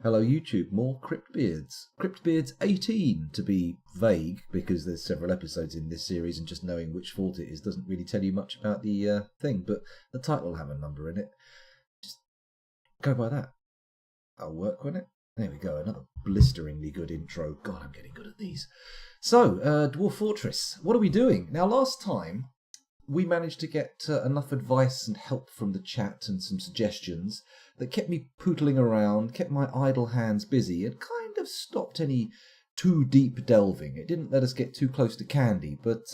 Hello YouTube, more Cryptbeards. Cryptbeards XVIII to be vague, because there's several episodes in this series and just knowing which fort it is doesn't really tell you much about the thing, but the title will have a number in it. Just go by that. I'll work on it. There we go, another blisteringly good intro. God, I'm getting good at these. So, Dwarf Fortress, what are we doing? Now, last time we managed to get enough advice and help from the chat and some suggestions that kept me pootling around, kept my idle hands busy, and kind of stopped any too deep delving. It didn't let us get too close to candy, but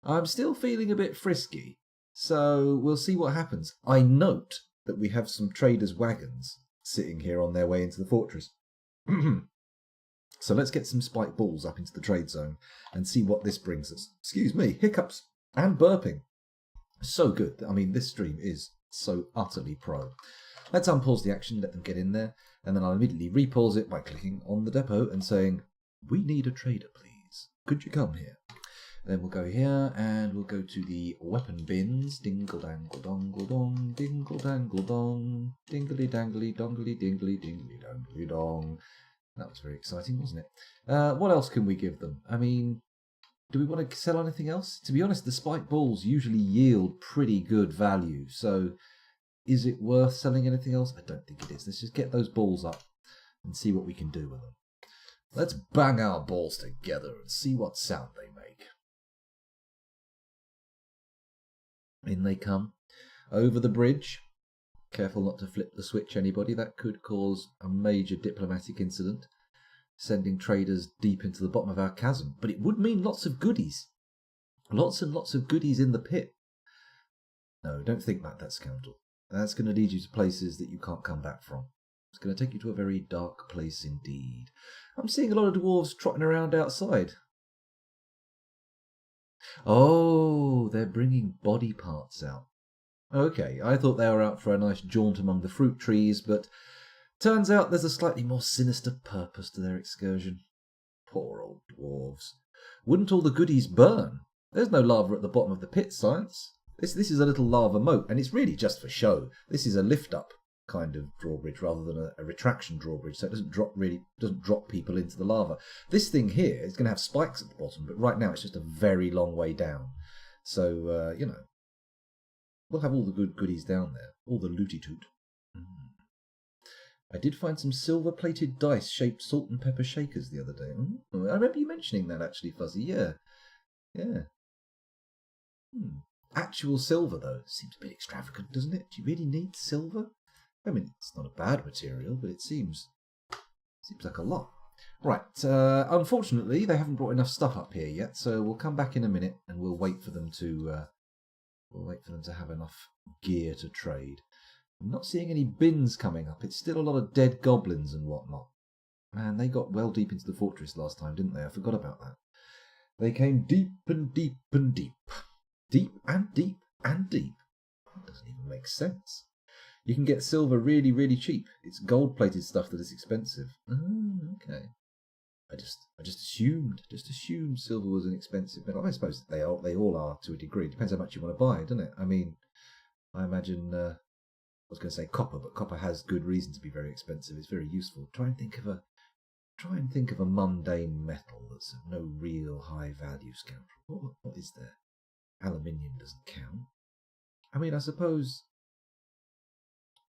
I'm still feeling a bit frisky, so we'll see what happens. I note that we have some traders' wagons sitting here on their way into the fortress. So let's get some spiked balls up into the trade zone and see what this brings us. Excuse me, hiccups and burping. So good. I mean, this stream is so utterly pro. Let's unpause the action, let them get in there, and then I'll immediately repause it by clicking on the depot and saying, "We need a trader, please. Could you come here?" And then we'll go here and we'll go to the weapon bins. Dingle dangle dongle dong, dingle dangle dong, dingly dangly dongly dingly dingly dongly dong. That was very exciting, wasn't it? What else can we give them? I mean, do we want to sell anything else? To be honest, the spiked balls usually yield pretty good value. So is it worth selling anything else? I don't think it is. Let's just get those balls up and see what we can do with them. Let's bang our balls together and see what sound they make. In they come. Over the bridge. Careful not to flip the switch, anybody. That could cause a major diplomatic incident, sending traders deep into the bottom of our chasm. But it would mean lots of goodies. Lots and lots of goodies in the pit. No, don't think like that, scoundrel. That's going to lead you to places that you can't come back from. It's going to take you to a very dark place indeed. I'm seeing a lot of dwarves trotting around outside. Oh, they're bringing body parts out. Okay, I thought they were out for a nice jaunt among the fruit trees, but turns out there's a slightly more sinister purpose to their excursion. Poor old dwarves. Wouldn't all the goodies burn? There's no lava at the bottom of the pit, science. This is a little lava moat, and it's really just for show. This is a lift-up kind of drawbridge rather than a retraction drawbridge, so it doesn't drop people into the lava. This thing here is going to have spikes at the bottom, but right now it's just a very long way down. So, you know, we'll have all the good goodies down there, all the looty-toot. I did find some silver-plated dice-shaped salt and pepper shakers the other day. I remember you mentioning that, actually, Fuzzy. Yeah. Actual silver, though, seems a bit extravagant, doesn't it? Do you really need silver? I mean, it's not a bad material, but it seems like a lot. Right, unfortunately, they haven't brought enough stuff up here yet, so we'll come back in a minute and we'll wait for them to have enough gear to trade. I'm not seeing any bins coming up. It's still a lot of dead goblins and whatnot. Man, they got well deep into the fortress last time, didn't they? I forgot about that. They came deep and deep and deep. Deep and deep and deep. That doesn't even make sense. You can get silver really, really cheap. It's gold-plated stuff that is expensive. Okay. I just assumed silver was inexpensive metal. I suppose they all are to a degree. It depends how much you want to buy, doesn't it? I mean, I imagine I was going to say copper, but copper has good reason to be very expensive. It's very useful. Try and think of a mundane metal that's of no real high value, scoundrel. What is there? Aluminium doesn't count. I mean, I suppose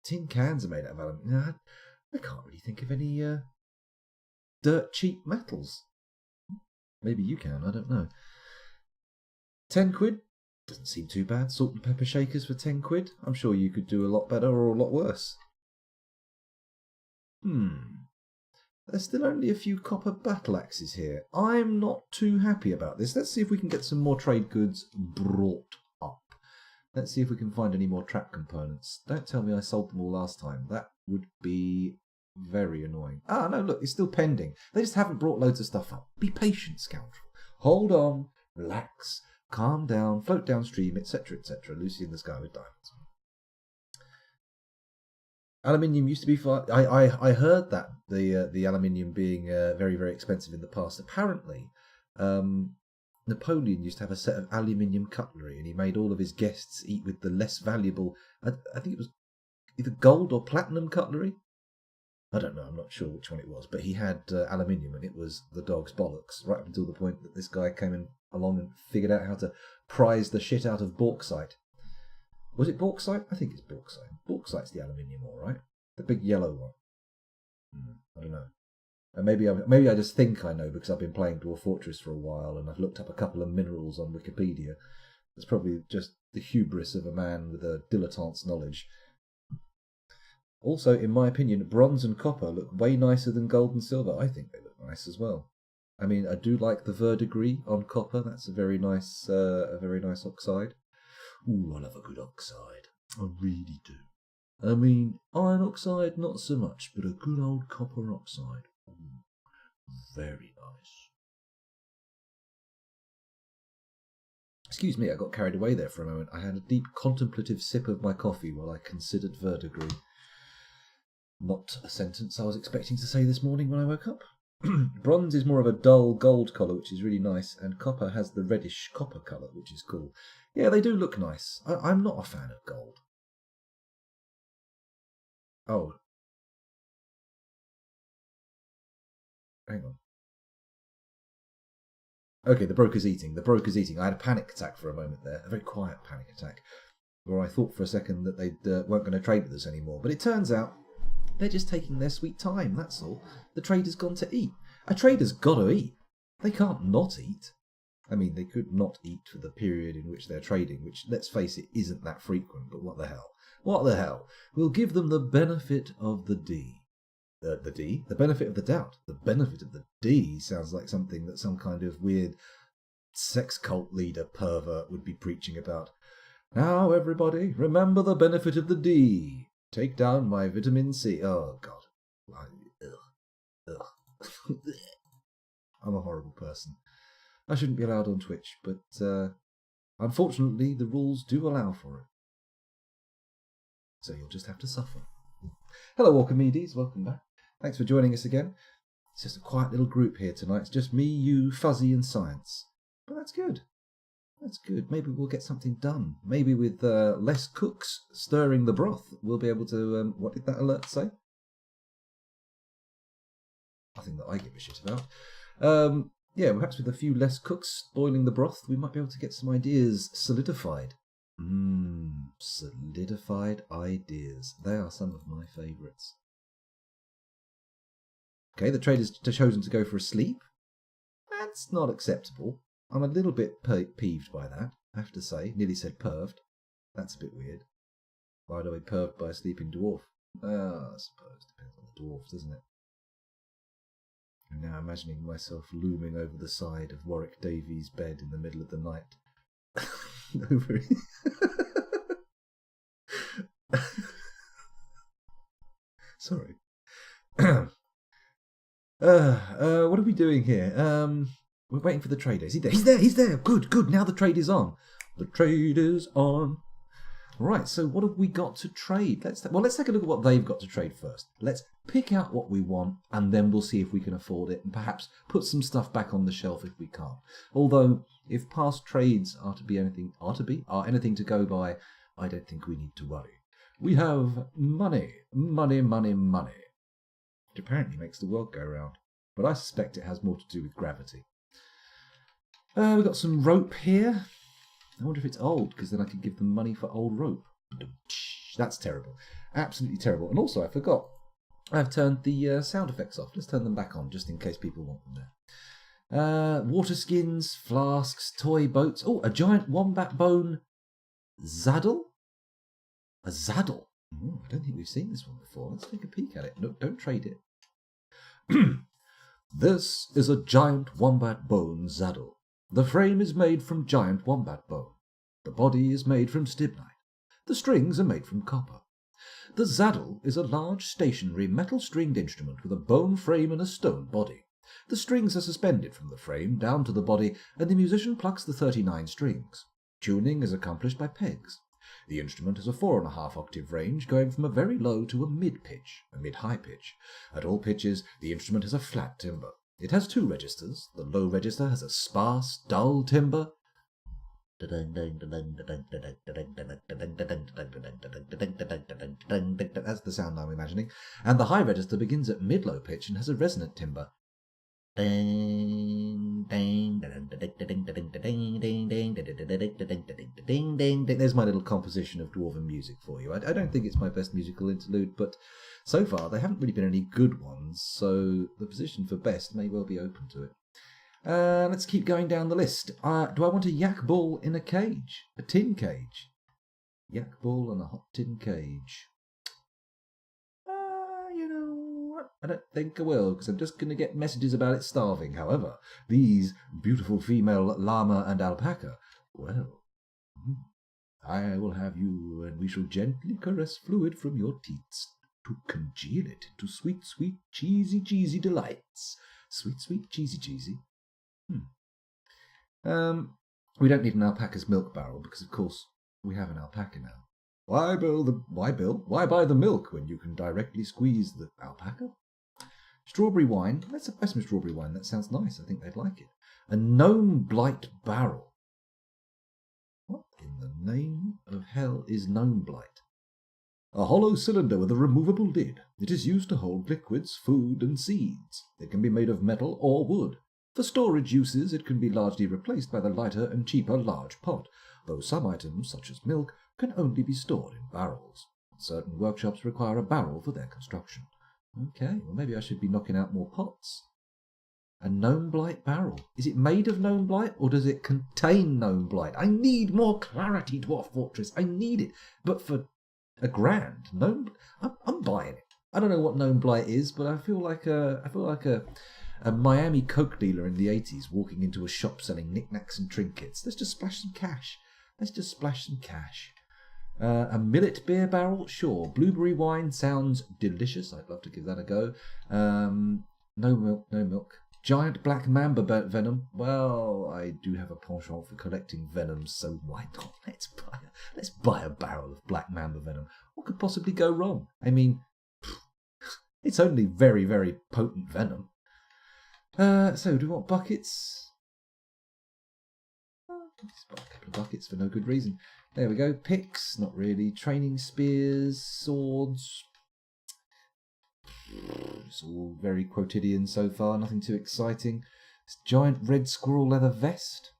tin cans are made out of aluminium. I can't really think of any dirt cheap metals. Maybe you can, I don't know. 10 quid? Doesn't seem too bad. Salt and pepper shakers for 10 quid? I'm sure you could do a lot better or a lot worse. There's still only a few copper battle axes here. I'm not too happy about this. Let's see if we can get some more trade goods brought up. Let's see if we can find any more trap components. Don't tell me I sold them all last time. That would be very annoying. Ah, no, look, it's still pending. They just haven't brought loads of stuff up. Be patient, scoundrel. Hold on, relax, calm down, float downstream, etc., etc. Lucy in the sky with diamonds. Aluminium used to be far. I heard that the aluminium being very, very expensive in the past. Apparently, Napoleon used to have a set of aluminium cutlery, and he made all of his guests eat with the less valuable. I think it was either gold or platinum cutlery. I don't know, I'm not sure which one it was, but he had aluminium, and it was the dog's bollocks, right up until the point that this guy came along and figured out how to prise the shit out of bauxite. Was it bauxite? I think it's bauxite. Bauxite's the aluminium, all right. The big yellow one. I don't know. And maybe I just think I know because I've been playing Dwarf Fortress for a while and I've looked up a couple of minerals on Wikipedia. It's probably just the hubris of a man with a dilettante's knowledge. Also, in my opinion, bronze and copper look way nicer than gold and silver. I think they look nice as well. I mean, I do like the verdigris on copper. That's a very nice oxide. Ooh, I love a good oxide. I really do. I mean, iron oxide, not so much, but a good old copper oxide. Ooh, very nice. Excuse me, I got carried away there for a moment. I had a deep contemplative sip of my coffee while I considered verdigris. Not a sentence I was expecting to say this morning when I woke up. Bronze is more of a dull gold colour, which is really nice, and copper has the reddish copper colour, which is cool. Yeah, they do look nice. I'm not a fan of gold. Oh. Hang on. Okay, the broker's eating. The broker's eating. I had a panic attack for a moment there. A very quiet panic attack. Where I thought for a second that they weren't going to trade with us anymore. But it turns out they're just taking their sweet time, that's all. The trader's gone to eat. A trader's got to eat. They can't not eat. I mean, they could not eat for the period in which they're trading, which, let's face it, isn't that frequent, but what the hell? What the hell? We'll give them the benefit of the D. The D? The benefit of the doubt. The benefit of the D sounds like something that some kind of weird sex cult leader pervert would be preaching about. Now, everybody, remember the benefit of the D. Take down my vitamin C. Oh, God. I'm a horrible person. I shouldn't be allowed on Twitch, but unfortunately the rules do allow for it. So you'll just have to suffer. Hello, Walkermedes. Welcome back. Thanks for joining us again. It's just a quiet little group here tonight. It's just me, you, Fuzzy, and Science. But that's good. That's good. Maybe we'll get something done. Maybe with less cooks stirring the broth, we'll be able to... what did that alert say? Nothing that I give a shit about. Yeah, perhaps with a few less cooks boiling the broth, we might be able to get some ideas solidified. Solidified ideas. They are some of my favourites. Okay, the trader's chosen to go for a sleep. That's not acceptable. I'm a little bit peeved by that, I have to say. Nearly said perved. That's a bit weird. By the way, perved by a sleeping dwarf. I suppose. Depends on the dwarf, doesn't it? I'm now imagining myself looming over the side of Warwick Davies' bed in the middle of the night. Sorry. What are we doing here? We're waiting for the trader. Is he there? He's there. Good. Now the trade is on. The trade is on. Right, so what have we got to trade? Let's take a look at what they've got to trade first. Let's pick out what we want, and then we'll see if we can afford it, and perhaps put some stuff back on the shelf if we can't. Although, if past trades are anything to go by, I don't think we need to worry. We have money. Which apparently makes the world go round, but I suspect it has more to do with gravity. We've got some rope here. I wonder if it's old, because then I could give them money for old rope. That's terrible. Absolutely terrible. And also, I forgot. I've turned the sound effects off. Let's turn them back on, just in case people want them there. Water skins, flasks, toy boats. Oh, a giant wombat bone zaddle? A zaddle? I don't think we've seen this one before. Let's take a peek at it. No, don't trade it. This is a giant wombat bone zaddle. The frame is made from giant wombat bone. The body is made from stibnite. The strings are made from copper. The zaddle is a large stationary metal-stringed instrument with a bone frame and a stone body. The strings are suspended from the frame down to the body, and the musician plucks the 39 strings. Tuning is accomplished by pegs. The instrument has a 4.5 octave range, going from a very low to a mid-pitch, a mid-high pitch. At all pitches, the instrument has a flat timbre. It has 2 registers. The low register has a sparse, dull timbre. That's the sound I'm imagining. And the high register begins at mid-low pitch and has a resonant timbre. There's my little composition of dwarven music for you. I don't think it's my best musical interlude, but so far there haven't really been any good ones, so the position for best may well be open to it. Let's keep going down the list. Do I want a yak ball in a cage? A tin cage? Yak ball and a hot tin cage. You know what? I don't think I will, because I'm just going to get messages about it starving. However, these beautiful female llama and alpaca, well, I will have you, and we shall gently caress fluid from your teats to congeal it into sweet, sweet, cheesy, cheesy delights. Sweet, sweet, cheesy, cheesy. We don't need an alpaca's milk barrel because, of course, we have an alpaca now. Why buy the milk when you can directly squeeze the alpaca? Strawberry wine. Let's buy some strawberry wine. That sounds nice. I think they'd like it. A gnome blight barrel. What in the name of hell is gnome blight? A hollow cylinder with a removable lid. It is used to hold liquids, food, and seeds. It can be made of metal or wood. For storage uses, it can be largely replaced by the lighter and cheaper large pot, though some items, such as milk, can only be stored in barrels. Certain workshops require a barrel for their construction. Okay, well maybe I should be knocking out more pots. A gnome blight barrel. Is it made of gnome blight, or does it contain gnome blight? I need more clarity, Dwarf Fortress. I need it. But for £1,000, I'm buying it. I don't know what gnome blight is, but I feel like a Miami Coke dealer in the 80s walking into a shop selling knickknacks and trinkets. Let's just splash some cash. A millet beer barrel? Sure. Blueberry wine sounds delicious. I'd love to give that a go. No milk. Giant black mamba venom. Well, I do have a penchant for collecting venoms, so why not? Let's buy a barrel of black mamba venom. What could possibly go wrong? I mean, it's only very, very potent venom. So, do we want buckets? Let's buy a couple of buckets for no good reason. There we go. Picks, not really. Training spears, swords. It's all very quotidian so far, nothing too exciting. This giant red squirrel leather vest.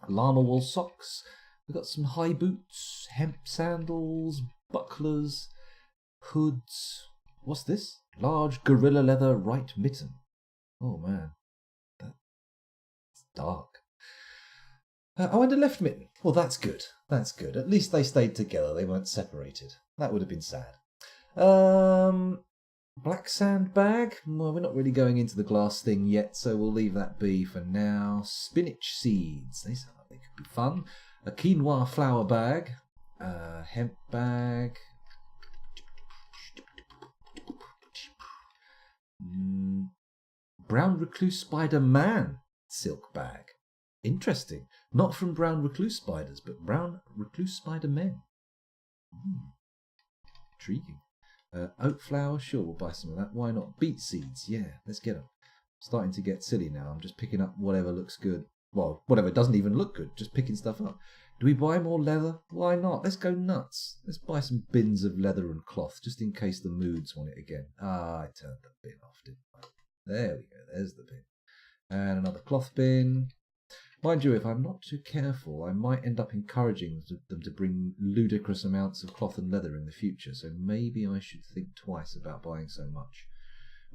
Llama wool socks. We've got some high boots, hemp sandals, bucklers, hoods. What's this? Large gorilla leather right mitten. Oh man, that's dark. And a left mitten. Well, that's good. At least they stayed together. They weren't separated. That would have been sad. Black sand bag. Well, we're not really going into the glass thing yet, so we'll leave that be for now. Spinach seeds. They sound like they could be fun. A quinoa flour bag. Hemp bag. Brown recluse spider man silk bag. Interesting. Not from brown recluse spiders, but brown recluse spider men. Intriguing. Oat flour, sure, we'll buy some of that. Why not? Beet seeds, yeah, let's get them. Starting to get silly now. I'm just picking up whatever looks good. Well, whatever doesn't even look good, just picking stuff up. Do we buy more leather? Why not? Let's go nuts. Let's buy some bins of leather and cloth, just in case the moods want it again. I turned the bin off, didn't I? There we go, there's the bin. And another cloth bin. Mind you, if I'm not too careful, I might end up encouraging them to bring ludicrous amounts of cloth and leather in the future, so maybe I should think twice about buying so much.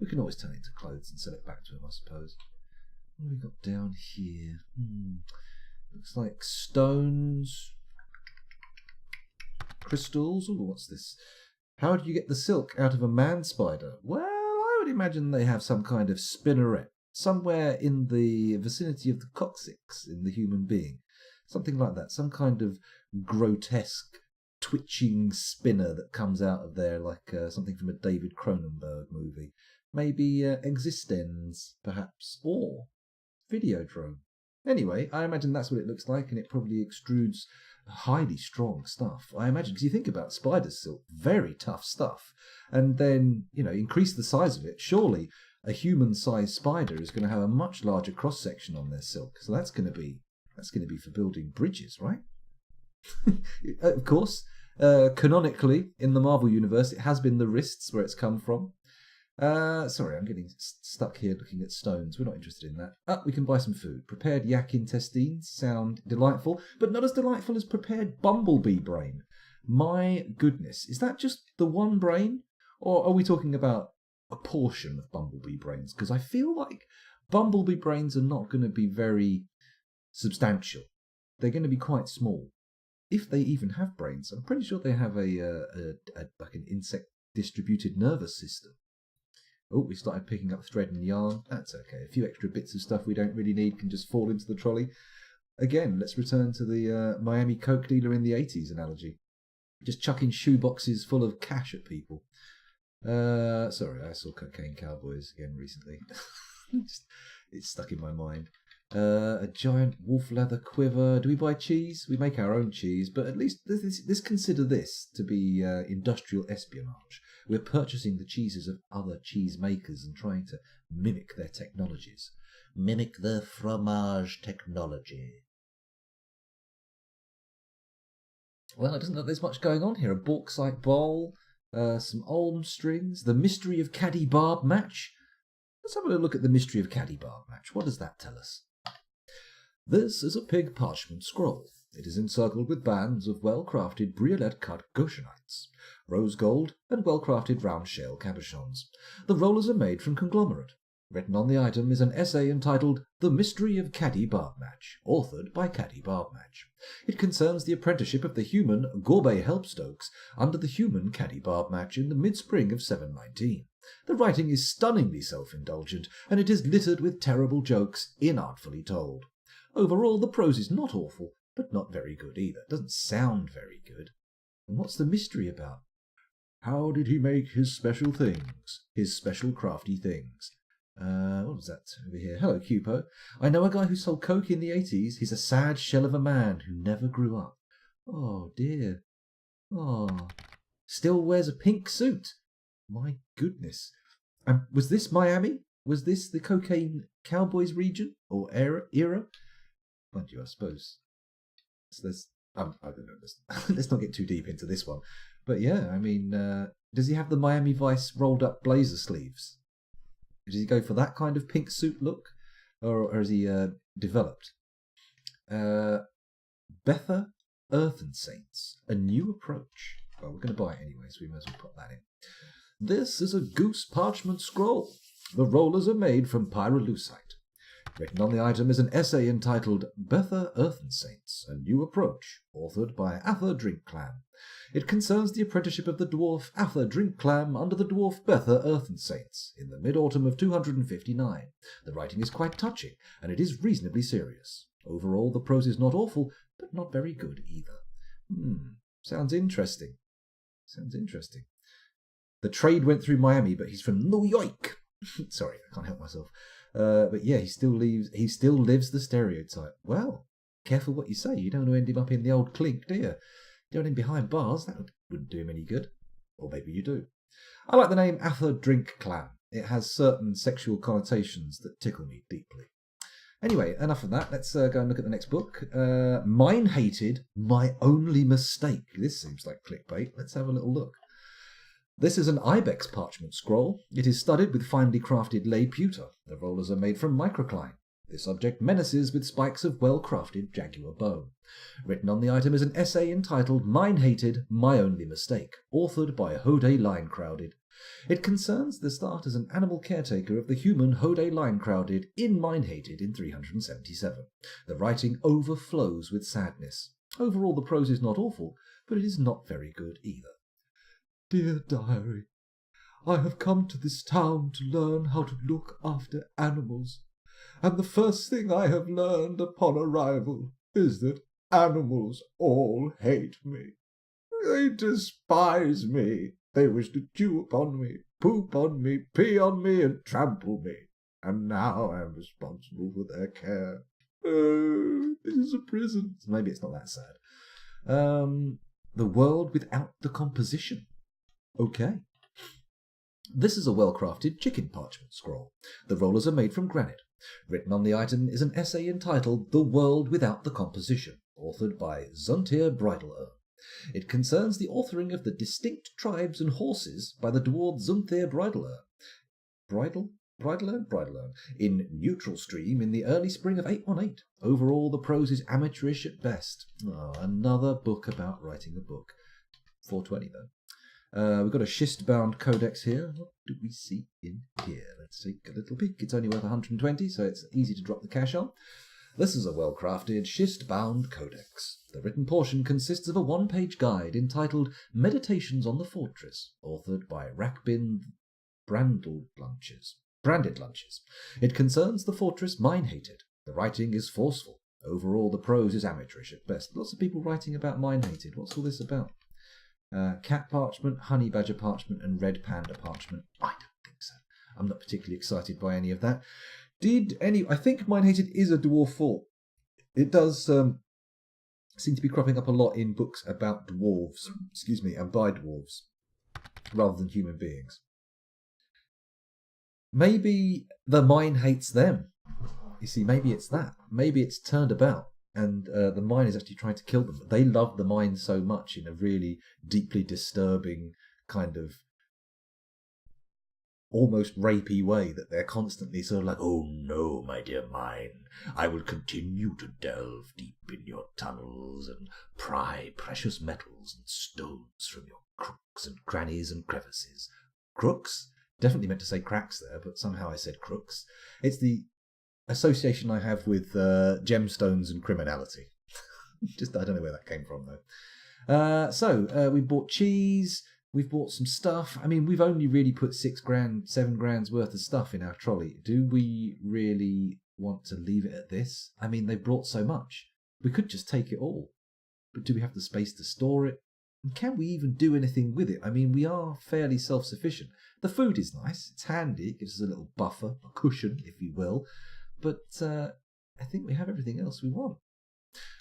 We can always turn it into clothes and sell it back to them, I suppose. What have we got down here? Looks like stones, crystals. Oh, what's this? How do you get the silk out of a man spider? Well, I would imagine they have some kind of spinneret. Somewhere in the vicinity of the coccyx in the human being. Something like that. Some kind of grotesque, twitching spinner that comes out of there like something from a David Cronenberg movie. Maybe Existenz, perhaps. Or Videodrome. Anyway, I imagine that's what it looks like, and it probably extrudes highly strong stuff. I imagine, because you think about spider silk, very tough stuff. And then, increase the size of it. Surely a human-sized spider is going to have a much larger cross-section on their silk. So that's going to be That's going to be for building bridges, right? Of course, canonically, in the Marvel Universe, it has been the wrists where it's come from. Sorry, I'm getting stuck here looking at stones. We're not interested in that. We can buy some food. Prepared yak intestines sound delightful, but not as delightful as prepared bumblebee brain. My goodness, is that just the one brain? Or are we talking about a portion of bumblebee brains? Because I feel like bumblebee brains are not going to be very substantial. They're going to be quite small. If they even have brains, I'm pretty sure they have like an insect distributed nervous system. Oh, we started picking up thread and yarn. That's okay. A few extra bits of stuff we don't really need can just fall into the trolley. Again, let's return to the Miami Coke dealer in the 80s analogy. Just chucking shoeboxes full of cash at people. Sorry, I saw Cocaine Cowboys again recently. It's stuck in my mind. A giant wolf leather quiver. Do we buy cheese? We make our own cheese, but at least consider this to be industrial espionage. We're purchasing the cheeses of other cheese makers and trying to mimic their technologies. Mimic their fromage technology. Well, it doesn't look there's much going on here. A bauxite bowl, some alm strings, the mystery of Caddy Barb match. Let's have a look at the mystery of Caddy Barb match. What does that tell us? This is a pig parchment scroll. It is encircled with bands of well-crafted briolette-cut Goshenites, rose gold, and well-crafted round shale cabochons. The rollers are made from conglomerate. Written on the item is an essay entitled The Mystery of Caddy Barb Match, authored by Caddy Barb Match. It concerns the apprenticeship of the human Gorbet Helpstokes under the human Caddy Barb Match in the mid-spring of 719. The writing is stunningly self-indulgent, and it is littered with terrible jokes, inartfully told. Overall, the prose is not awful, but not very good either. It doesn't sound very good. And what's the mystery about? How did he make his special things? His special crafty things? What was that over here? Hello, Cupo. I know a guy who sold coke in the 80s. He's a sad shell of a man who never grew up. Oh, dear. Oh. Still wears a pink suit. My goodness. Was this Miami? Was this the Cocaine Cowboys region? Or era? Mind you, I suppose. So I don't know. Let's not get too deep into this one. But yeah, I mean, does he have the Miami Vice rolled up blazer sleeves? Does he go for that kind of pink suit look? Or has he developed? Bether Earthen Saints, a new approach. Well, we're going to buy it anyway, so we might as well put that in. This is a goose parchment scroll. The rollers are made from pyrolusite. Written on the item is an essay entitled Bether Earthen Saints, a new approach, authored by Ather Drinkclam. It concerns the apprenticeship of the dwarf Ather Drinkclam under the dwarf Bether Earthen Saints in the mid-autumn of 259. The writing is quite touching, and it is reasonably serious. Overall, the prose is not awful, but not very good either. Sounds interesting. The trade went through Miami, but he's from New York. Sorry, I can't help myself. But yeah, he still lives the stereotype. Well, careful what you say. You don't want to end him up in the old clink, do you? Don't him behind bars. That wouldn't do him any good. Or maybe you do. I like the name Ather Drinkclam. It has certain sexual connotations that tickle me deeply. Anyway, enough of that. Let's go and look at the next book. Mine Hated, My Only Mistake. This seems like clickbait. Let's have a little look. This is an ibex parchment scroll. It is studded with finely crafted lay pewter. The rollers are made from microcline. This object menaces with spikes of well-crafted jaguar bone. Written on the item is an essay entitled Mine Hated, My Only Mistake, authored by Hode Linecrowded. It concerns the start as an animal caretaker of the human Hode Linecrowded in Mine Hated in 377. The writing overflows with sadness. Overall, the prose is not awful, but it is not very good either. Dear Diary, I have come to this town to learn how to look after animals, and the first thing I have learned upon arrival is that animals all hate me. They despise me. They wish to chew upon me, poop on me, pee on me, and trample me. And now I am responsible for their care. Oh, this is a prison. Maybe it's not that sad. The world without the composition. Okay. This is a well-crafted chicken parchment scroll. The rollers are made from granite. Written on the item is an essay entitled The World Without the Composition, authored by sartorially. It concerns the authoring of the distinct tribes and horses by the dwarf sartorially. Bridler, in Neutral Stream in the early spring of 818. Overall, the prose is amateurish at best. Oh, another book about writing a book. 420 though. We've got a schist-bound codex here. What do we see in here? Let's take a little peek. It's only worth 120, so it's easy to drop the cash on. This is a well-crafted schist-bound codex. The written portion consists of a one-page guide entitled Meditations on the Fortress, authored by Rackbin Branded Lunches. It concerns the fortress Mine-Hated. The writing is forceful. Overall, the prose is amateurish at best. Lots of people writing about Mine-Hated. What's all this about? Cat parchment, honey badger parchment, and red panda parchment. I don't think so. I'm not particularly excited by any of that. I think Mine-Hated is a dwarf fort. It does seem to be cropping up a lot in books about dwarves, and by dwarves, rather than human beings. Maybe the mine hates them. You see, maybe it's that. Maybe it's turned about, and the mine is actually trying to kill them. But they love the mine so much in a really deeply disturbing kind of almost rapey way that they're constantly sort of like, oh no, my dear mine, I will continue to delve deep in your tunnels and pry precious metals and stones from your crooks and crannies and crevices. Crooks? Definitely meant to say cracks there, but somehow I said crooks. It's the association I have with gemstones and criminality. I don't know where that came from though. So we bought cheese. We've bought some stuff. I mean, we've only really put £7,000 worth of stuff in our trolley. Do we really want to leave it at this? I mean, they brought so much. We could just take it all. But do we have the space to store it? And can we even do anything with it? I mean, we are fairly self-sufficient. The food is nice. It's handy. It gives us a little buffer, a cushion, if you will. But I think we have everything else we want.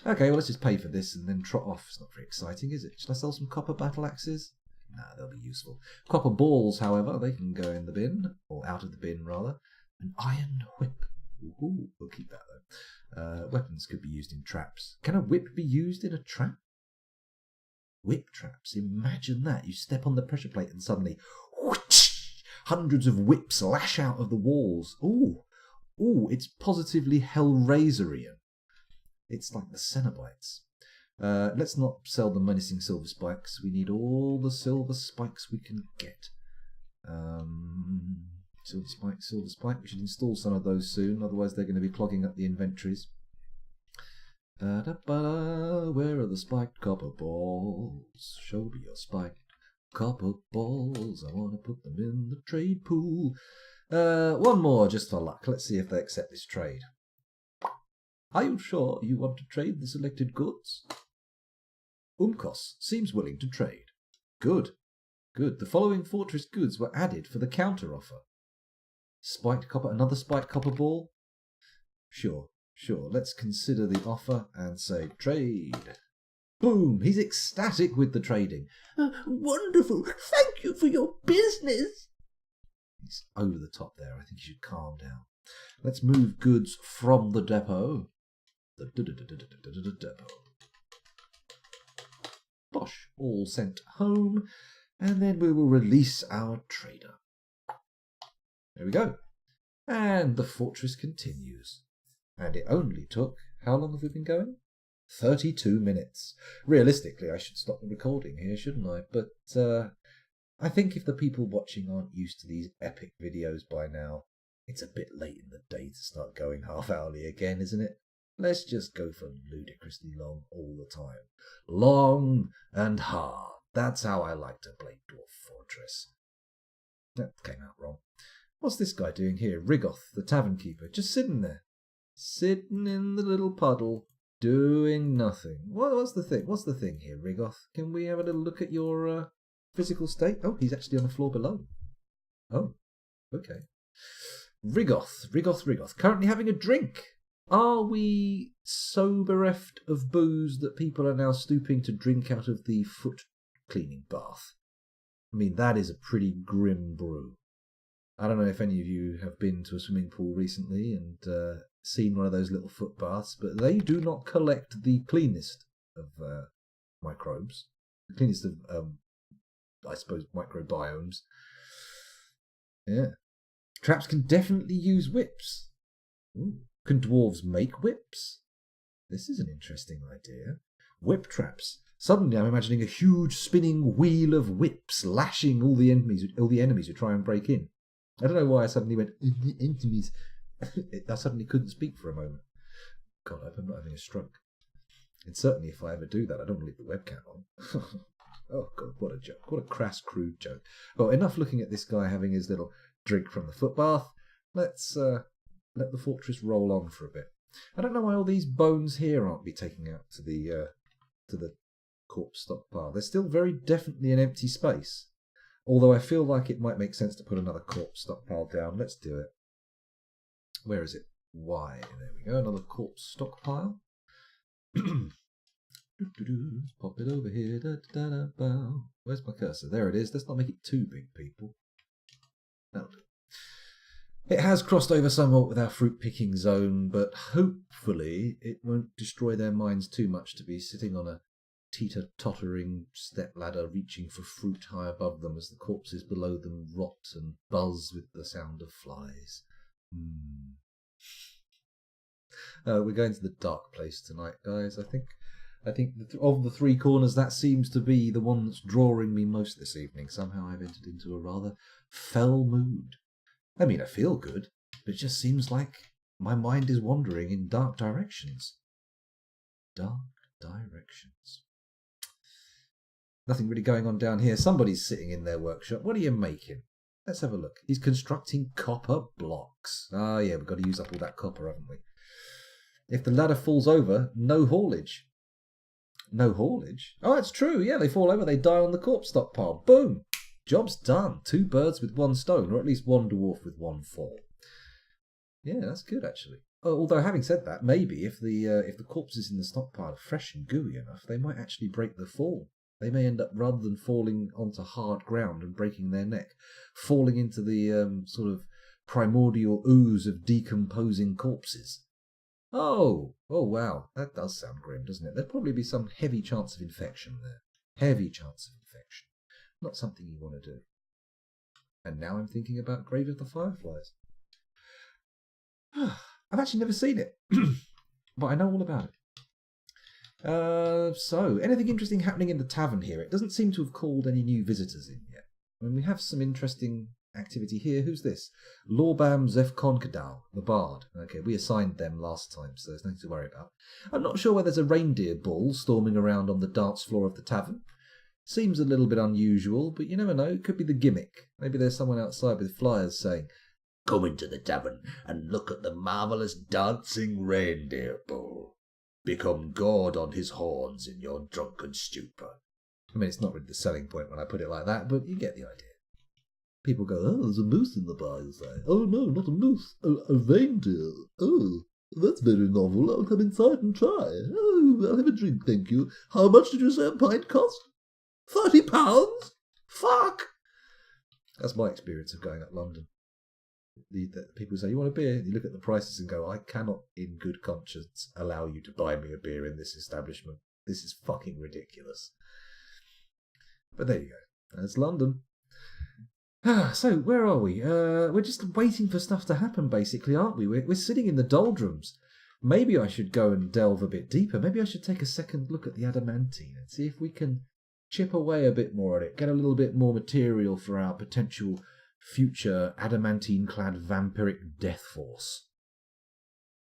Okay, well, let's just pay for this and then trot off. It's not very exciting, is it? Shall I sell some copper battle axes? No, they'll be useful. Copper balls, however, they can go in the bin, or out of the bin, rather. An iron whip. Ooh, we'll keep that, though. Weapons could be used in traps. Can a whip be used in a trap? Whip traps. Imagine that. You step on the pressure plate and suddenly whoosh, hundreds of whips lash out of the walls. Ooh, it's positively Hellraiserian. It's like the Cenobites. Let's not sell the menacing silver spikes. We need all the silver spikes we can get. Silver spike. We should install some of those soon, otherwise they're going to be clogging up the inventories. Where are the spiked copper balls? Show me your spiked copper balls. I want to put them in the trade pool. One more just for luck. Let's see if they accept this trade. Are you sure you want to trade the selected goods? Umkos seems willing to trade. Good. The following fortress goods were added for the counter offer. Spiked copper, another spiked copper ball? Sure. Let's consider the offer and say trade. Boom! He's ecstatic with the trading. Wonderful! Thank you for your business! He's over the top there. I think he should calm down. Let's move goods from the depot. The depot. Bosh, all sent home, and then we will release our trader. There we go. And the fortress continues. And it only took, how long have we been going? 32 minutes. Realistically, I should stop the recording here, shouldn't I? But I think if the people watching aren't used to these epic videos by now, it's a bit late in the day to start going half-hourly again, isn't it? Let's just go for ludicrously long all the time. Long and hard. That's how I like to play Dwarf Fortress. That came out wrong. What's this guy doing here? Rigoth, the tavern keeper, just sitting there. Sitting in the little puddle, doing nothing. What's the thing? What's the thing here, Rigoth? Can we have a little look at your physical state? Oh, he's actually on the floor below. Oh, okay. Rigoth. Currently having a drink. Are we so bereft of booze that people are now stooping to drink out of the foot cleaning bath? I mean, that is a pretty grim brew. I don't know if any of you have been to a swimming pool recently and seen one of those little foot baths, but they do not collect the cleanest of microbes, the cleanest of, I suppose, microbiomes. Yeah. Traps can definitely use whips. Ooh. Can dwarves make whips? This is an interesting idea. Whip traps. Suddenly I'm imagining a huge spinning wheel of whips lashing all the enemies who try and break in. I don't know why I suddenly went, enemies. I suddenly couldn't speak for a moment. God, I hope I'm not having a stroke. And certainly if I ever do that, I don't want to leave the webcam on. Oh, God, what a joke. What a crass, crude joke. Well, enough looking at this guy having his little drink from the foot bath. Let's let the fortress roll on for a bit. I don't know why all these bones here aren't be taken out to the corpse stockpile. There's still very definitely an empty space. Although I feel like it might make sense to put another corpse stockpile down. Let's do it. Where is it? Why? There we go. Another corpse stockpile. Pop it over here. Where's my cursor? There it is. Let's not make it too big, people. That'll do. It has crossed over somewhat with our fruit-picking zone, but hopefully it won't destroy their minds too much to be sitting on a teeter-tottering stepladder reaching for fruit high above them as the corpses below them rot and buzz with the sound of flies. We're going to the dark place tonight, guys. I think of the three corners, that seems to be the one that's drawing me most this evening. Somehow I've entered into a rather fell mood. I mean, I feel good, but it just seems like my mind is wandering in dark directions. Dark directions. Nothing really going on down here. Somebody's sitting in their workshop. What are you making? Let's have a look. He's constructing copper blocks. Ah, yeah, we've got to use up all that copper, haven't we? If the ladder falls over, no haulage. No haulage? Oh, that's true. Yeah, they fall over, they die on the corpse stockpile. Boom! Job's done. 2 birds with 1 stone, or at least 1 dwarf with 1 fall. Yeah, that's good, actually. Although, having said that, maybe if the corpses in the stockpile are fresh and gooey enough, they might actually break the fall. They may end up, rather than falling onto hard ground and breaking their neck, falling into the sort of primordial ooze of decomposing corpses. Oh, wow. That does sound grim, doesn't it? There'd probably be some heavy chance of infection there. Heavy chance of infection. Not something you want to do. And now I'm thinking about Grave of the Fireflies. I've actually never seen it, but I know all about it. So, anything interesting happening in the tavern here? It doesn't seem to have called any new visitors in yet. I mean, we have some interesting activity here. Who's this? Lorbam Zefkonkadal, the bard. Okay, we assigned them last time, so there's nothing to worry about. I'm not sure whether there's a reindeer bull storming around on the dance floor of the tavern. Seems a little bit unusual, but you never know. It could be the gimmick. Maybe there's someone outside with flyers saying, "Come into the tavern and look at the marvellous dancing reindeer bull. Become gored on his horns in your drunken stupor." I mean, it's not really the selling point when I put it like that, but you get the idea. People go, "Oh, there's a moose in the bar," you say. "Oh, no, not a moose. A reindeer. Oh, that's very novel. I'll come inside and try. Oh, I'll have a drink, thank you. How much did you say a pint cost? £30? Fuck!" That's my experience of going up London. The people say, "You want a beer?" And you look at the prices and go, "I cannot in good conscience allow you to buy me a beer in this establishment. This is fucking ridiculous." But there you go. That's London. So, where are we? We're just waiting for stuff to happen, basically, aren't we? We're sitting in the doldrums. Maybe I should go and delve a bit deeper. Maybe I should take a second look at the adamantine and see if we can chip away a bit more at it, get a little bit more material for our potential future adamantine-clad vampiric death force.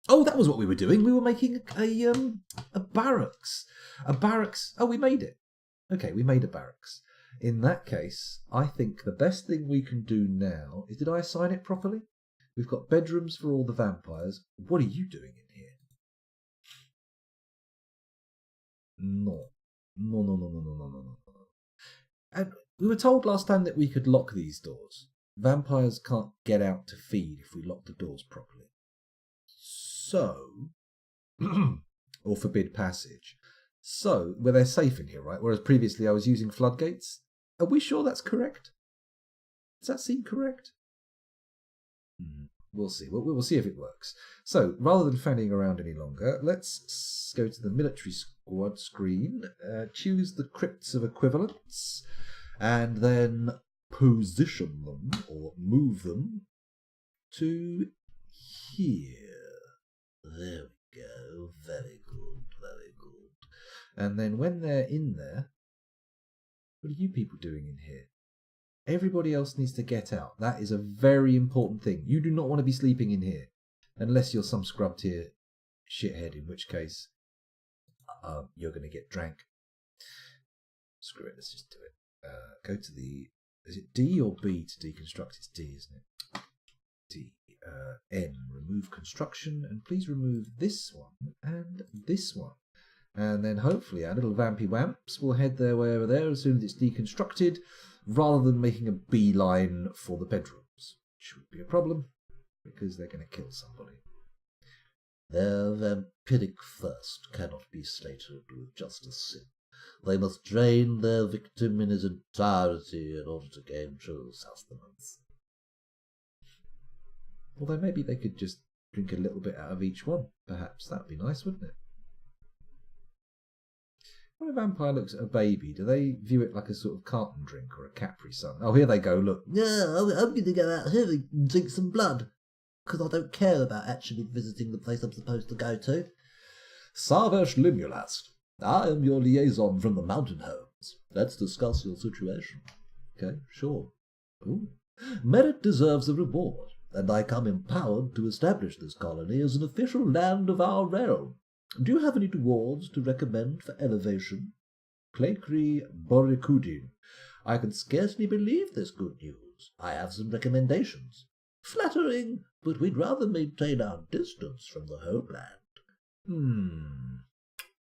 Oh, that was what we were doing. We were making a barracks. A barracks. Oh, we made it. Okay, we made a barracks. In that case, I think the best thing we can do now is... Did I assign it properly? We've got bedrooms for all the vampires. What are you doing in here? No. No. And we were told last time that we could lock these doors. Vampires can't get out to feed if we lock the doors properly. So... or forbid passage. So, well, they're safe in here, right? Whereas previously I was using floodgates. Are we sure that's correct? Does that seem correct? We'll see. We'll see if it works. So, rather than fanning around any longer, let's go to the military squad screen, choose the crypts of equivalence, and then position them, or move them, to here. There we go. Very good, very good. And then when they're in there, what are you people doing in here? Everybody else needs to get out. That is a very important thing. You do not want to be sleeping in here. Unless you're some scrub tier shithead, in which case you're going to get drank. Screw it, let's just do it. Go to the... Is it D or B to deconstruct? It's D, isn't it? D. N. Remove construction. And please remove this one and this one. And then hopefully our little vampy wamps will head their way over there as soon as it's deconstructed, rather than making a beeline for the bedrooms, which would be a problem, because they're going to kill somebody. Their vampiric thirst cannot be slated with just a sin. They must drain their victim in his entirety in order to gain true sustenance. Although maybe they could just drink a little bit out of each one, perhaps. That'd be nice, wouldn't it? When a vampire looks at a baby, do they view it like a sort of carton drink or a Capri Sun? Oh, here they go, look. Yeah, I'm going to go out here and drink some blood, because I don't care about actually visiting the place I'm supposed to go to. Sarvesh Limulast. I am your liaison from the mountain homes. Let's discuss your situation. Okay, sure. Ooh. Merit deserves a reward, and I come empowered to establish this colony as an official land of our realm. Do you have any dwarves to recommend for elevation? Klekri Borikudin. I can scarcely believe this good news. I have some recommendations. Flattering, but we'd rather maintain our distance from the homeland.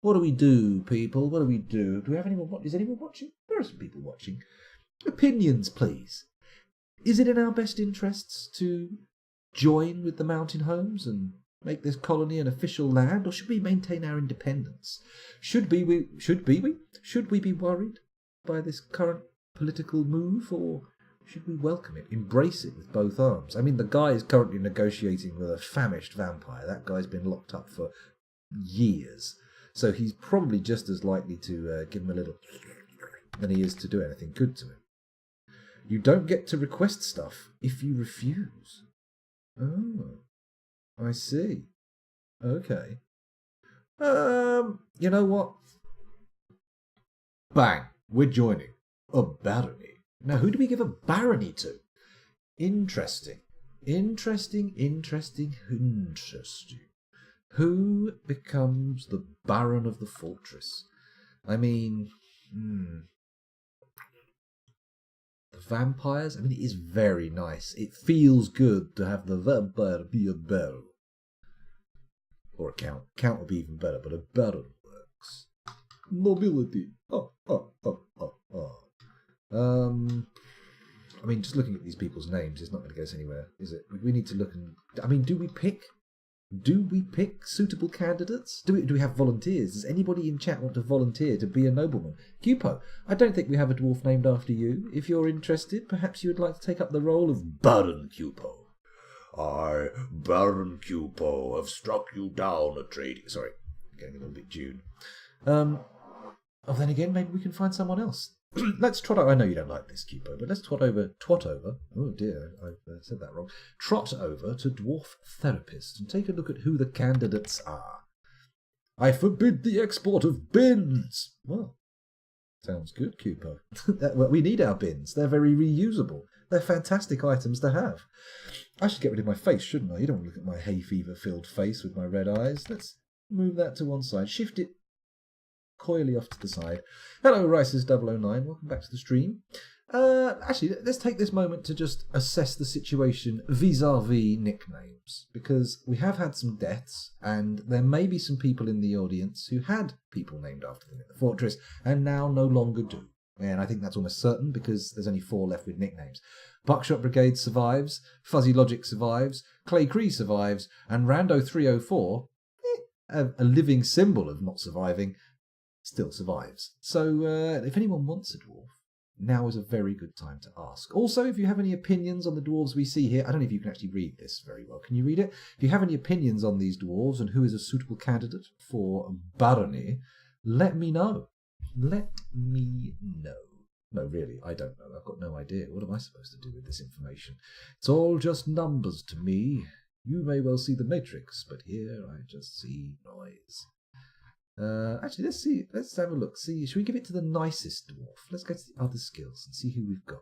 What do we do, people? What do we do? Do we have anyone? Is anyone watching? There are some people watching. Opinions, please. Is it in our best interests to join with the mountain homes and make this colony an official land, or should we maintain our independence? Should we be worried by this current political move, or should we welcome it, embrace it with both arms? I mean, the guy is currently negotiating with a famished vampire. That guy's been locked up for years, so he's probably just as likely to give him a little than he is to do anything good to him. You don't get to request stuff if you refuse. Oh. I see. Okay. You know what? Bang. We're joining. A barony. Now, who do we give a barony to? Interesting. Who becomes the Baron of the Fortress? I mean, the vampires? I mean, it is very nice. It feels good to have the vampire be a baron. Or a count. Count would be even better, but a baron works. Nobility. I mean, just looking at these people's names is not going to get us anywhere, is it? We need to look and... I mean, do we pick suitable candidates? Do we have volunteers? Does anybody in chat want to volunteer to be a nobleman? Cupo, I don't think we have a dwarf named after you. If you're interested, perhaps you would like to take up the role of Baron Cupo. I, Baron Cupo, have struck you down a trading... Sorry, getting a little bit June. Then again, maybe we can find someone else. Let's trot over... I know you don't like this, Cupo, but let's twat over... Oh dear, I've said that wrong. Trot over to Dwarf Therapist and take a look at who the candidates are. I forbid the export of bins! Well, sounds good, Cupo. Well, we need our bins. They're very reusable. They're fantastic items to have. I should get rid of my face, shouldn't I? You don't want to look at my hay fever-filled face with my red eyes. Let's move that to one side. Shift it coyly off to the side. Hello, Rices009. Welcome back to the stream. Actually, let's take this moment to just assess the situation vis-a-vis nicknames, because we have had some deaths, and there may be some people in the audience who had people named after them in the fortress, and now no longer do. And I think that's almost certain, because there's only 4 left with nicknames. Buckshot Brigade survives, Fuzzy Logic survives, Clay Cree survives, and Rando 304, a living symbol of not surviving, still survives. So if anyone wants a dwarf, now is a very good time to ask. Also, if you have any opinions on the dwarves we see here, I don't know if you can actually read this very well. Can you read it? If you have any opinions on these dwarves and who is a suitable candidate for barony, let me know. Let me know. No, really, I don't know. I've got no idea. What am I supposed to do with this information? It's all just numbers to me. You may well see the matrix, but here I just see noise. Actually, let's have a look. Should we give it to the nicest dwarf? Let's go to the other skills and see who we've got.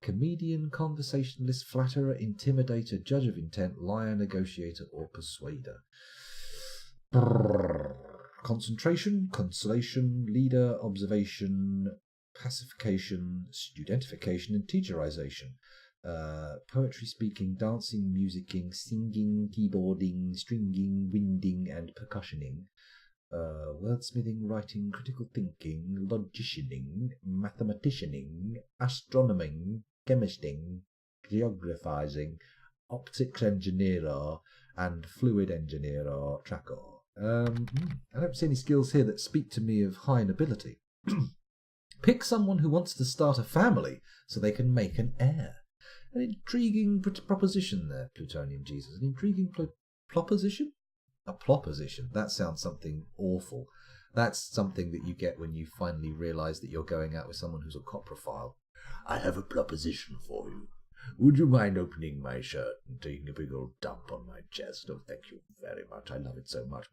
Comedian, conversationalist, flatterer, intimidator, judge of intent, liar, negotiator, or persuader. Concentration, consolation, leader, observation, pacification, studentification, and teacherization. Poetry speaking, dancing, musicking, singing, keyboarding, stringing, winding, and percussioning. Wordsmithing, writing, critical thinking, logicianing, mathematicianing, astronoming, chemisting, geographizing, optics engineer, and fluid engineer tracker. I don't see any skills here that speak to me of high nobility. Pick someone who wants to start a family so they can make an heir. An intriguing proposition there, Plutonium Jesus. An intriguing proposition? A proposition. That sounds something awful. That's something that you get when you finally realise that you're going out with someone who's a coprophile. I have a proposition for you. Would you mind opening my shirt and taking a big old dump on my chest? Oh, thank you very much. I love it so much.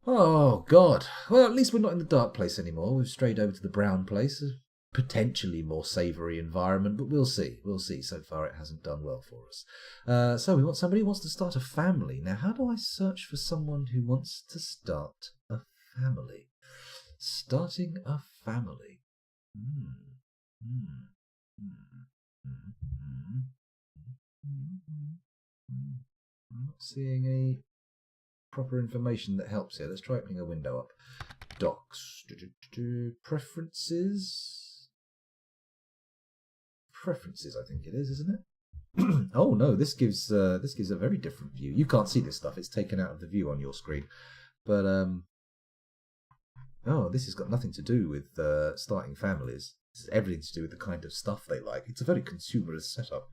Oh, God. Well, at least we're not in the dark place anymore. We've strayed over to the brown place. A potentially more savoury environment, but we'll see. We'll see. So far, it hasn't done well for us. So we want somebody who wants to start a family. Now, how do I search for someone who wants to start a family? Starting a family. I'm not seeing any proper information that helps here. Let's try opening a window up. Docs. Preferences. Preferences, I think it is, isn't it? Oh no, this gives a very different view. You can't see this stuff; it's taken out of the view on your screen. But oh, this has got nothing to do with starting families. This has everything to do with the kind of stuff they like. It's a very consumerist setup.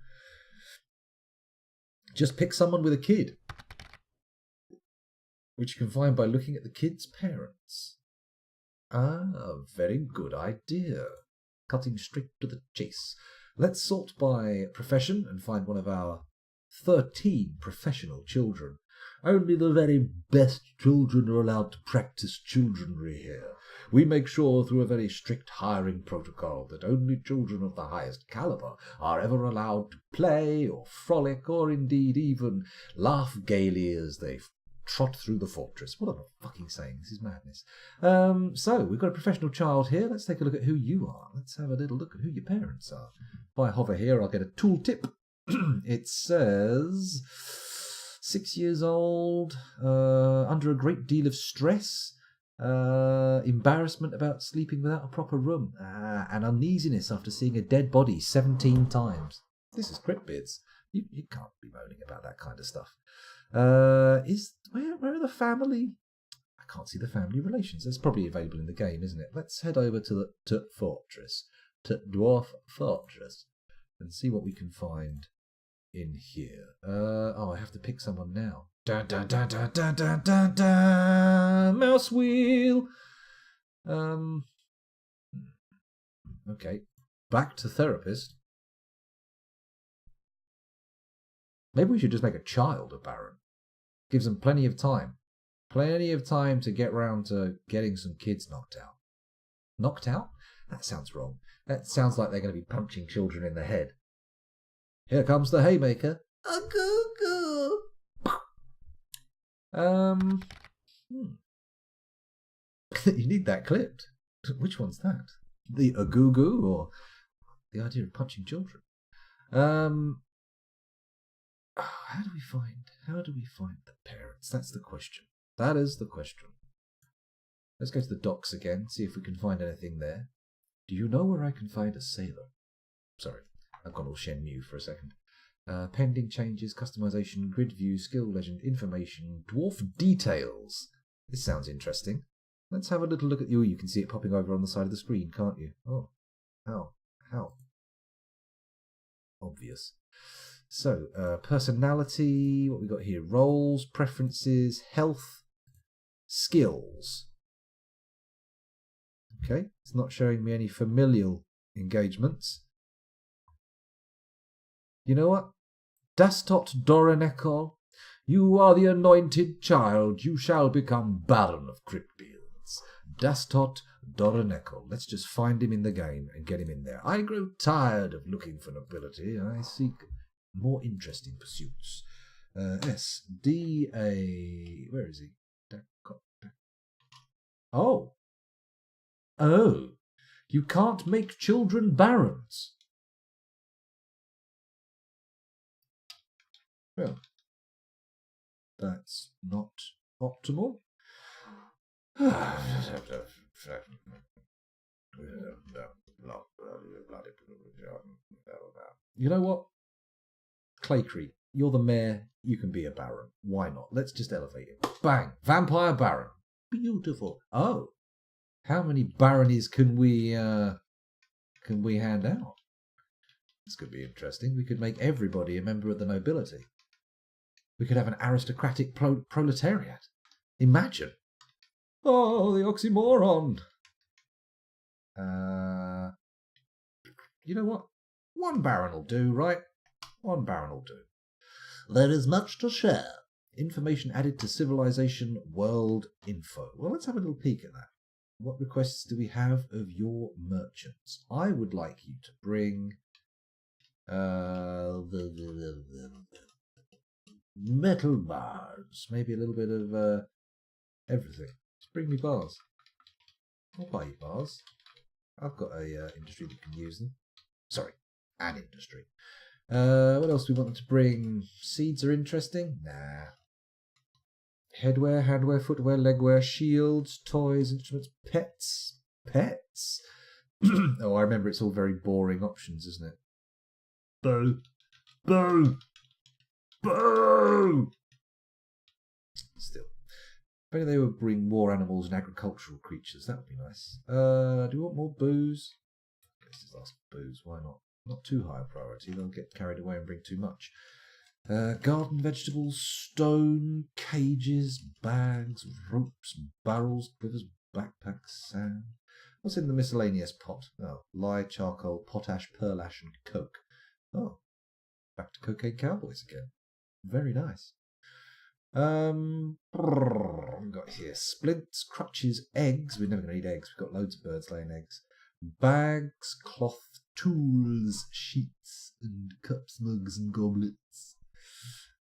Just pick someone with a kid, which you can find by looking at the kid's parents. Ah, very good idea. Cutting straight to the chase. Let's sort by profession and find one of our 13 professional children. Only the very best children are allowed to practice childrenry here. We make sure through a very strict hiring protocol that only children of the highest caliber are ever allowed to play or frolic or indeed even laugh gaily as they trot through the fortress. What am I fucking saying? This is madness. So, we've got a professional child here. Let's take a look at who you are. Let's have a little look at who your parents are. If I hover here, I'll get a tooltip. It says 6 years old, under a great deal of stress, embarrassment about sleeping without a proper room, and uneasiness after seeing a dead body 17 times. This is Cryptbeards. You can't be moaning about that kind of stuff. Where are the family? I can't see the family relations. That's probably available in the game, isn't it? Let's head over to the fortress, to Dwarf Fortress, and see what we can find in here. I have to pick someone now. Dun, dun, dun, dun, dun, dun, dun, dun. Mouse wheel. Okay, back to therapist. Maybe we should just make a child a baron. Gives them plenty of time. Plenty of time to get round to getting some kids knocked out. Knocked out? That sounds wrong. That sounds like they're going to be punching children in the head. Here comes the haymaker. A goo-goo. You need that clipped. Which one's that? The agoo-goo or the idea of punching children? How do we find the parents? That's the question. That is the question. Let's go to the docks again, see if we can find anything there. Do you know where I can find a sailor? Sorry, I've gone all Shenmue for a second. Pending changes, customization, grid view, skill legend, information, dwarf details. This sounds interesting. Let's have a little look at you. You can see it popping over on the side of the screen, can't you? Oh, how obvious. So, personality, what we got here? Roles, preferences, health, skills. Okay, it's not showing me any familial engagements. You know what? Dastot Doranekor, you are the anointed child. You shall become Baron of Cryptbeards. Dastot Doranekor. Let's just find him in the game and get him in there. I grow tired of looking for nobility. I seek more interesting pursuits. S-D-A... Where is he? Oh. Oh. You can't make children barons. Well, that's not optimal. You know what? Claycree, you're the mayor. You can be a baron. Why not? Let's just elevate it. Bang! Vampire baron. Beautiful. Oh, how many baronies can we hand out? This could be interesting. We could make everybody a member of the nobility. We could have an aristocratic proletariat. Imagine. Oh, the oxymoron. You know what? One baron will do, right? One baron will do. There is much to share. Information added to civilization world info. Well, let's have a little peek at that. What requests do we have of your merchants? I would like you to bring metal bars. Maybe a little bit of everything. Just bring me bars. I'll buy you bars. I've got a industry that can use them. Sorry, an industry. What else do we want them to bring? Seeds are interesting? Nah. Headwear, handwear, footwear, legwear, shields, toys, instruments, pets. Pets? Oh, I remember it's all very boring options, isn't it? Boo. Boo. Boo! Still. Maybe they would bring more animals and agricultural creatures. That would be nice. Do we want more booze? Let's just ask for booze. Why not? Not too high a priority. They'll get carried away and bring too much. Garden vegetables, stone, cages, bags, ropes, barrels, quivers, backpacks, sand. What's in the miscellaneous pot? Oh, lye, charcoal, potash, pearl ash, and coke. Oh, back to cocaine cowboys again. Very nice. We've got here splints, crutches, eggs. We're never going to need eggs. We've got loads of birds laying eggs. Bags, cloth, tools, sheets, and cups, mugs, and goblets.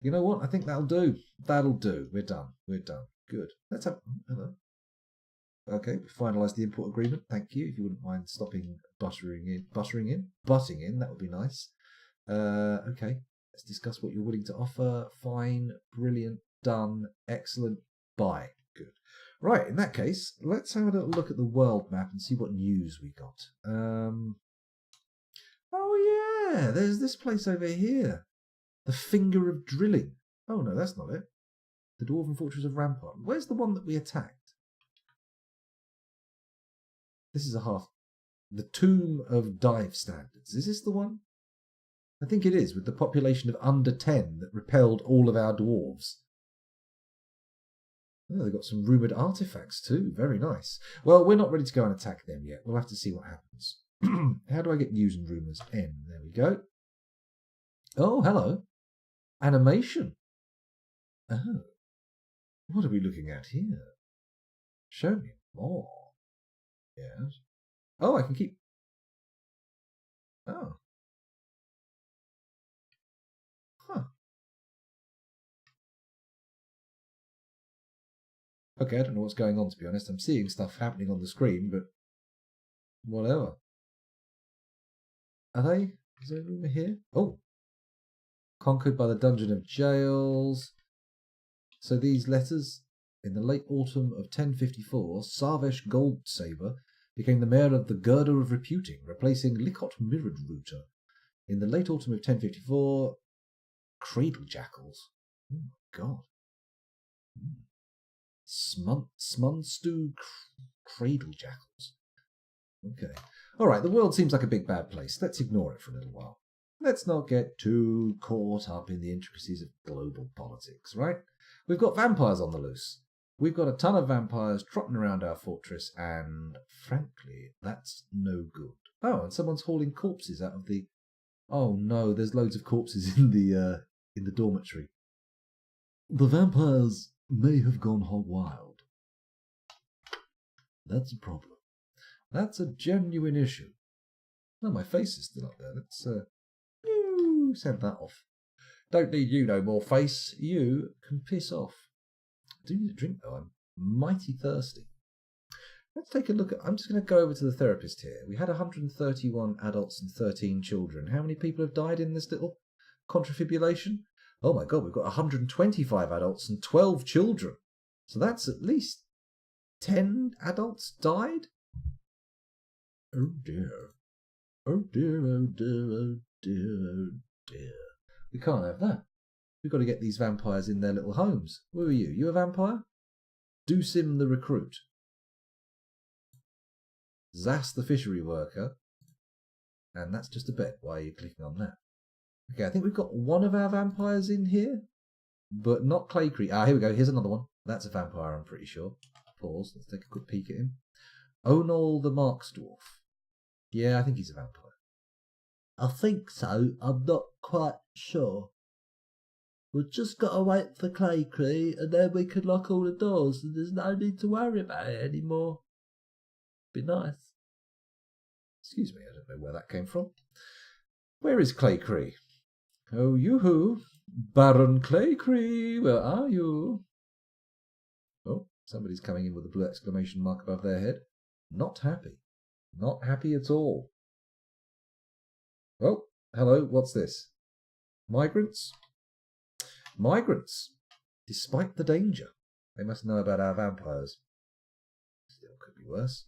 You know what? I think that'll do. That'll do. We're done. We're done. Good. Let's have... Hello. Okay, we finalised the import agreement. Thank you. If you wouldn't mind stopping butting in, that would be nice. Okay. Let's discuss what you're willing to offer. Fine, brilliant, done, excellent, buy. Good. Right, in that case, let's have a little look at the world map and see what news we got. Oh yeah, there's this place over here. The Finger of Drilling. Oh no, that's not it. The Dwarven Fortress of Rampart. Where's the one that we attacked? This is a half. The Tomb of Dive Standards. Is this the one? I think it is, with the population of under 10 that repelled all of our dwarves. Oh, they've got some rumoured artefacts too. Very nice. Well, we're not ready to go and attack them yet. We'll have to see what happens. How do I get news and rumours? N. There we go. Oh, hello. Animation. Oh. What are we looking at here? Show me more. Yes. Oh, I can keep... Oh. Huh. Okay, I don't know what's going on, to be honest. I'm seeing stuff happening on the screen, but whatever. Are they? Is there a rumour here? Oh. Conquered by the Dungeon of Jails. So these letters, in the late autumn of 1054, Sarvesh Goldsaber became the mayor of the Girder of Reputing, replacing Likot Mirrored Router. In the late autumn of 1054, Cradle Jackals. Oh my god. Smunstew cradle jackals. Okay. All right, the world seems like a big bad place. Let's ignore it for a little while. Let's not get too caught up in the intricacies of global politics, right? We've got vampires on the loose. We've got a ton of vampires trotting around our fortress, and frankly, that's no good. Oh, and someone's hauling corpses out of the... Oh no, there's loads of corpses in the dormitory. The vampires may have gone hog wild. That's a problem. That's a genuine issue. No, my face is still up there. Let's send that off. Don't need you no more, face. You can piss off. I do need a drink though. I'm mighty thirsty. Let's take a look at... I'm just going to go over to the therapist here. We had 131 adults and 13 children. How many people have died in this little contrafibulation? Oh my god, we've got 125 adults and 12 children. So that's at least 10 adults died? Oh dear. Oh dear, oh dear, oh dear, oh dear. We can't have that. We've got to get these vampires in their little homes. Who are you? You a vampire? Doosim the recruit. Zas the fishery worker. And that's just a bet. Why are you clicking on that? Okay, I think we've got one of our vampires in here, but not Clay Creek. Ah, here we go. Here's another one. That's a vampire, I'm pretty sure. Pause. Let's take a quick peek at him. Onol the Marksdwarf. Yeah, I think he's a vampire. I think so. I'm not quite sure. We've just got to wait for Clay Creek, and then we can lock all the doors, and there's no need to worry about it anymore. Be nice. Excuse me, I don't know where that came from. Where is Clay Creek? Oh, yoo-hoo. Baron Clay Creek, where are you? Oh, somebody's coming in with a blue exclamation mark above their head. Not happy. Not happy at all. Oh, hello, what's this? Migrants? Migrants. Despite the danger. They must know about our vampires. Still could be worse.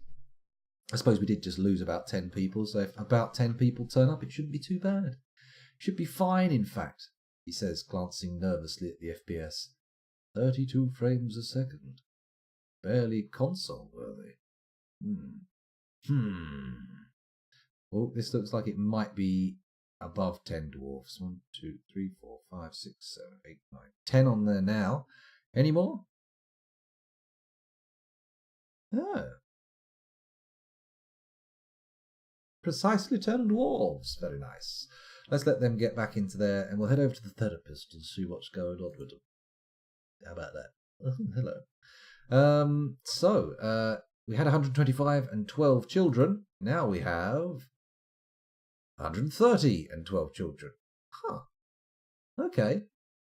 I suppose we did just lose about 10 people, so if about 10 people turn up, it shouldn't be too bad. Should be fine, in fact, he says, glancing nervously at the FPS. 32 frames a second. Barely console worthy. Oh, this looks like it might be above 10 dwarfs. 1, 2, 3, 4, 5, 6, 7, 8, 9, 10 on there now. Any more? Oh. Precisely 10 dwarves. Very nice. Let's let them get back into there, and we'll head over to the therapist and see what's going on with them. How about that? Hello. We had 125 and 12 children. Now we have 130 and 12 children. Huh. Okay.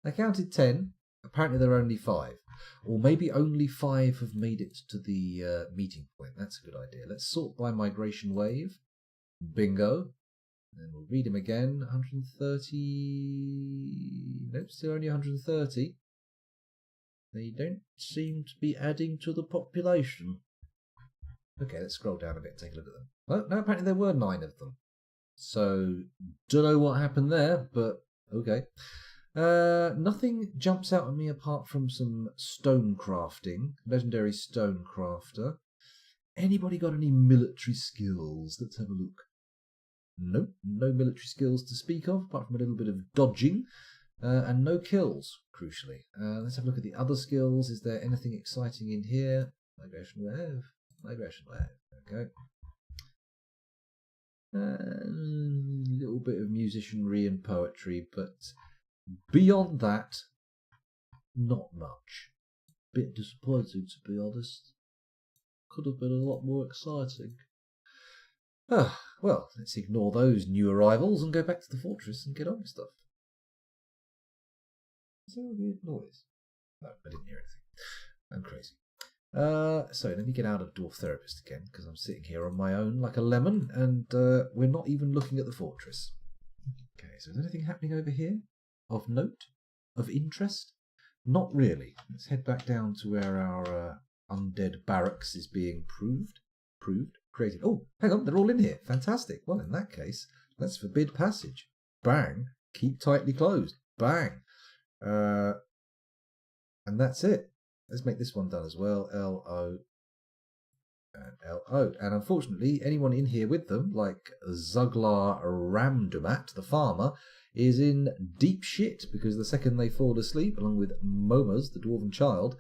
I counted 10. Apparently there are only 5. Or maybe only 5 have made it to the meeting point. That's a good idea. Let's sort by migration wave. Bingo. And we'll read them again. 130... Nope, still only 130. They don't seem to be adding to the population. Okay, let's scroll down a bit and take a look at them. Oh, no, apparently there were 9 of them. So, don't know what happened there, but okay. Nothing jumps out at me apart from some stone crafting. Legendary stone crafter. Anybody got any military skills? Let's have a look. Nope, no military skills to speak of, apart from a little bit of dodging. And no kills, crucially. Let's have a look at the other skills. Is there anything exciting in here? Migration wave. Migration wave. Okay. A little bit of musicianry and poetry, but beyond that, not much. Bit disappointing, to be honest. Could have been a lot more exciting. Ah, well, let's ignore those new arrivals and go back to the fortress and get on with stuff. Is that a weird noise? No, I didn't hear anything. I'm crazy. So let me get out of Dwarf Therapist again, because I'm sitting here on my own like a lemon, and we're not even looking at the fortress. Okay, so is anything happening over here? Of note? Of interest? Not really. Let's head back down to where our undead barracks is being created. Oh, hang on, they're all in here. Fantastic. Well, in that case, let's forbid passage. Bang. Keep tightly closed. Bang. And that's it. Let's make this one done as well. L-O and L-O. And unfortunately, anyone in here with them, like Zuglar Ramdumat, the farmer, is in deep shit, because the second they fall asleep, along with Momas, the dwarven child,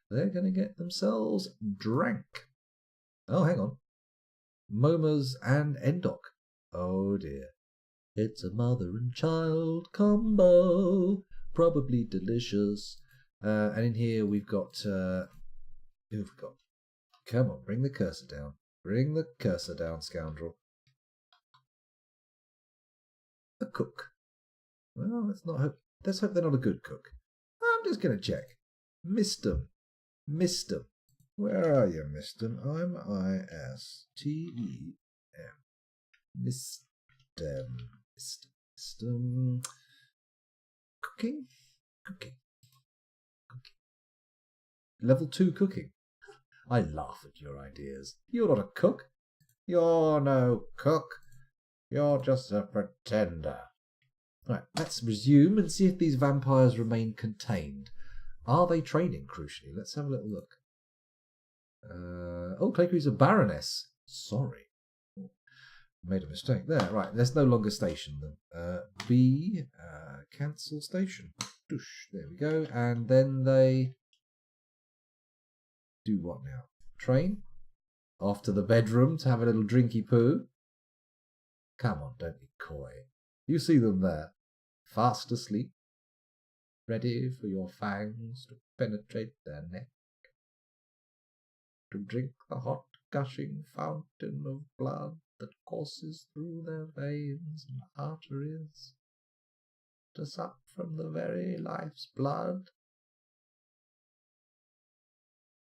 they're going to get themselves drank. Oh, hang on. Momas and Endok. Oh dear. It's a mother and child combo. Probably delicious. And in here we've got... who have we got? Come on, bring the cursor down. Bring the cursor down, scoundrel. A cook. Well, let's hope they're not a good cook. I'm just going to check. Mistum. Where are you, Mistum? I'm I-S-T-E-M. Mistum. Cooking. Level 2 cooking. I laugh at your ideas. You're not a cook. You're no cook. You're just a pretender. Right, let's resume and see if these vampires remain contained. Are they training, crucially? Let's have a little look. Claycree's a baroness. Sorry. Made a mistake there. Right, let's no longer station them. B, cancel station. Doosh, there we go. And then they do what now? Train? Off to the bedroom to have a little drinky poo? Come on, don't be coy. You see them there, fast asleep, ready for your fangs to penetrate their neck, to drink the hot gushing fountain of blood that courses through their veins and arteries, to suck from the very life's blood.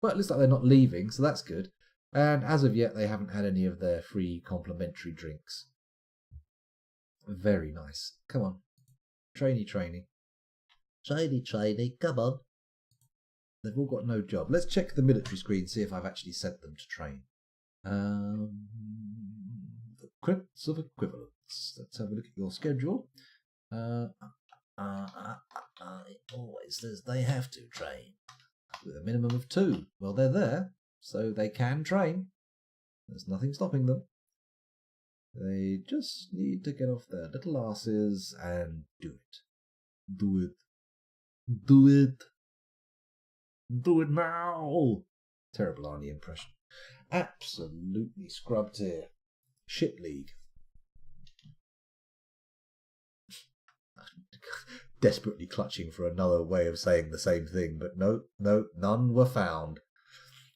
Well, it looks like they're not leaving, so that's good. And as of yet, they haven't had any of their free complimentary drinks. Very nice. Come on. Trainee. Trainee, come on. They've all got no job. Let's check the military screen, see if I've actually sent them to train. The crypts of equivalence. Let's have a look at your schedule. It always says they have to train. With a minimum of 2. Well, they're there, so they can train. There's nothing stopping them. They just need to get off their little asses and do it. Do it now. Terrible Arnie impression. Absolutely scrubbed here. Shit league. Desperately clutching for another way of saying the same thing, but no, none were found.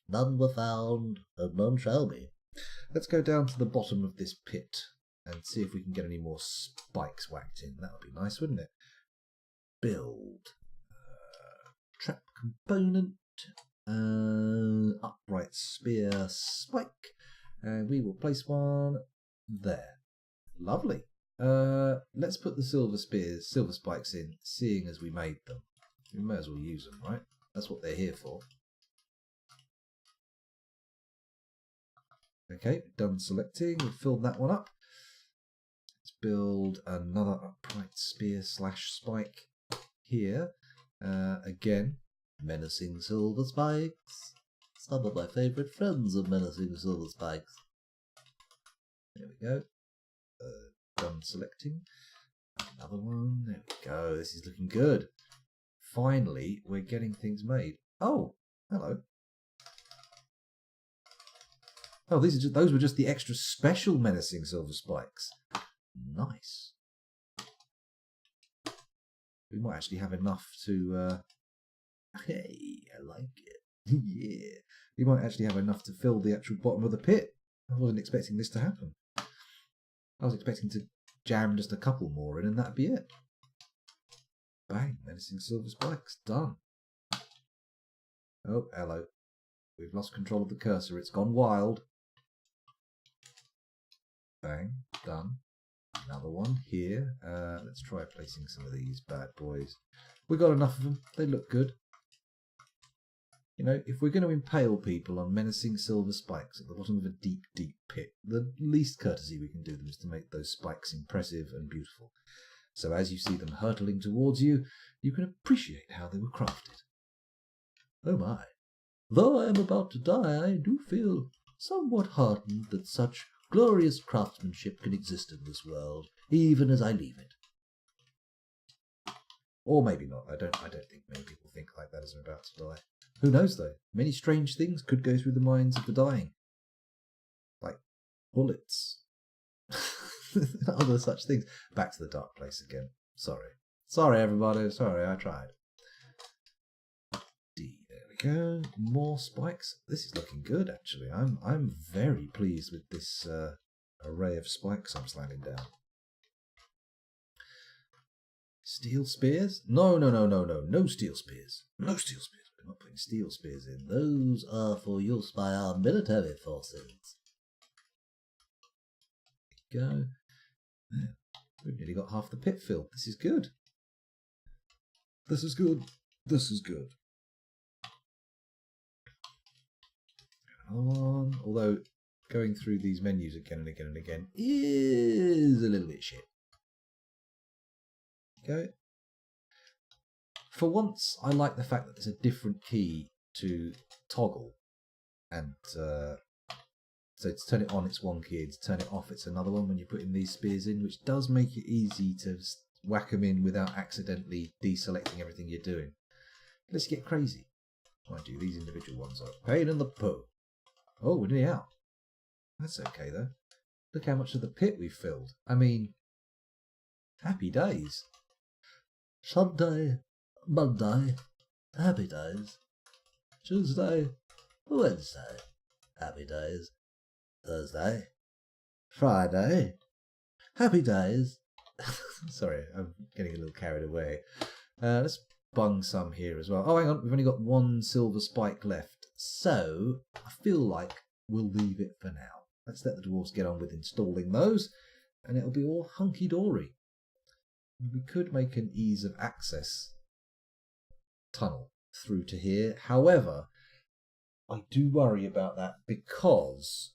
None were found, and none shall be. Let's go down to the bottom of this pit and see if we can get any more spikes whacked in. That would be nice, wouldn't it? Build. Trap component. Upright spear spike. And we will place one there. Lovely. Let's put the silver spikes in, seeing as we made them. We may as well use them, right? That's what they're here for. Okay, done selecting. We've filled that one up. Let's build another upright spear / spike here. Again, menacing silver spikes. Some of my favourite friends are menacing silver spikes. There we go. Done selecting. Another one. There we go. This is looking good. Finally, we're getting things made. Oh, hello. Oh, those were just the extra special menacing silver spikes. Nice. We might actually have enough to... Hey, I like it. Yeah. We might actually have enough to fill the actual bottom of the pit. I wasn't expecting this to happen. I was expecting to jam just a couple more in and that'd be it. Bang, menacing silver spikes, done. Oh, hello. We've lost control of the cursor, it's gone wild. Bang, done. Another one here. Let's try placing some of these bad boys. We got enough of them, they look good. You know, if we're going to impale people on menacing silver spikes at the bottom of a deep, deep pit, the least courtesy we can do them is to make those spikes impressive and beautiful. So as you see them hurtling towards you, you can appreciate how they were crafted. Oh my. Though I am about to die, I do feel somewhat heartened that such glorious craftsmanship can exist in this world, even as I leave it. Or maybe not. I don't think many people think like that as I'm about to die. Who knows, though? Many strange things could go through the minds of the dying. Like bullets. Other such things. Back to the dark place again. Sorry, everybody. Sorry, I tried. There we go. More spikes. This is looking good, actually. I'm very pleased with this array of spikes I'm slamming down. Steel spears? No steel spears. No steel spears. We're not putting steel spears in. Those are for use by our military forces. There we go. There. We've nearly got half the pit filled. This is good. This is good. This is good. Another one. Although going through these menus again and again and again is a little bit shit. Okay. For once, I like the fact that there's a different key to toggle, and so to turn it on it's one key, and to turn it off it's another one when you're putting these spears in, which does make it easy to whack them in without accidentally deselecting everything you're doing. Let's get crazy. Mind you, these individual ones are a pain in the poo. Oh, we're nearly out. That's okay though. Look how much of the pit we've filled. I mean, happy days. Sunday, Monday, happy days. Tuesday, Wednesday, happy days. Thursday, Friday, happy days. Sorry, I'm getting a little carried away. Let's bung some here as well. Oh, hang on, we've only got one silver spike left. So, I feel like we'll leave it for now. Let's let the dwarves get on with installing those, and it'll be all hunky-dory. We could make an ease of access tunnel through to here. However, I do worry about that because,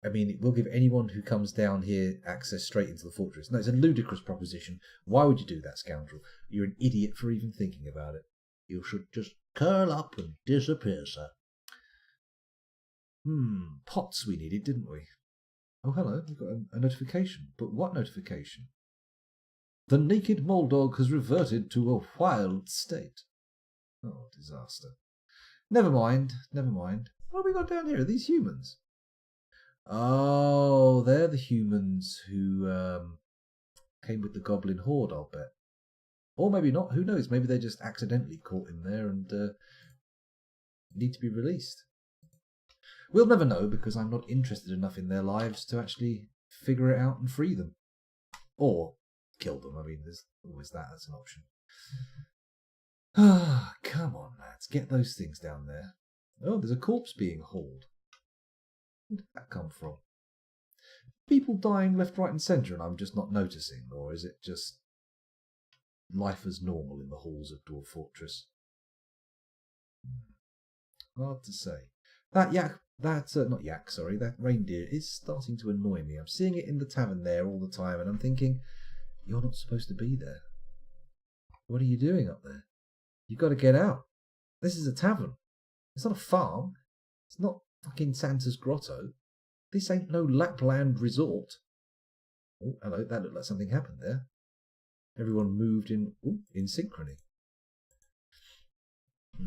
I mean, it will give anyone who comes down here access straight into the fortress. No, it's a ludicrous proposition. Why would you do that, scoundrel? You're an idiot for even thinking about it. You should just curl up and disappear, sir. Pots we needed, didn't we? Oh, hello, we've got a notification. But what notification? The naked Moldog has reverted to a wild state. Oh, disaster. Never mind. What have we got down here? Are these humans? Oh, they're the humans who came with the goblin horde, I'll bet. Or maybe not, who knows? Maybe they're just accidentally caught in there and need to be released. We'll never know because I'm not interested enough in their lives to actually figure it out and free them. Or kill them. I mean, there's always that as an option. Ah, come on, lads. Get those things down there. Oh, there's a corpse being hauled. Where did that come from? People dying left, right and centre and I'm just not noticing? Or is it just life as normal in the halls of Dwarf Fortress? Hard to say. That reindeer is starting to annoy me. I'm seeing it in the tavern there all the time and I'm thinking, you're not supposed to be there. What are you doing up there? You've got to get out. This is a tavern. It's not a farm. It's not fucking Santa's Grotto. This ain't no Lapland resort. Oh, hello, that looked like something happened there. Everyone moved in synchrony.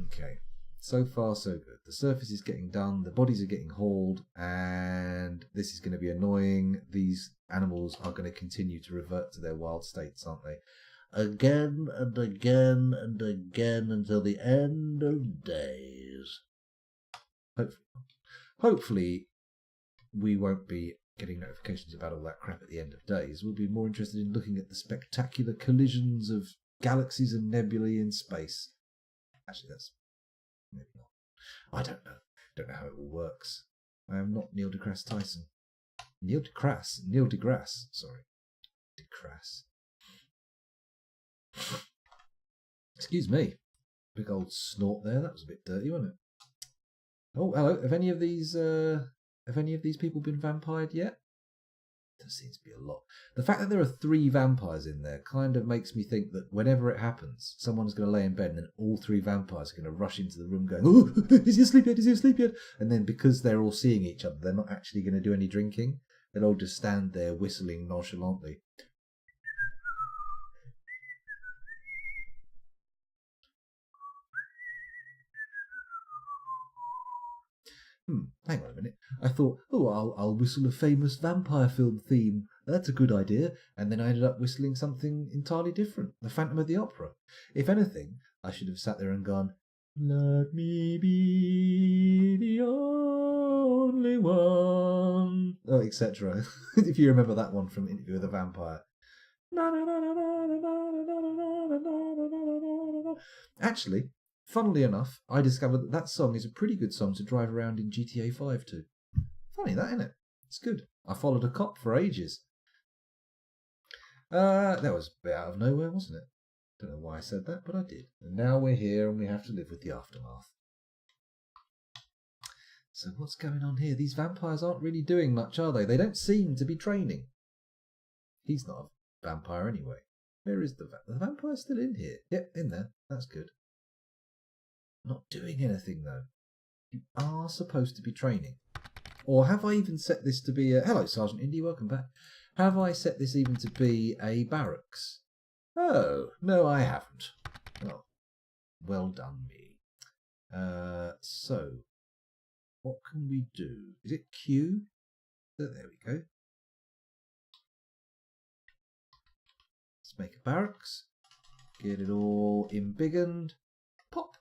Okay. So far, so good. The surface is getting done, the bodies are getting hauled, and this is going to be annoying. These animals are going to continue to revert to their wild states, aren't they? Again and again and again until the end of days. Hopefully, we won't be getting notifications about all that crap at the end of days. We'll be more interested in looking at the spectacular collisions of galaxies and nebulae in space. Actually, that's maybe not. I don't know. Don't know how it all works. I am not Neil deGrasse Tyson. Neil deGrasse. Sorry. deGrasse. Excuse me. Big old snort there. That was a bit dirty, wasn't it? Oh, hello. Have any of these people been vampired yet? There seems to be a lot. The fact that there are 3 vampires in there kind of makes me think that whenever it happens, someone's going to lay in bed and then all 3 vampires are going to rush into the room going, "Oh, is he asleep yet? Is he asleep yet?" And then because they're all seeing each other, they're not actually going to do any drinking. They'll all just stand there whistling nonchalantly. Hang on a minute. I thought, I'll whistle a famous vampire film theme. That's a good idea. And then I ended up whistling something entirely different. The Phantom of the Opera. If anything, I should have sat there and gone, "Let me be the only one," etc. If you remember that one from Interview with a Vampire. Actually, funnily enough, I discovered that song is a pretty good song to drive around in GTA 5 to. Funny that, isn't it? It's good. I followed a cop for ages. That was a bit out of nowhere, wasn't it? Don't know why I said that, but I did. And now we're here and we have to live with the aftermath. So what's going on here? These vampires aren't really doing much, are they? They don't seem to be training. He's not a vampire anyway. Where is the vampire's still in here? Yep, in there. That's good. Not doing anything, though. You are supposed to be training. Or have I even set this to be a... Hello, Sergeant Indy, welcome back. Have I set this even to be a barracks? Oh, no, I haven't. Oh, well done, me. So, what can we do? Is it Q? There we go. Let's make a barracks. Get it all embiggened. Pop.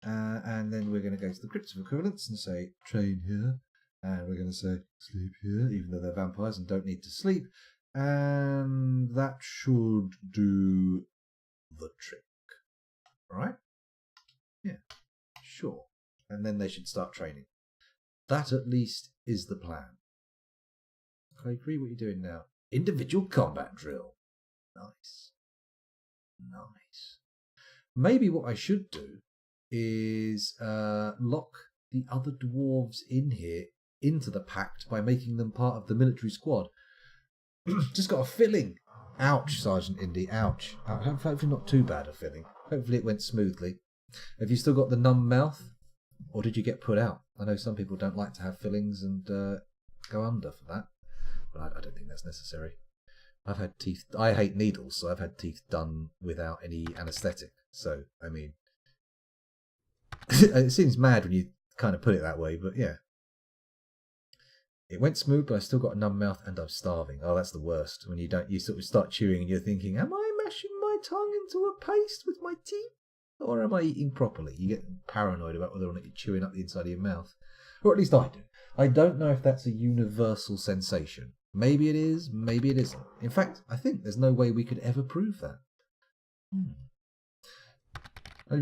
And then we're going to go to the crypts of equivalence and say train here, and we're going to say sleep here, even though they're vampires and don't need to sleep, and that should do the trick. Right? Yeah, sure. And then they should start training. That at least is the plan. I agree. What you're doing now? Individual combat drill. Nice. Maybe what I should do is lock the other dwarves in here into the pact by making them part of the military squad. Just got a filling. Ouch, Sergeant Indy, ouch. Hopefully not too bad a filling. Hopefully it went smoothly. Have you still got the numb mouth? Or did you get put out? I know some people don't like to have fillings and go under for that. But I don't think that's necessary. I've had teeth... I hate needles, so I've had teeth done without any anaesthetic. So, I mean... It seems mad when you kind of put it that way, but yeah. It went smooth, but I still got a numb mouth and I'm starving. Oh, that's the worst. When you sort of start chewing and you're thinking, am I mashing my tongue into a paste with my teeth? Or am I eating properly? You get paranoid about whether or not you're chewing up the inside of your mouth. Or at least I do. I don't know if that's a universal sensation. Maybe it is, maybe it isn't. In fact, I think there's no way we could ever prove that. I'm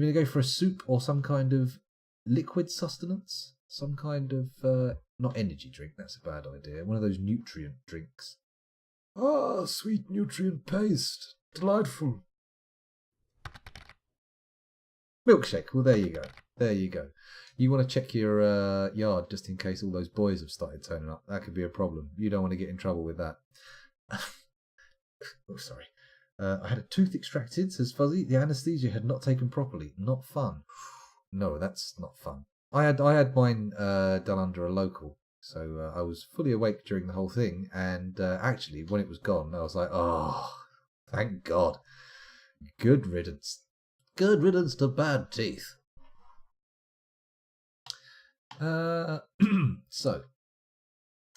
going to go for a soup or some kind of liquid sustenance. Some kind of, not energy drink, that's a bad idea. One of those nutrient drinks. Ah, sweet nutrient paste. Delightful. Milkshake. Well, there you go. There you go. You want to check your yard just in case all those boys have started turning up. That could be a problem. You don't want to get in trouble with that. Oh, sorry. I had a tooth extracted, says Fuzzy. The anaesthesia had not taken properly. Not fun. No, that's not fun. I had mine done under a local, so I was fully awake during the whole thing. And actually, when it was gone, I was like, oh, thank God. Good riddance. Good riddance to bad teeth. So,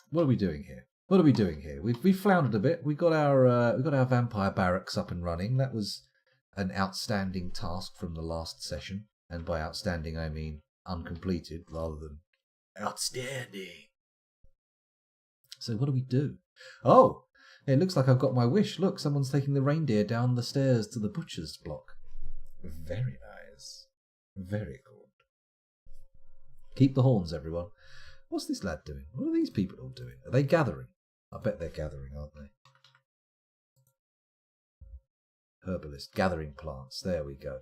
what are we doing here? What are we doing here? We've floundered a bit. We got our vampire barracks up and running. That was an outstanding task from the last session, and by outstanding I mean uncompleted rather than outstanding. So what do we do? Oh, it looks like I've got my wish. Look, someone's taking the reindeer down the stairs to the butcher's block. Very nice. Very good. Keep the horns, everyone. What's this lad doing? What are these people all doing? Are they gathering? I bet they're gathering, aren't they? Herbalist, gathering plants. There we go.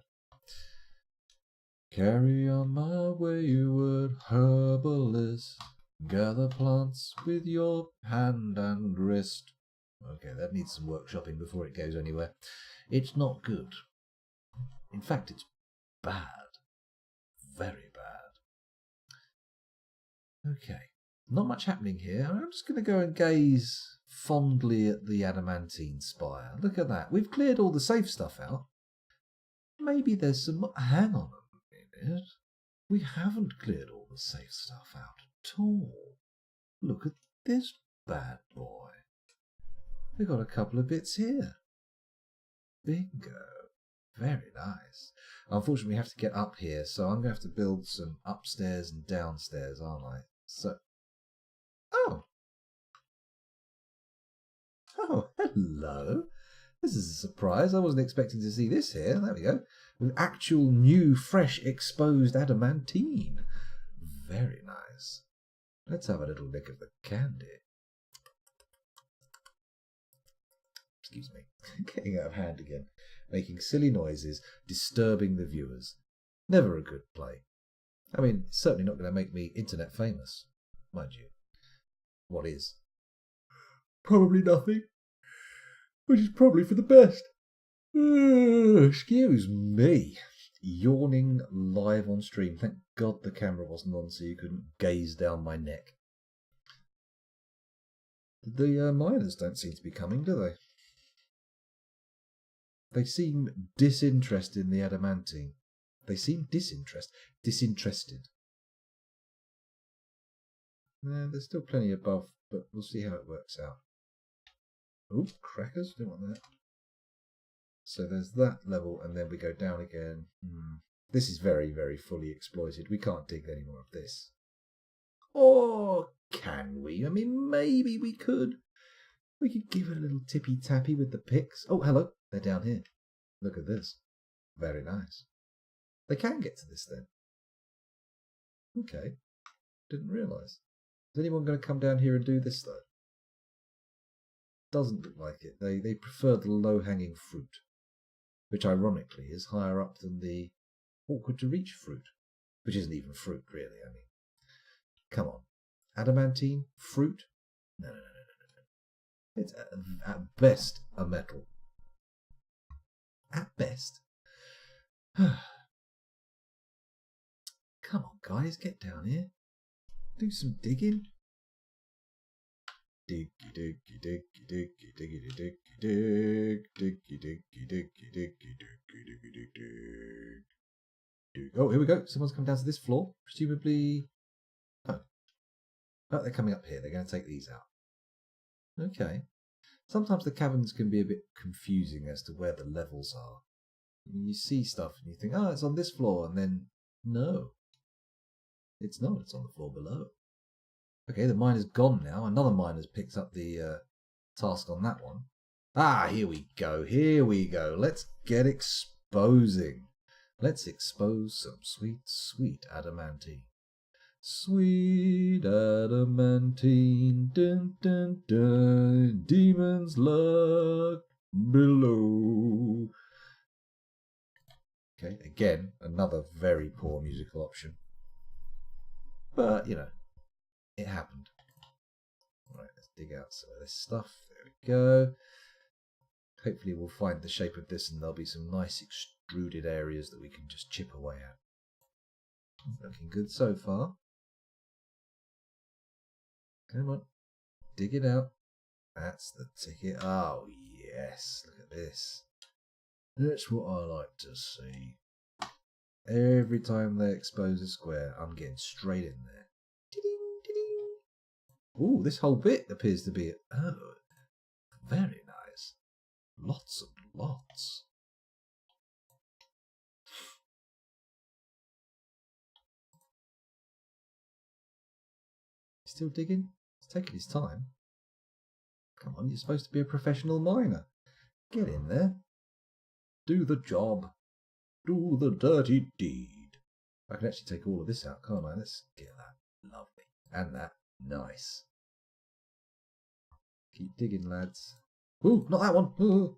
Carry on my wayward herbalist. Gather plants with your hand and wrist. Okay, that needs some workshopping before it goes anywhere. It's not good. In fact, it's bad. Very bad. Okay. Not much happening here. I'm just going to go and gaze fondly at the adamantine spire. Look at that. We've cleared all the safe stuff out. Maybe there's some... Hang on a minute. We haven't cleared all the safe stuff out at all. Look at this bad boy. We've got a couple of bits here. Bingo. Very nice. Unfortunately, we have to get up here, so I'm going to have to build some upstairs and downstairs, aren't I? So... Oh, hello. This is a surprise. I wasn't expecting to see this here. There we go. With actual new, fresh, exposed adamantine. Very nice. Let's have a little lick of the candy. Excuse me. Getting out of hand again. Making silly noises, disturbing the viewers. Never a good play. I mean, it's certainly not going to make me internet famous, mind you. What is? Probably nothing. Which is probably for the best. Excuse me. Yawning live on stream. Thank God the camera wasn't on so you couldn't gaze down my neck. The miners don't seem to be coming, do they? They seem disinterested in the adamantine. They seem disinterested. There's still plenty above, but we'll see how it works out. Oh, crackers, don't want that. So there's that level, and then we go down again. This is very, very fully exploited. We can't dig any more of this. Or can we? I mean, maybe we could. We could give it a little tippy-tappy with the picks. Oh, hello. They're down here. Look at this. Very nice. They can get to this then. Okay. Didn't realise. Is anyone going to come down here and do this, though? Doesn't look like it. They prefer the low-hanging fruit, which ironically is higher up than the awkward-to-reach fruit, which isn't even fruit, really. I mean, come on. Adamantine? Fruit? No. It's at best a metal. At best. Come on, guys, get down here. Do some digging. Diggy diggy diggy diggy diggy diggy dig diggy diggy diggy diggy diggy diggy dig. Oh, here we go. Someone's come down to this floor. Presumably. Oh, they're coming up here. They're going to take these out. Okay. Sometimes the caverns can be a bit confusing as to where the levels are. You see stuff and you think, oh, it's on this floor, and then no. It's not. It's on the floor below. Okay, the miner's gone now. Another miner's picked up the task on that one. Ah, here we go. Here we go. Let's get exposing. Let's expose some sweet, sweet adamantine. Sweet adamantine, dun dun dun, demons lurk below. Okay, again, another very poor musical option. But, you know, it happened. Right, let's dig out some of this stuff. There we go. Hopefully we'll find the shape of this and there'll be some nice extruded areas that we can just chip away at. Looking good so far. Come on, dig it out. That's the ticket. Oh, yes, look at this. That's what I like to see. Every time they expose a square, I'm getting straight in there. Ooh, this whole bit appears to be... Oh, very nice. Lots and lots. Still digging? It's taking his time. Come on, you're supposed to be a professional miner. Get in there. Do the job. Do the dirty deed. I can actually take all of this out, can't I? Let's get that. Lovely. And that. Nice. Keep digging, lads. Ooh, not that one. Ooh.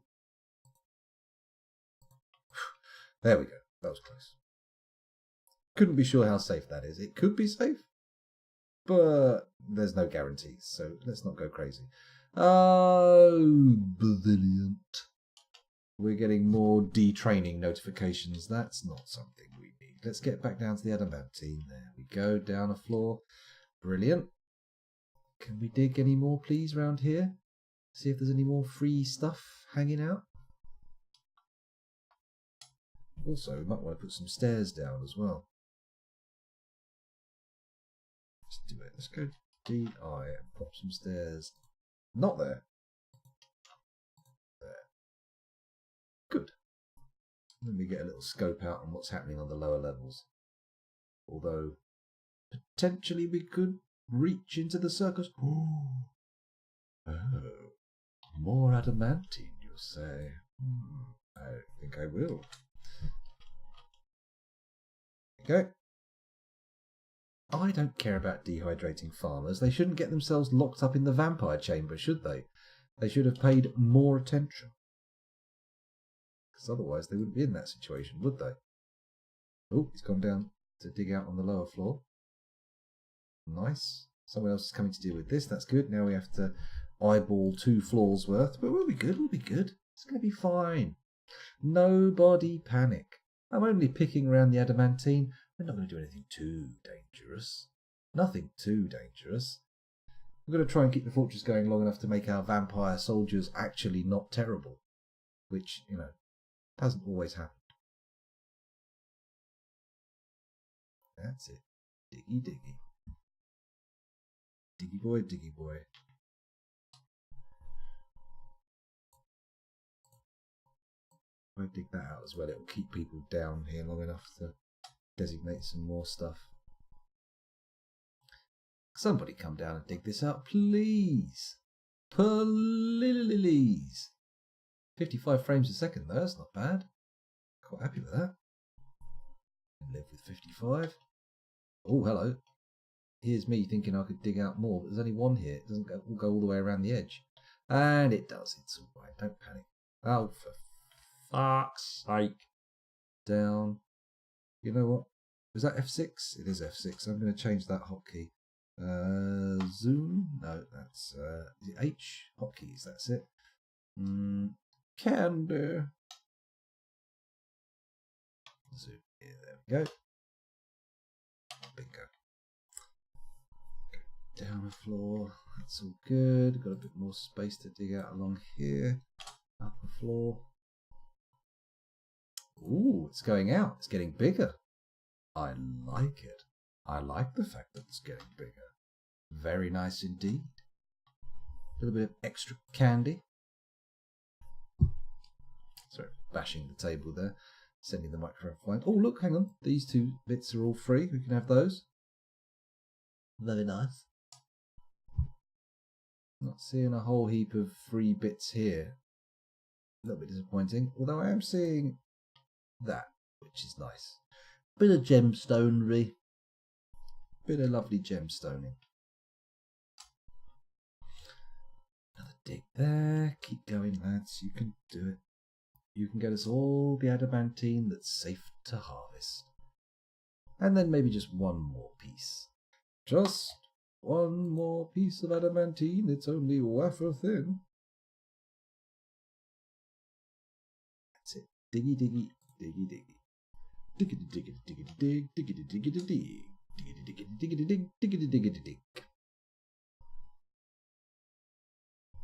There we go. That was close. Couldn't be sure how safe that is. It could be safe, but there's no guarantees, so let's not go crazy. Oh, brilliant. We're getting more detraining notifications. That's not something we need. Let's get back down to the adamantine. There we go, down a floor. Brilliant. Can we dig any more, please, around here? See if there's any more free stuff hanging out. Also, we might want to put some stairs down as well. Let's do it. Let's go DI and pop some stairs. Not there. There. Good. Let me get a little scope out on what's happening on the lower levels. Although, potentially we could reach into the circus. Oh, more adamantine, you say? I think I will. Okay. I don't care about dehydrating farmers. They shouldn't get themselves locked up in the vampire chamber, should they? They should have paid more attention. Because otherwise they wouldn't be in that situation, would they? Oh, he's gone down to dig out on the lower floor. Nice. Someone else is coming to deal with this. That's good. Now we have to eyeball 2 floors worth. But we'll be good. We'll be good. It's going to be fine. Nobody panic. I'm only picking around the adamantine. We're not going to do anything too dangerous. Nothing too dangerous. We're going to try and keep the fortress going long enough to make our vampire soldiers actually not terrible. Which, you know, doesn't always happen. That's it. Diggy, diggy. Diggy boy, diggy boy. If I dig that out as well, it'll keep people down here long enough to designate some more stuff. Somebody come down and dig this out, please. Please. 55 frames a second though, that's not bad. Quite happy with that. Live with 55. Oh, hello. Here's me thinking I could dig out more, but there's only one here. It doesn't go all the way around the edge. And it does. It's alright. Don't panic. Oh, for fuck's sake. Down. You know what? Was that F6? It is F6. I'm going to change that hotkey. Zoom? No, that's H. Hotkeys, that's it. Can do. Zoom. Yeah, there we go. Bingo. Go down the floor. That's all good. Got a bit more space to dig out along here. Up the floor. Ooh, it's going out. It's getting bigger. I like it. I like the fact that it's getting bigger. Very nice indeed. A little bit of extra candy. Sorry, bashing the table there. Sending the microphone flying. Oh, look, hang on. These 2 bits are all free. We can have those. Very nice. Not seeing a whole heap of free bits here. A little bit disappointing. Although I am seeing that, which is nice. Bit of gemstonery. Bit of lovely gemstoning. Another dig there. Keep going, lads. You can do it. You can get us all the adamantine that's safe to harvest. And then maybe just one more piece. Just one more piece of adamantine. It's only wafer thin. That's it. Diggy, diggy, diggy, diggy. Diggity, diggity, diggity, dig, diggity, diggity, dig. Diggity, diggity, diggity, dig, diggity, diggity, dig.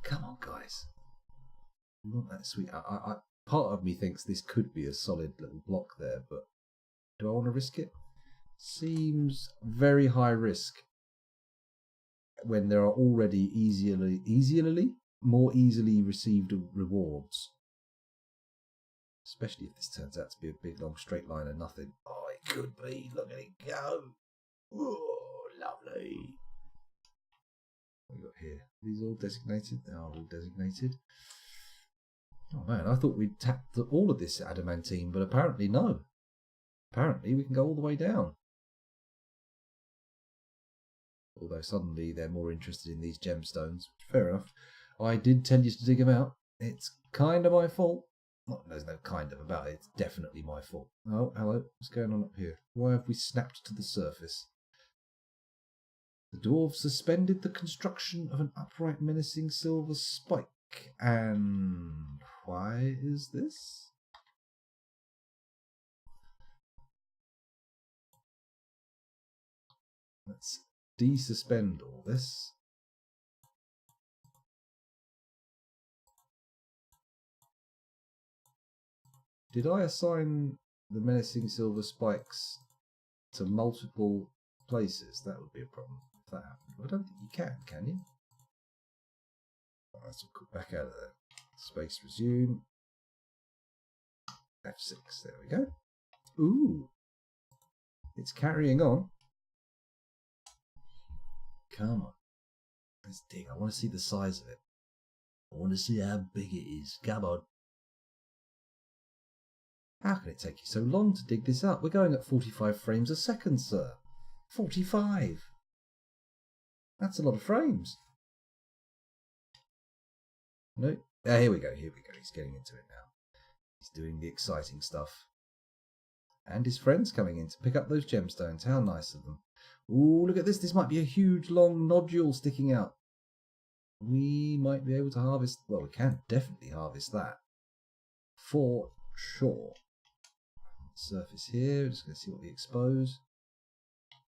Come on, guys. We want that sweet. Part of me thinks this could be a solid little block there, but do I want to risk it? Seems very high risk when there are already more easily received rewards. Especially if this turns out to be a big long straight line and nothing. Oh, it could be. Look at it go. Oh, lovely. What have we got here? Are these all designated? They are all designated. Oh man, I thought we'd tapped all of this adamantine, but apparently no. Apparently we can go all the way down. Although suddenly they're more interested in these gemstones. Fair enough. I did tell you to dig them out. It's kind of my fault. Well, there's no kind of about it. It's definitely my fault. Oh, hello. What's going on up here? Why have we snapped to the surface? The dwarves suspended the construction of an upright menacing silver spike. And why is this? Let's desuspend all this. Did I assign the menacing silver spikes to multiple places? That would be a problem if that happened. I don't think you can you? Oh, let's go back out of there. Space resume. F6, there we go. Ooh. It's carrying on. Come on. Let's dig. I want to see the size of it. I want to see how big it is. Come on. How can it take you so long to dig this up? We're going at 45 frames a second, sir. 45! That's a lot of frames. No. Here we go. He's getting into it now. He's doing the exciting stuff. And his friend's coming in to pick up those gemstones. How nice of them. Ooh, look at this. This might be a huge, long nodule sticking out. We might be able to harvest... Well, we can definitely harvest that. For sure. Surface here. Just going to see what we expose.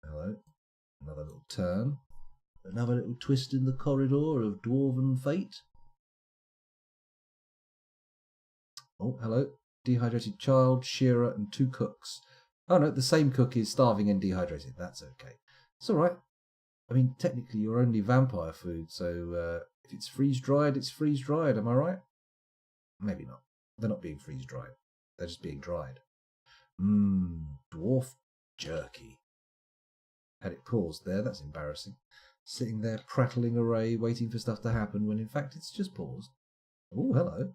Hello. Another little turn. Another little twist in the corridor of dwarven fate. Oh, hello. Dehydrated child, shearer, and 2 cooks. Oh no, the same cook is starving and dehydrated. That's okay. It's alright. I mean, technically you're only vampire food, so if it's freeze-dried, it's freeze-dried. Am I right? Maybe not. They're not being freeze-dried. They're just being dried. Dwarf jerky. Had it paused there, that's embarrassing. Sitting there prattling away, waiting for stuff to happen, when in fact it's just paused. Oh, hello.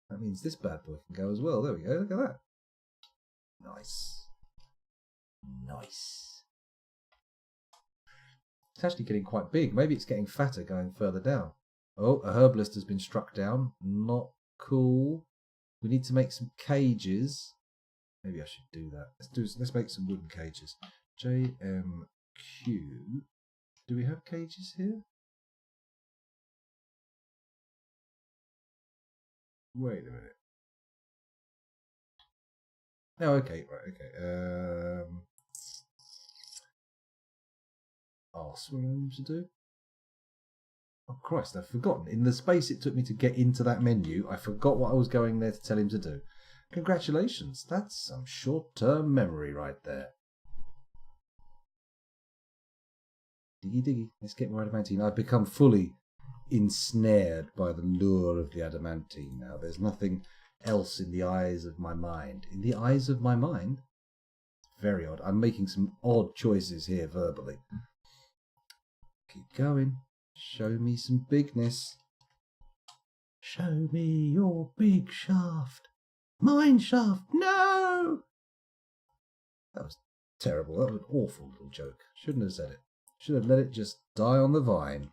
That means this bad boy can go as well. There we go, look at that. Nice. Nice. It's actually getting quite big. Maybe it's getting fatter going further down. Oh, a herbalist has been struck down. Not cool. We need to make some cages. Maybe I should do that. Let's make some wooden cages. JMQ. Do we have cages here? Wait a minute. Oh, okay, right, okay. Ask what I need to do. Oh Christ, I've forgotten. In the space it took me to get into that menu, I forgot what I was going there to tell him to do. Congratulations, that's some short-term memory right there. Diggy diggy, let's get more adamantine. I've become fully ensnared by the lure of the adamantine now. There's nothing else in the eyes of my mind. In the eyes of my mind? Very odd. I'm making some odd choices here verbally. Keep going. Show me some bigness. Show me your big shaft. Mine shaft. No! That was terrible. That was an awful little joke. Shouldn't have said it. Should have let it just die on the vine.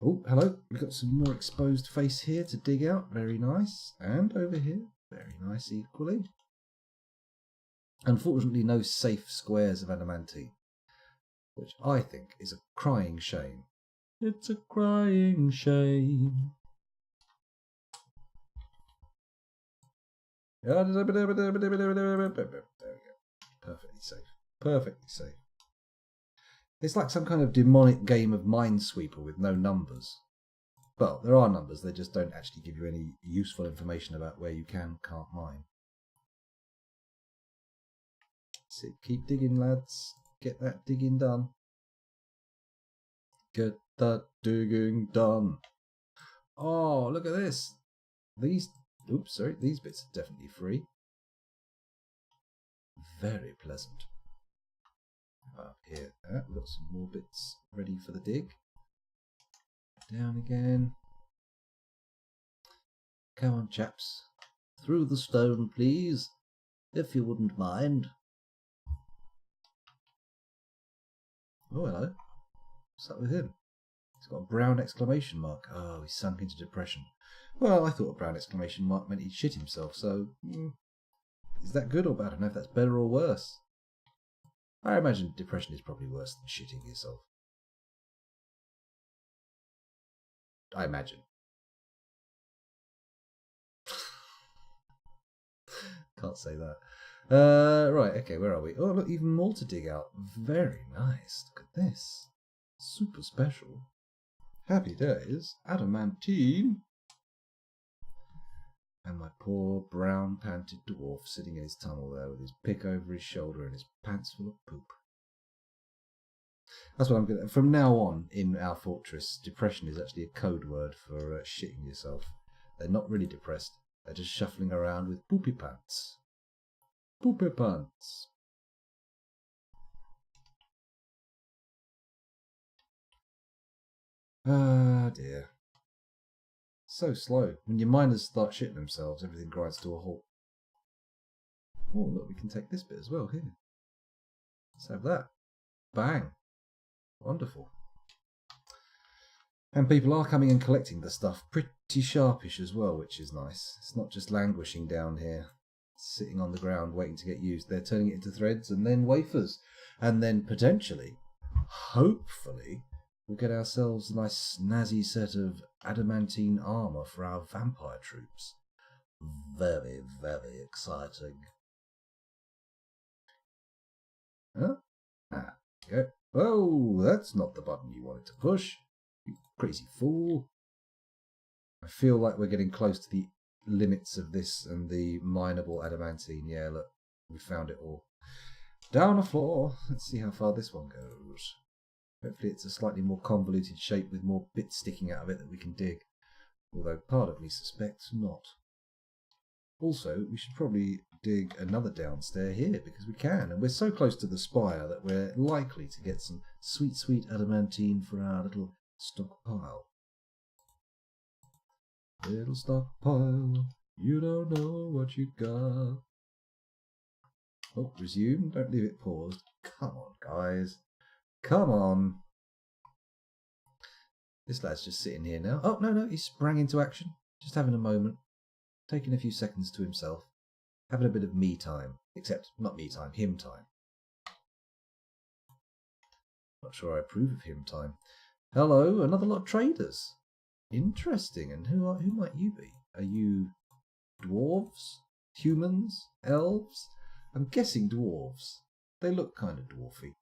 Oh, hello. We've got some more exposed face here to dig out. Very nice. And over here. Very nice equally. Unfortunately, no safe squares of adamantine, which I think is a crying shame. It's a crying shame. There we go. Perfectly safe. Perfectly safe. It's like some kind of demonic game of Minesweeper with no numbers. Well, there are numbers, they just don't actually give you any useful information about where you can, can't mine. So keep digging, lads. Get that digging done. Get that digging done. Oh, look at this. These bits are definitely free. Very pleasant. Up here, we've got some more bits ready for the dig. Down again. Come on, chaps. Through the stone, please, if you wouldn't mind. Oh, hello. What's up with him? He's got a brown exclamation mark. Oh, he's sunk into depression. Well, I thought a brown exclamation mark meant he'd shit himself, so... is that good or bad? I don't know if that's better or worse. I imagine depression is probably worse than shitting yourself. I imagine. Can't say that. Right, okay, where are we? Oh, look, even more to dig out. Very nice. Look at this. Super special. Happy days. Adamantine. And my poor brown panted dwarf sitting in his tunnel there with his pick over his shoulder and his pants full of poop. That's what I'm going to... From now on, in our fortress, depression is actually a code word for shitting yourself. They're not really depressed. They're just shuffling around with poopy pants. Poopy pants. Ah, dear. So slow. When your miners start shitting themselves, everything grinds to a halt. Oh, look, we can take this bit as well here. Let's have that. Bang. Wonderful. And people are coming and collecting the stuff pretty sharpish as well, which is nice. It's not just languishing down here, sitting on the ground waiting to get used. They're turning it into threads and then wafers. And then potentially, hopefully, we'll get ourselves a nice snazzy set of adamantine armour for our vampire troops. Very, very exciting. Huh? Ah, okay. Oh, that's not the button you wanted to push. You crazy fool. I feel like we're getting close to the limits of this and the mineable adamantine. Yeah, look, we found it all. Down the floor. Let's see how far this one goes. Hopefully it's a slightly more convoluted shape with more bits sticking out of it that we can dig. Although part of me suspects not. Also, we should probably dig another downstairs here because we can. And we're so close to the spire that we're likely to get some sweet, sweet adamantine for our little stockpile. Little stockpile, you don't know what you got. Oh, resume. Don't leave it paused. Come on, guys. Come on. This lad's just sitting here now. Oh, no, he sprang into action. Just having a moment. Taking a few seconds to himself. Having a bit of me time. Except, not me time, him time. Not sure I approve of him time. Hello, another lot of traders. Interesting. And who might you be? Are you dwarves? Humans? Elves? I'm guessing dwarves. They look kind of dwarfy.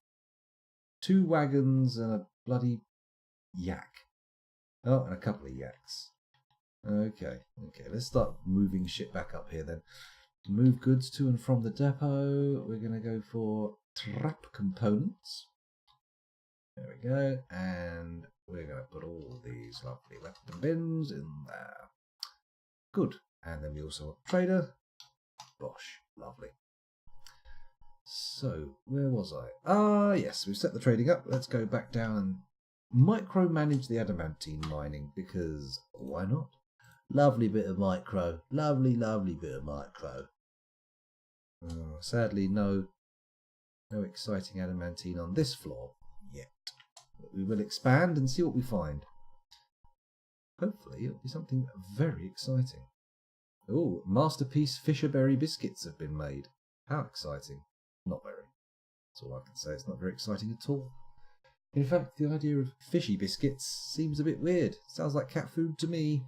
2 wagons and a bloody yak. Oh, and a couple of yaks. Okay, let's start moving shit back up here then. To move goods to and from the depot, we're going to go for trap components. There we go, and we're going to put all these lovely weapon bins in there. Good, and then we also want trader. Bosh, lovely. So, where was I? Ah, yes, we've set the trading up. Let's go back down and micromanage the adamantine mining, because why not? Lovely bit of micro. Lovely, lovely bit of micro. Oh, sadly, no exciting adamantine on this floor yet. But we will expand and see what we find. Hopefully, it'll be something very exciting. Oh, masterpiece Fisherberry biscuits have been made. How exciting. Not very. That's all I can say. It's not very exciting at all. In fact, the idea of fishy biscuits seems a bit weird. Sounds like cat food to me.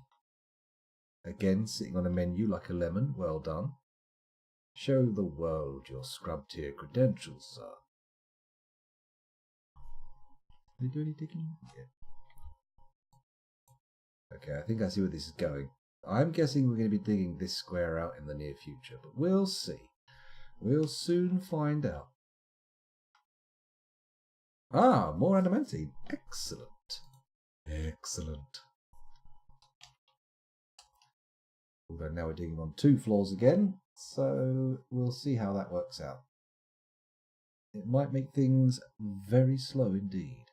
Again, sitting on a menu like a lemon. Well done. Show the world your scrub-tier credentials, sir. Did they do any digging? Yeah. Okay, I think I see where this is going. I'm guessing we're going to be digging this square out in the near future, but we'll see. We'll soon find out. Ah, more adamantine. Excellent. Excellent. Although now we're digging on 2 floors again, so we'll see how that works out. It might make things very slow indeed.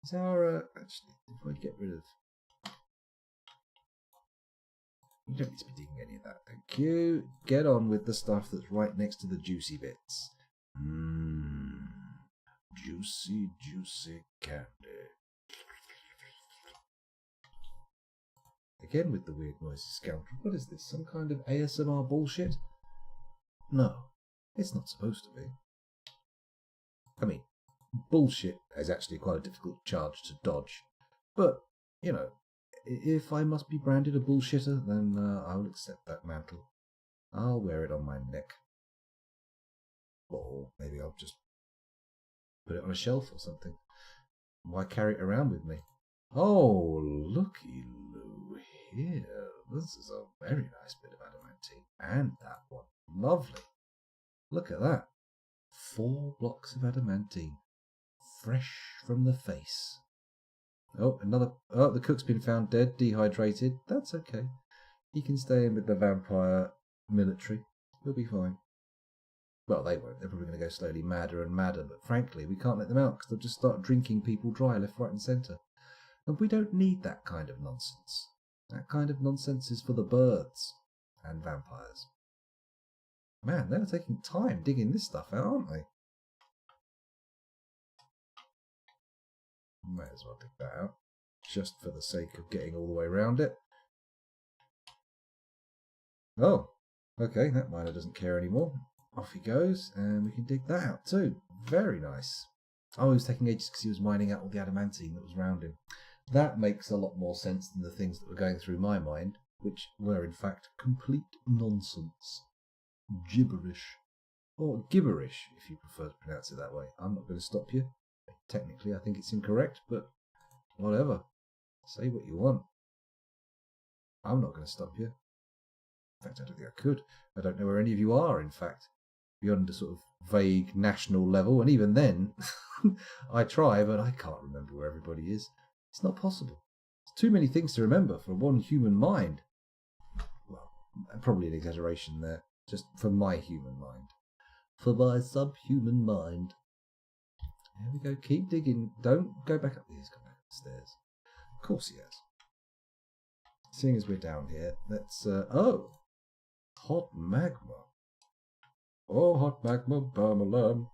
Is our... actually, if I get rid of... You don't need to be digging any of that, thank you. Get on with the stuff that's right next to the juicy bits. Juicy, juicy candy. Again with the weird noises, scoundrel. What is this? Some kind of ASMR bullshit? No. It's not supposed to be. I mean, bullshit is actually quite a difficult charge to dodge. But, you know, if I must be branded a bullshitter, then I will accept that mantle. I'll wear it on my neck. Or maybe I'll just put it on a shelf or something. Why carry it around with me? Oh, looky-loo here. This is a very nice bit of adamantine. And that one. Lovely. Look at that. 4 blocks of adamantine. Fresh from the face. Oh, another... Oh, the cook's been found dead, dehydrated. That's okay. He can stay in with the vampire military. He'll be fine. Well, they won't. They're probably going to go slowly madder and madder. But frankly, we can't let them out because they'll just start drinking people dry left, right and centre. And we don't need that kind of nonsense. That kind of nonsense is for the birds and vampires. Man, they're taking time digging this stuff out, aren't they? Might as well dig that out, just for the sake of getting all the way around it. Oh, okay, that miner doesn't care anymore. Off he goes, and we can dig that out too. Very nice. Oh, he was taking ages because he was mining out all the adamantine that was around him. That makes a lot more sense than the things that were going through my mind, which were in fact complete nonsense. Gibberish. Or gibberish, if you prefer to pronounce it that way. I'm not going to stop you. Technically, I think it's incorrect, but whatever. Say what you want. I'm not going to stop you. In fact, I don't think I could. I don't know where any of you are, in fact, beyond a sort of vague national level. And even then, I try, but I can't remember where everybody is. It's not possible. It's too many things to remember for one human mind. Well, probably an exaggeration there. Just for my human mind. For my subhuman mind. There we go. Keep digging. Don't go back up. He's gone back up the stairs. Of course he has. Seeing as we're down here, let's... oh! Hot magma. Oh, hot magma, bum-alarm.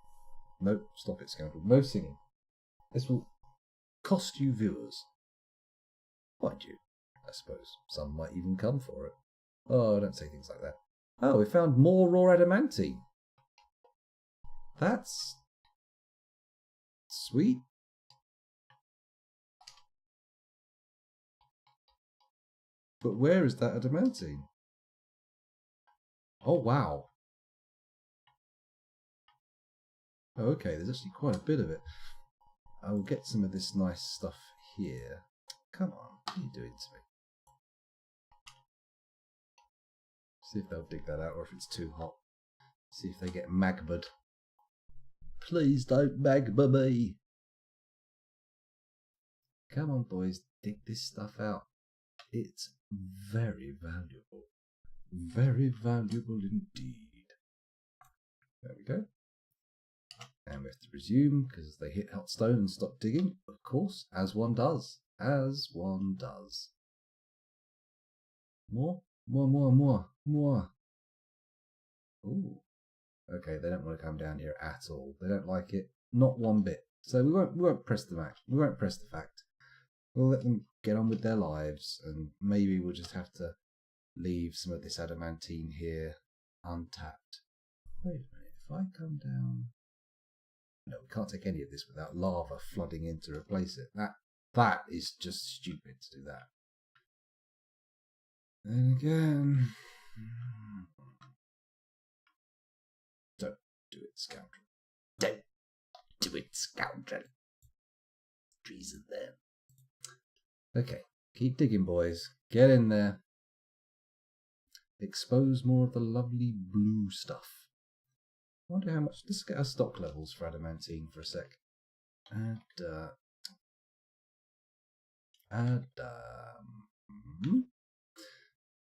No, stop it, scoundrel. No singing. This will cost you viewers. Mind you, I suppose some might even come for it. Oh, don't say things like that. Oh, we found more raw adamantine. That's sweet. But where is that adamantine? Oh, wow. Oh, okay, there's actually quite a bit of it. I will get some of this nice stuff here. Come on, what are you doing to me? See if they'll dig that out or if it's too hot. See if they get magma'd. Please don't magma me. Come on, boys, dig this stuff out. It's very valuable. Very valuable indeed. There we go. And we have to resume because they hit hot stone and stop digging. Of course, as one does. As one does. More? More. Ooh. Okay, they don't want to come down here at all. They don't like it. Not one bit. So we won't press the match. We won't press the fact. We'll let them get on with their lives, and maybe we'll just have to leave some of this adamantine here untapped. Wait a minute, if I come down... No, we can't take any of this without lava flooding in to replace it. That is just stupid to do that. Then again... Don't do it, scoundrel. Don't do it, scoundrel. Treason there. Okay, keep digging, boys. Get in there. Expose more of the lovely blue stuff. I wonder how much... Let's get our stock levels for adamantine for a sec.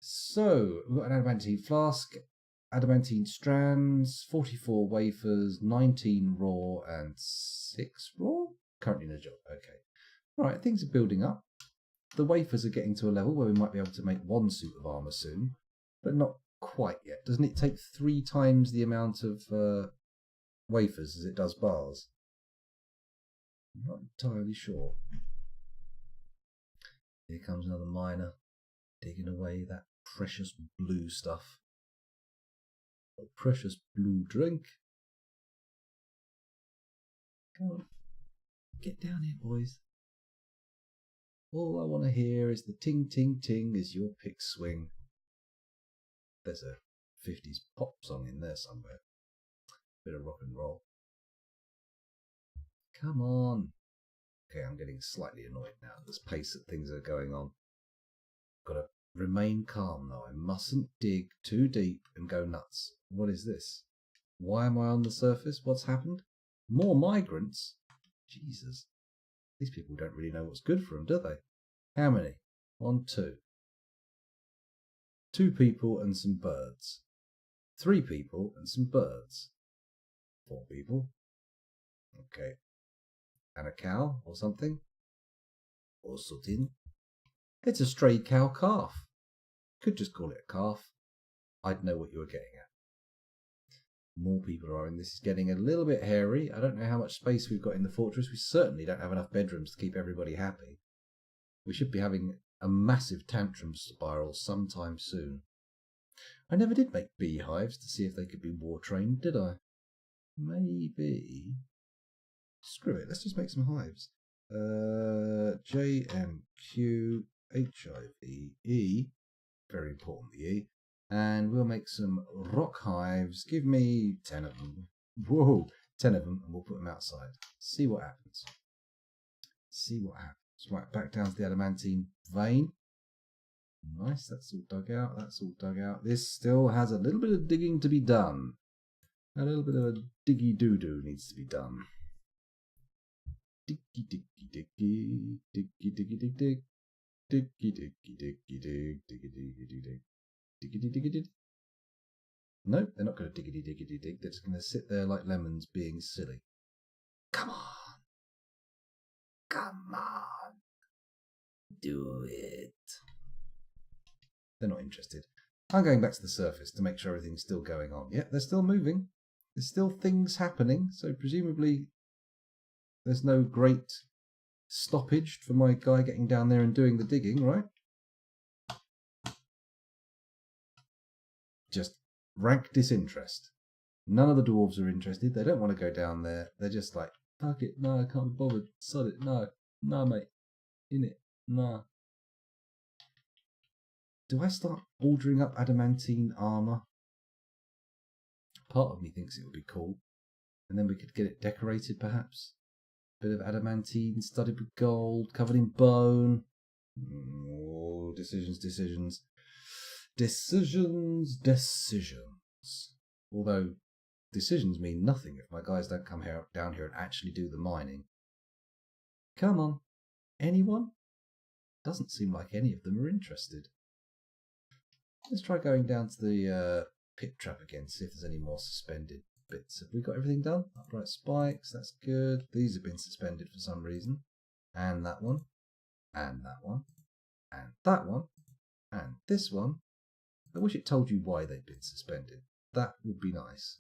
So, we've got an adamantine flask, adamantine strands, 44 wafers, 19 raw, and 6 raw? Currently in a job, okay. Alright, things are building up. The wafers are getting to a level where we might be able to make 1 suit of armour soon, but not quite yet. Doesn't it take 3 times the amount of wafers as it does bars? I'm not entirely sure. Here comes another miner, digging away that precious blue stuff. A precious blue drink. Come on. Get down here, boys. All I want to hear is the ting, ting, ting as your picks swing. There's a 50s pop song in there somewhere. Bit of rock and roll. Come on. Okay, I'm getting slightly annoyed now at this pace that things are going on. Got to remain calm though. I mustn't dig too deep and go nuts. What is this? Why am I on the surface? What's happened? More migrants? Jesus. These people don't really know what's good for them, do they? How many? 1, 2. 2 people and some birds. 3 people and some birds. 4 people. Okay. And a cow or something? Or something? It's a stray cow calf. Could just call it a calf. I'd know what you were getting at. More people are in. This is getting a little bit hairy. I don't know how much space we've got in the fortress. We certainly don't have enough bedrooms to keep everybody happy. We should be having a massive tantrum spiral sometime soon. I never did make beehives to see if they could be war trained, did I? Maybe. Screw it. Let's just make some hives. JMQHIVE. Very important, the E. And we'll make some rock hives. Give me 10 of them. Whoa, 10 of them, and we'll put them outside. See what happens. See what happens. Right, back down to the adamantine vein. Nice, that's all dug out. That's all dug out. This still has a little bit of digging to be done. A little bit of a diggy doo-doo needs to be done. Diggy, diggy, diggy, diggy, diggy, dig, dig. Diggy, diggy, diggy, dig, diggy, diggy, dig, dig. Diggity diggity. No, they're not going to diggity diggity dig. They're just going to sit there like lemons being silly. Come on. Come on. Do it. They're not interested. I'm going back to the surface to make sure everything's still going on. Yeah, they're still moving. There's still things happening. So presumably there's no great stoppage for my guy getting down there and doing the digging, right? Just rank disinterest. None of the dwarves are interested. They don't want to go down there. They're just like, fuck it, no, I can't be bothered. Sod it, no, mate, in it, no. Do I start ordering up adamantine armour? Part of me thinks it would be cool, and then we could get it decorated, perhaps. Bit of adamantine studded with gold, covered in bone. Oh, decisions. Although decisions mean nothing if my guys don't come down here and actually do the mining. Come on. Anyone? Doesn't seem like any of them are interested. Let's try going down to the pit trap again, see if there's any more suspended bits. Have we got everything done? Upright spikes, that's good. These have been suspended for some reason. And that one. And that one. And that one. And this one. I wish it told you why they've been suspended. That would be nice.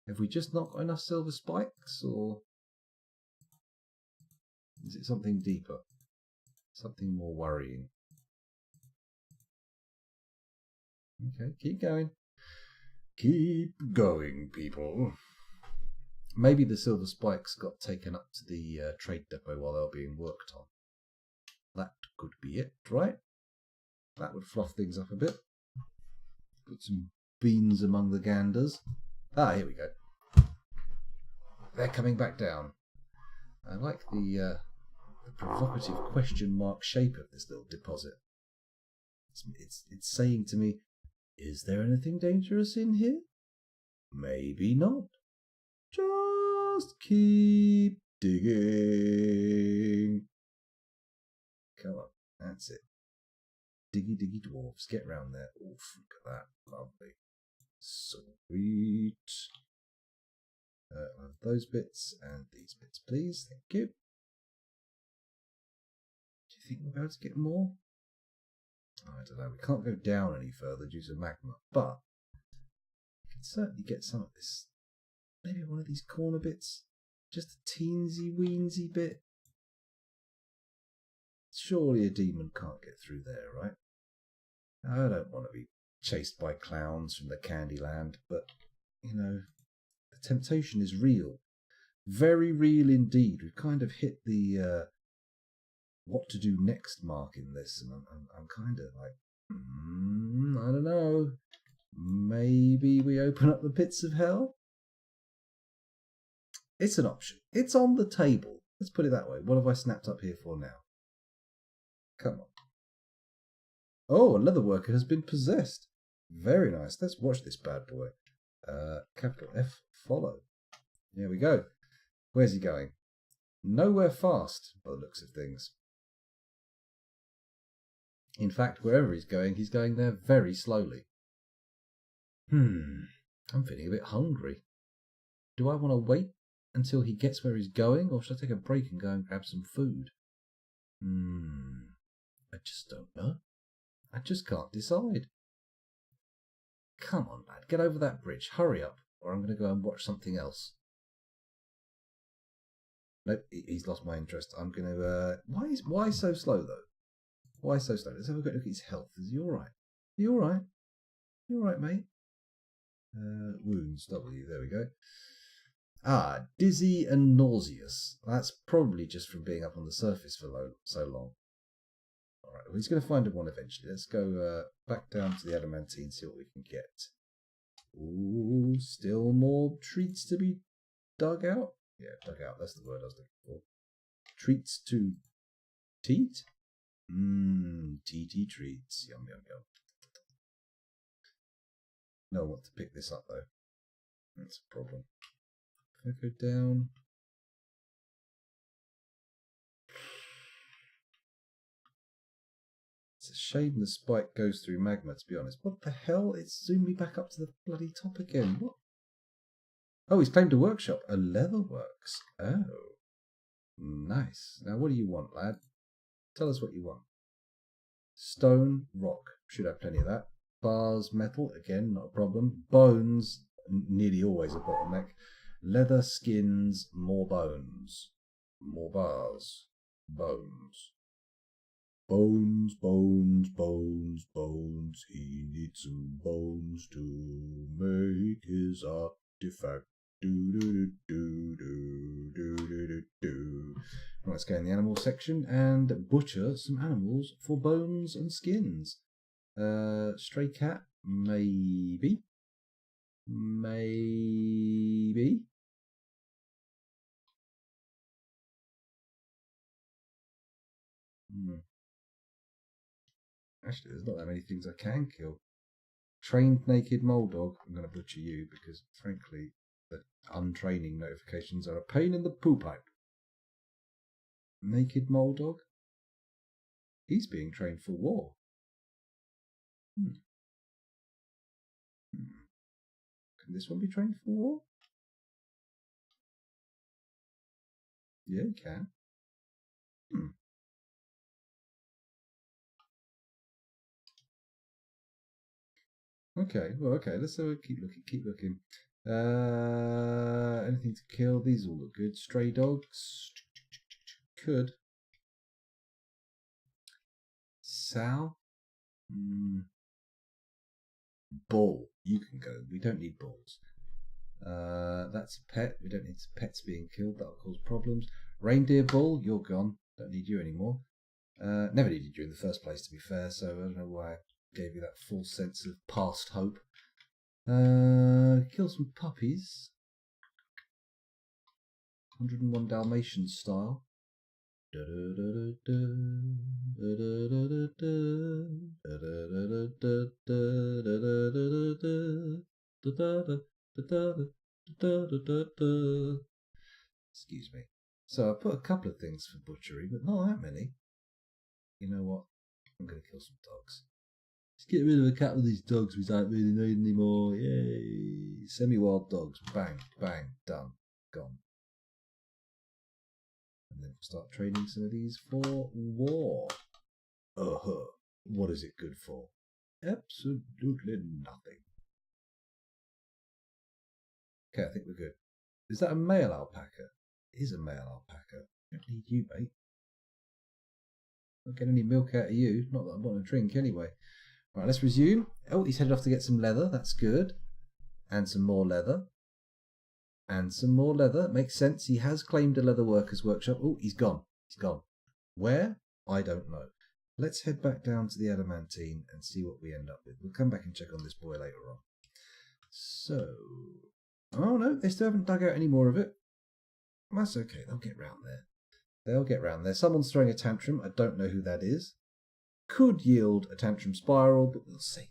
Have we just not got enough silver spikes, or is it something deeper? Something more worrying. Okay, keep going. Keep going, people. Maybe the silver spikes got taken up to the trade depot while they were being worked on. That could be it, right? That would fluff things up a bit. Put some beans among the ganders. Ah, here we go. They're coming back down. I like the provocative question mark shape of this little deposit. It's saying to me, is there anything dangerous in here? Maybe not. Just keep digging. Come on, that's it. Diggy diggy dwarves, get round there. Oof, look at that. Lovely. Sweet. I'll have those bits and these bits, please. Thank you. Do you think we're about to get more? I don't know. We can't go down any further due to magma, but we can certainly get some of this. Maybe one of these corner bits. Just a teensy weensy bit. Surely a demon can't get through there, right? I don't want to be chased by clowns from the Candyland, but, you know, the temptation is real. Very real indeed. We've kind of hit the what to do next mark in this, and I'm kind of like, I don't know. Maybe we open up the pits of hell? It's an option. It's on the table. Let's put it that way. What have I snapped up here for now? Come on. Oh, a leather worker has been possessed. Very nice. Let's watch this bad boy. Capital F, follow. There we go. Where's he going? Nowhere fast, by the looks of things. In fact, wherever he's going there very slowly. I'm feeling a bit hungry. Do I want to wait until he gets where he's going, or should I take a break and go and grab some food? I just don't know. I just can't decide. Come on, lad, get over that bridge. Hurry up, or I'm going to go and watch something else. Nope, he's lost my interest. I'm going to... Why so slow, though? Why so slow? Let's have a quick look at his health. Is he all right? You all right? You all right, mate? Wounds, W, there we go. Ah, dizzy and nauseous. That's probably just from being up on the surface for so long. Alright, well, he's going to find one eventually. Let's go back down to the adamantine and see what we can get. Ooh, still more treats to be dug out? Yeah, dug out, that's the word I was looking for. Treats to teat? TT treats. Yum, yum, yum. No one wants to pick this up, though. That's a problem. If I go down... It's a shame the spike goes through magma, to be honest. What the hell? It's zoomed me back up to the bloody top again. What? Oh, he's claimed a workshop. A leather works. Oh. Nice. Now, what do you want, lad? Tell us what you want. Stone, rock. Should have plenty of that. Bars, metal. Again, not a problem. Bones. Nearly always a bottleneck. Leather, skins, more bones. More bars. Bones. Bones, bones, bones, bones. He needs some bones to make his artifact. Do. Right, let's go in the animal section and butcher some animals for bones and skins. Stray cat, maybe. Maybe. Actually, there's not that many things I can kill. Trained naked mole dog. I'm going to butcher you because, frankly, the untraining notifications are a pain in the poo pipe. Naked mole dog. He's being trained for war. Can this one be trained for war? Yeah, he can. Okay, well, okay, let's keep looking. Anything to kill? These all look good. Stray dogs. Could. Sow? Bull. You can go. We don't need bulls. That's a pet. We don't need pets being killed. That'll cause problems. Reindeer bull, you're gone. Don't need you anymore. Never needed you in the first place, to be fair, so I don't know why I gave you that false sense of past hope. Kill some puppies. 101 Dalmatian style. Excuse me. So I put a couple of things for butchery, but not that many. You know what? I'm going to kill some dogs. Let's get rid of a couple of these dogs we don't really need anymore. Yay! Semi-wild dogs. Bang, bang, done, gone. And then we'll start training some of these for war. What is it good for? Absolutely nothing. Okay, I think we're good. Is that a male alpaca? It is a male alpaca. I don't need you, mate. Not get any milk out of you. Not that I want to drink anyway. Right, let's resume. Oh, he's headed off to get some leather. That's good. And some more leather. And some more leather. Makes sense. He has claimed a leather workers' workshop. Oh, he's gone. He's gone. Where? I don't know. Let's head back down to the adamantine and see what we end up with. We'll come back and check on this boy later on. So... Oh, no, they still haven't dug out any more of it. That's okay. They'll get round there. They'll get round there. Someone's throwing a tantrum. I don't know who that is. Could yield a tantrum spiral, but we'll see.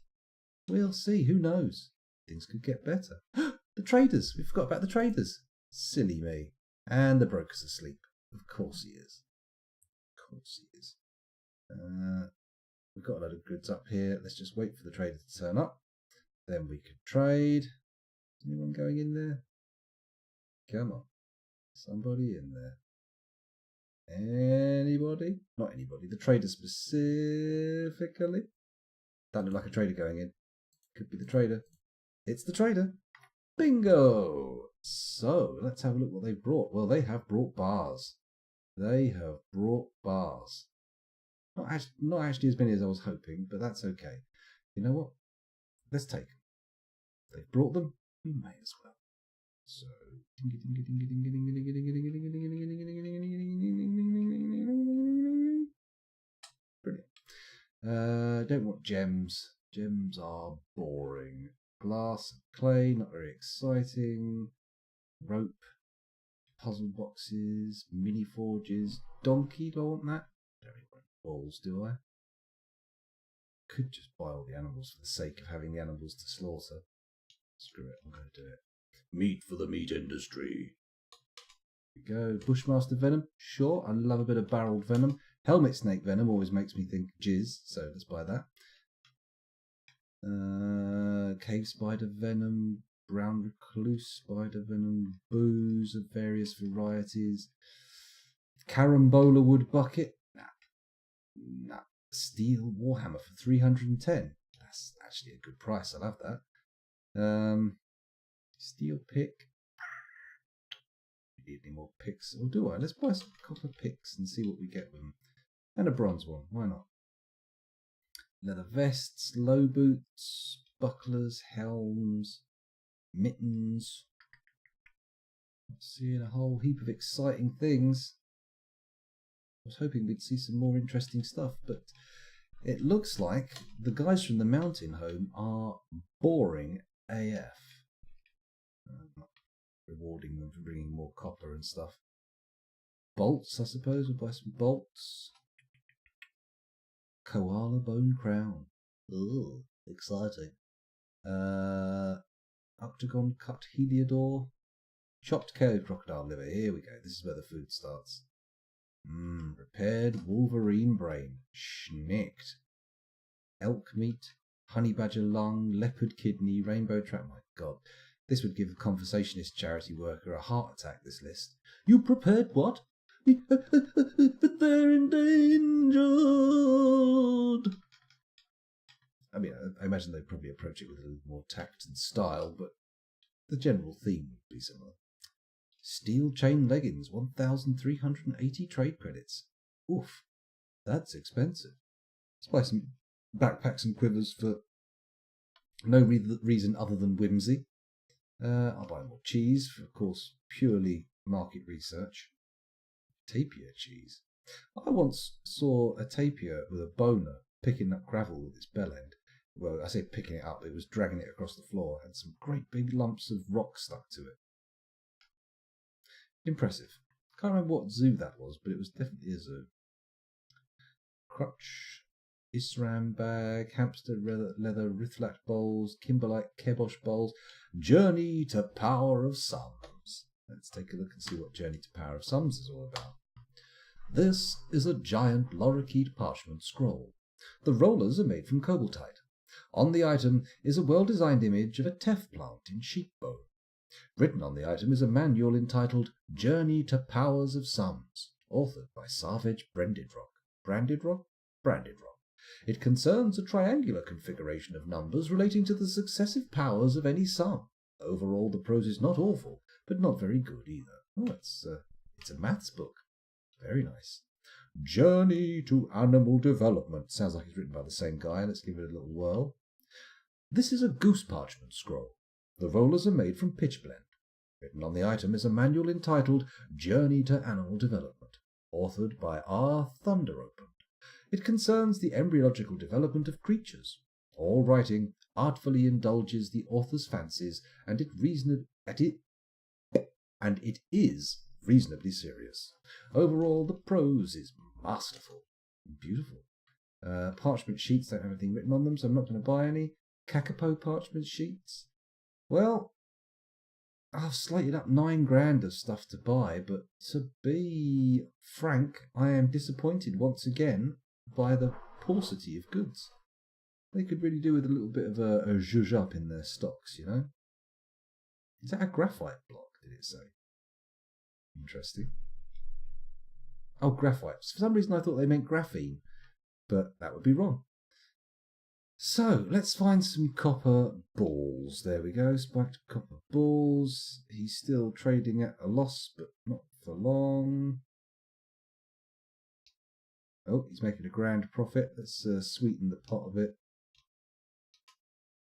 We'll see. Who knows? Things could get better. The traders. We forgot about the traders. Silly me. And the broker's asleep. Of course he is. Of course he is. We've got a lot of goods up here. Let's just wait for the trader to turn up. Then we could trade. Anyone going in there? Come on. Somebody in there. Anybody? Not anybody. The trader specifically. Don't look like a trader going in. Could be the trader. It's the trader. Bingo! So, let's have a look what they've brought. Well, they have brought bars. They have brought bars. Not actually as many as I was hoping, but that's okay. You know what? Let's take them. They've brought them. We may as well. So, brilliant. Don't want gems. Gems are boring. Glass and clay, not very exciting. Rope, puzzle boxes, mini forges. Donkey, do I want that? Don't really want balls, do I? Could just buy all the animals for the sake of having the animals to slaughter. Screw it, I'm going to do it. Meat for the meat industry. Here we go. Bushmaster venom. Sure, I love a bit of barreled venom. Helmet snake venom always makes me think jizz, so let's buy that. Cave spider venom. Brown recluse spider venom. Booze of various varieties. Carambola wood bucket. Nah. Steel warhammer for 310. That's actually a good price. I love that. Steel pick. Need any more picks? Or do I? Let's buy some copper picks and see what we get with them. And a bronze one. Why not? Leather vests, low boots, bucklers, helms, mittens. Seeing a whole heap of exciting things. I was hoping we'd see some more interesting stuff, but it looks like the guys from the mountain home are boring AF. I'm not rewarding them for bringing more copper and stuff. Bolts, I suppose. We'll buy some bolts. Koala bone crown. Ooh, exciting. Octagon cut heliodor. Chopped cave crocodile liver. Here we go. This is where the food starts. Repaired wolverine brain. Schnicked. Elk meat. Honey badger lung. Leopard kidney. Rainbow trout. My God. This would give a conversationist charity worker a heart attack, this list. You prepared what? But they're endangered. I mean, I imagine they'd probably approach it with a little more tact and style, but the general theme would be similar. Steel chain leggings, 1,380 trade credits. Oof, that's expensive. Let's buy some backpacks and quivers for no reason other than whimsy. I'll buy more cheese for, of course, purely market research. Tapir cheese. I once saw a tapir with a boner picking up gravel with its bell end. Well, I say picking it up, it was dragging it across the floor and some great big lumps of rock stuck to it. Impressive. Can't remember what zoo that was, but it was definitely a zoo. Crutch, Isram bag, hamster leather Rithlat bowls, Kimberlite Kebosh bowls, Journey to Power of Sums. Let's take a look and see what Journey to Power of Sums is all about. This is a giant lorikeet parchment scroll. The rollers are made from cobaltite. On the item is a well-designed image of a teff plant in sheep bone. Written on the item is a manual entitled Journey to Powers of Sums, authored by Savage Brandidrock. Brandidrock? Brandidrock. It concerns a triangular configuration of numbers relating to the successive powers of any sum. Overall, the prose is not awful, but not very good either. Oh, it's a maths book. Very nice. Journey to Animal Development. Sounds like it's written by the same guy. Let's give it a little whirl. This is a goose parchment scroll. The rollers are made from pitchblende. Written on the item is a manual entitled Journey to Animal Development, authored by R. Thunderopen. It concerns the embryological development of creatures. All writing artfully indulges the author's fancies, and it is reasonably serious. Overall, the prose is masterful and beautiful. Parchment sheets don't have anything written on them, so I'm not going to buy any. Kakapo parchment sheets. Well, I've slated up $9,000 of stuff to buy, but to be frank, I am disappointed once again by the paucity of goods. They could really do with a little bit of a zhuzh up in their stocks, you know? Is that a graphite block, did it say? Interesting. Oh, graphite. For some reason I thought they meant graphene, but that would be wrong. So, let's find some copper balls. There we go, spiked copper balls. He's still trading at a loss, but not for long. Oh, he's making a grand profit. Let's sweeten the pot a bit.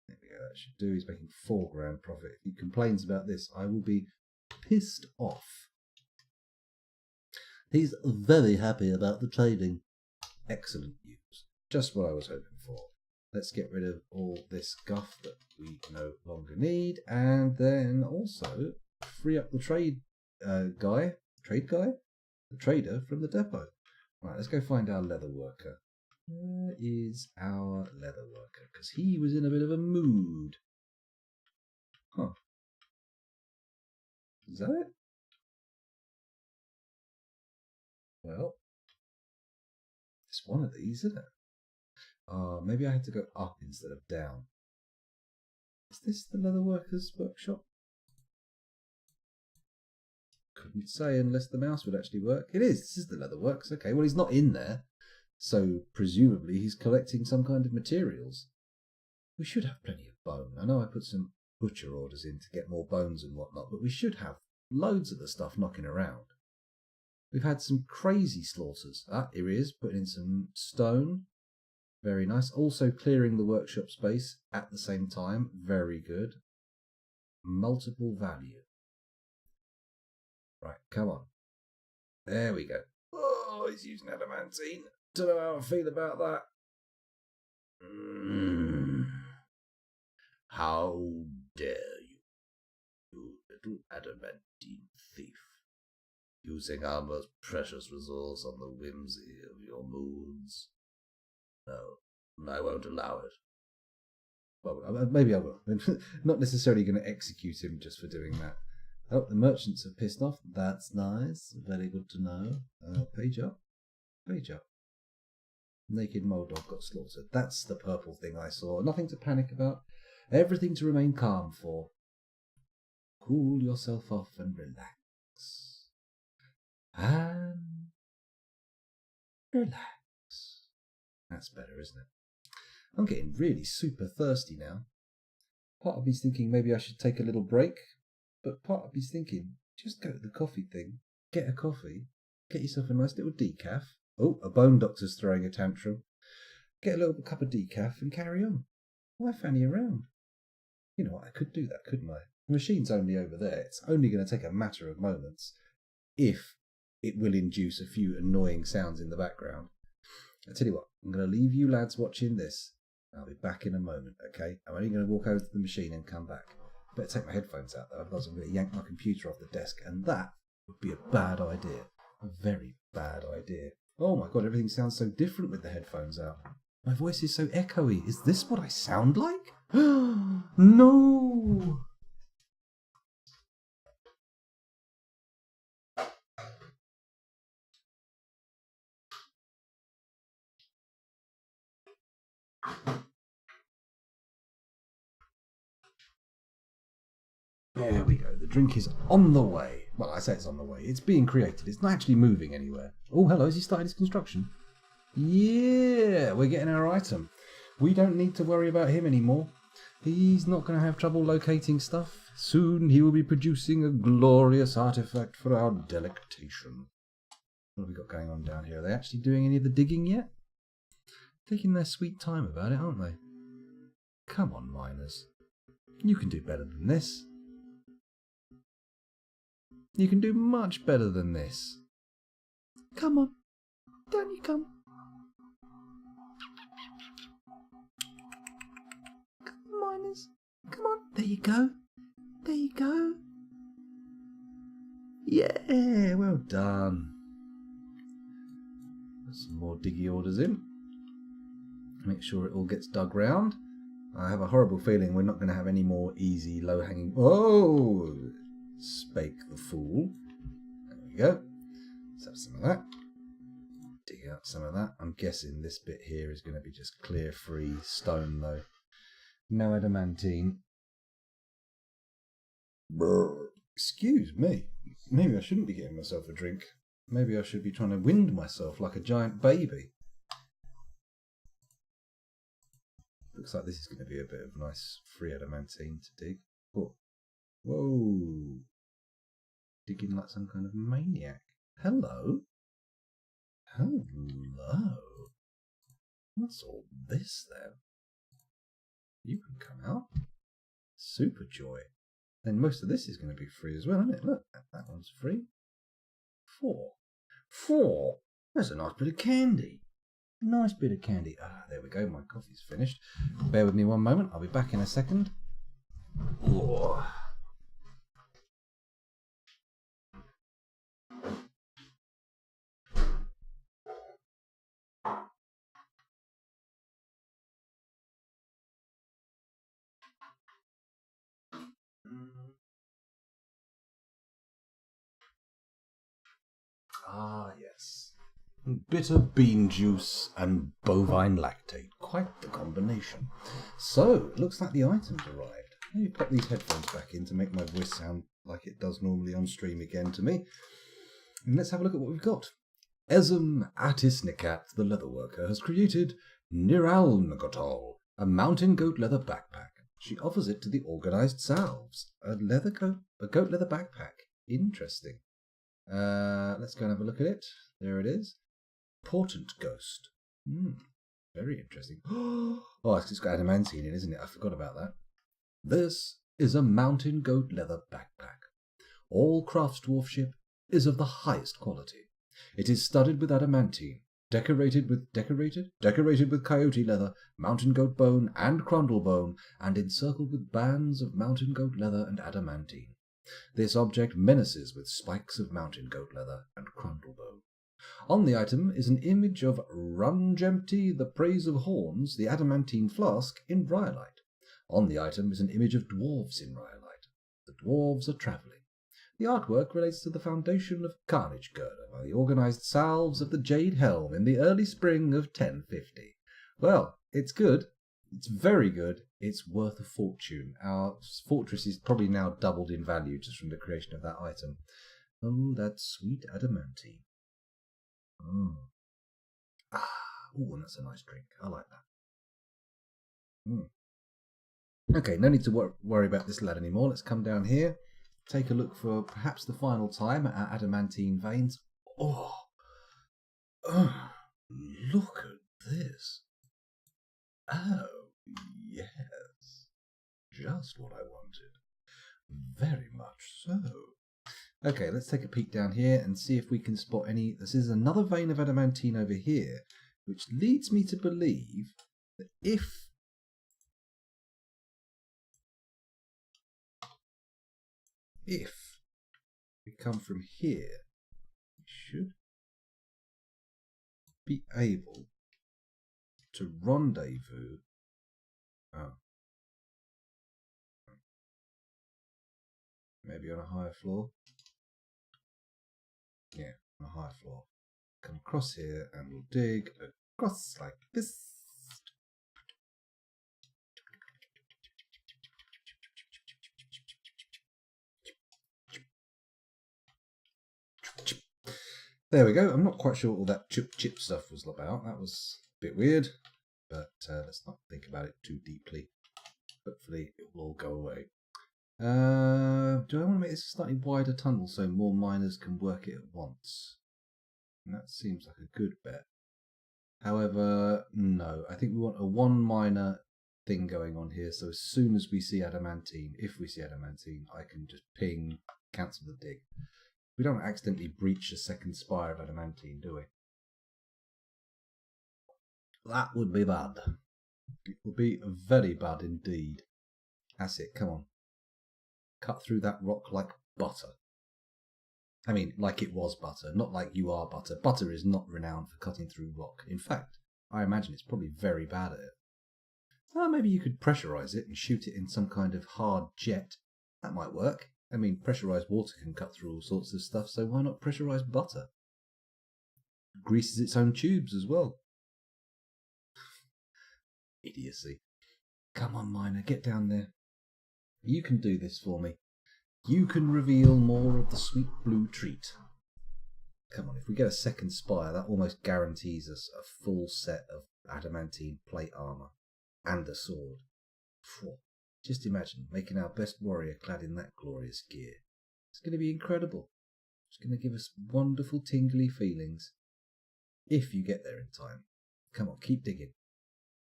There we go, that should do. He's making $4,000 profit. If he complains about this, I will be pissed off. He's very happy about the trading. Excellent news. Just what I was hoping for. Let's get rid of all this guff that we no longer need, and then also free up the trade guy, the trader from the depot. Right, let's go find our leather worker. Where is our leather worker? Because he was in a bit of a mood. Huh. Is that it? Well, it's one of these, isn't it? Maybe I had to go up instead of down. Is this the leather worker's workshop? Couldn't say unless the mouse would actually work. It is. This is the leather works. Okay, well, he's not in there. So, presumably, he's collecting some kind of materials. We should have plenty of bone. I know I put some butcher orders in to get more bones and whatnot, but we should have loads of the stuff knocking around. We've had some crazy slaughters. Ah, here he is, putting in some stone. Very nice. Also clearing the workshop space at the same time. Very good. Multiple value. Right, come on. There we go. Oh, he's using adamantine. Don't know how I feel about that. How dare you little adamantine thief, using our most precious resource on the whimsy of your moods. No, I won't allow it. Well, maybe I will. Not necessarily going to execute him just for doing that. Oh, the merchants are pissed off. That's nice. Very good to know. Page up. Page up. Naked mole dog got slaughtered. That's the purple thing I saw. Nothing to panic about. Everything to remain calm for. Cool yourself off and relax. And relax. That's better, isn't it? I'm getting really super thirsty now. Part of me's thinking maybe I should take a little break, but part of me's thinking just go to the coffee thing, get a coffee, get yourself a nice little decaf. Oh, a bone doctor's throwing a tantrum. Get a little cup of decaf and carry on. Why fanny around? You know what, I could do that, couldn't I? The machine's only over there. It's only going to take a matter of moments if it will induce a few annoying sounds in the background. I tell you what, I'm going to leave you lads watching this. I'll be back in a moment, okay? I'm only going to walk over to the machine and come back. Better take my headphones out, though, otherwise I'm going to yank my computer off the desk, and that would be a bad idea. A very bad idea. Oh my god, everything sounds so different with the headphones out. My voice is so echoey. Is this what I sound like? No! There we go. The drink is on the way. Well, I say it's on the way. It's being created. It's not actually moving anywhere. Oh, hello. Has he started his construction? Yeah, we're getting our item. We don't need to worry about him anymore. He's not going to have trouble locating stuff. Soon he will be producing a glorious artifact for our delectation. What have we got going on down here? Are they actually doing any of the digging yet? Taking their sweet time about it, aren't they? Come on, miners. You can do better than this. You can do much better than this. Come on. Down you come. Come on, miners. Come on. There you go. There you go. Yeah, well done. Put some more diggy orders in. Make sure it all gets dug round. I have a horrible feeling we're not going to have any more easy, low-hanging... Oh! Spake the fool. There we go. Let's have some of that. Dig out some of that. I'm guessing this bit here is going to be just clear, free stone, though. No adamantine. Brr. Excuse me. Maybe I shouldn't be getting myself a drink. Maybe I should be trying to wind myself like a giant baby. Looks like this is going to be a bit of nice free adamantine to dig. Oh. Whoa. Digging like some kind of maniac. Hello? Hello? What's all this then? You can come out. Super joy. Then most of this is going to be free as well, isn't it? Look, that one's free. 4. 4? That's a nice bit of candy. Nice bit of candy. Ah, there we go. My coffee's finished. Bear with me one moment. I'll be back in a second. Oh. Ah, yes. Bitter bean juice and bovine lactate. Quite the combination. So, it looks like the items arrived. Let me pop these headphones back in to make my voice sound like it does normally on stream again to me. And let's have a look at what we've got. Esm Atisnikat, the leatherworker, has created Niralnagotol, a mountain goat leather backpack. She offers it to the organized salves. A goat leather backpack. Interesting. Let's go and have a look at it. There it is. Portent Ghost. Very interesting. Oh, it's got adamantine in, isn't it? I forgot about that. This is a mountain goat leather backpack. All craftsdwarf ship is of the highest quality. It is studded with adamantine, decorated with coyote leather, mountain goat bone, and crundle bone, and encircled with bands of mountain goat leather and adamantine. This object menaces with spikes of mountain goat leather and crundle bone. On the item is an image of Rungempty, the praise of horns, the adamantine flask, in Rhyolite. On the item is an image of dwarves in Rhyolite. The dwarves are travelling. The artwork relates to the foundation of Carnage Girder by the organised salves of the Jade Helm in the early spring of 1050. Well, it's good. It's very good. It's worth a fortune. Our fortress is probably now doubled in value just from the creation of that item. Oh, that sweet adamantine. Oh, that's a nice drink. I like that. Okay, no need to worry about this lad anymore. Let's come down here. Take a look for perhaps the final time at our adamantine veins. Oh, look at this. Oh, yes. Just what I wanted. Very much so. Okay, let's take a peek down here and see if we can spot any... This is another vein of adamantine over here, which leads me to believe that if we come from here, we should be able to rendezvous. Maybe on a higher floor. Yeah, on a higher floor. Come across here and we'll dig across like this. There we go. I'm not quite sure what all that chip stuff was about. That was a bit weird, but let's not think about it too deeply. Hopefully it will all go away. Do I want to make this a slightly wider tunnel so more miners can work it at once? And that seems like a good bet. However, no. I think we want a 1 minor thing going on here. So as soon as we see adamantine, if we see adamantine, I can just ping, cancel the dig. We don't accidentally breach a second spire of adamantine, do we? That would be bad. It would be very bad indeed. That's it, come on. Cut through that rock like butter. I mean, like it was butter, not like you are butter. Butter is not renowned for cutting through rock. In fact, I imagine it's probably very bad at it. Well, maybe you could pressurize it and shoot it in some kind of hard jet. That might work. I mean, pressurized water can cut through all sorts of stuff, so why not pressurize butter? Greases its own tubes as well. Idiocy. Come on, Miner, get down there. You can do this for me. You can reveal more of the sweet blue treat. Come on, if we get a second spire, that almost guarantees us a full set of adamantine plate armour and a sword. Phew. Just imagine making our best warrior clad in that glorious gear. It's going to be incredible. It's going to give us wonderful tingly feelings. If you get there in time. Come on, keep digging.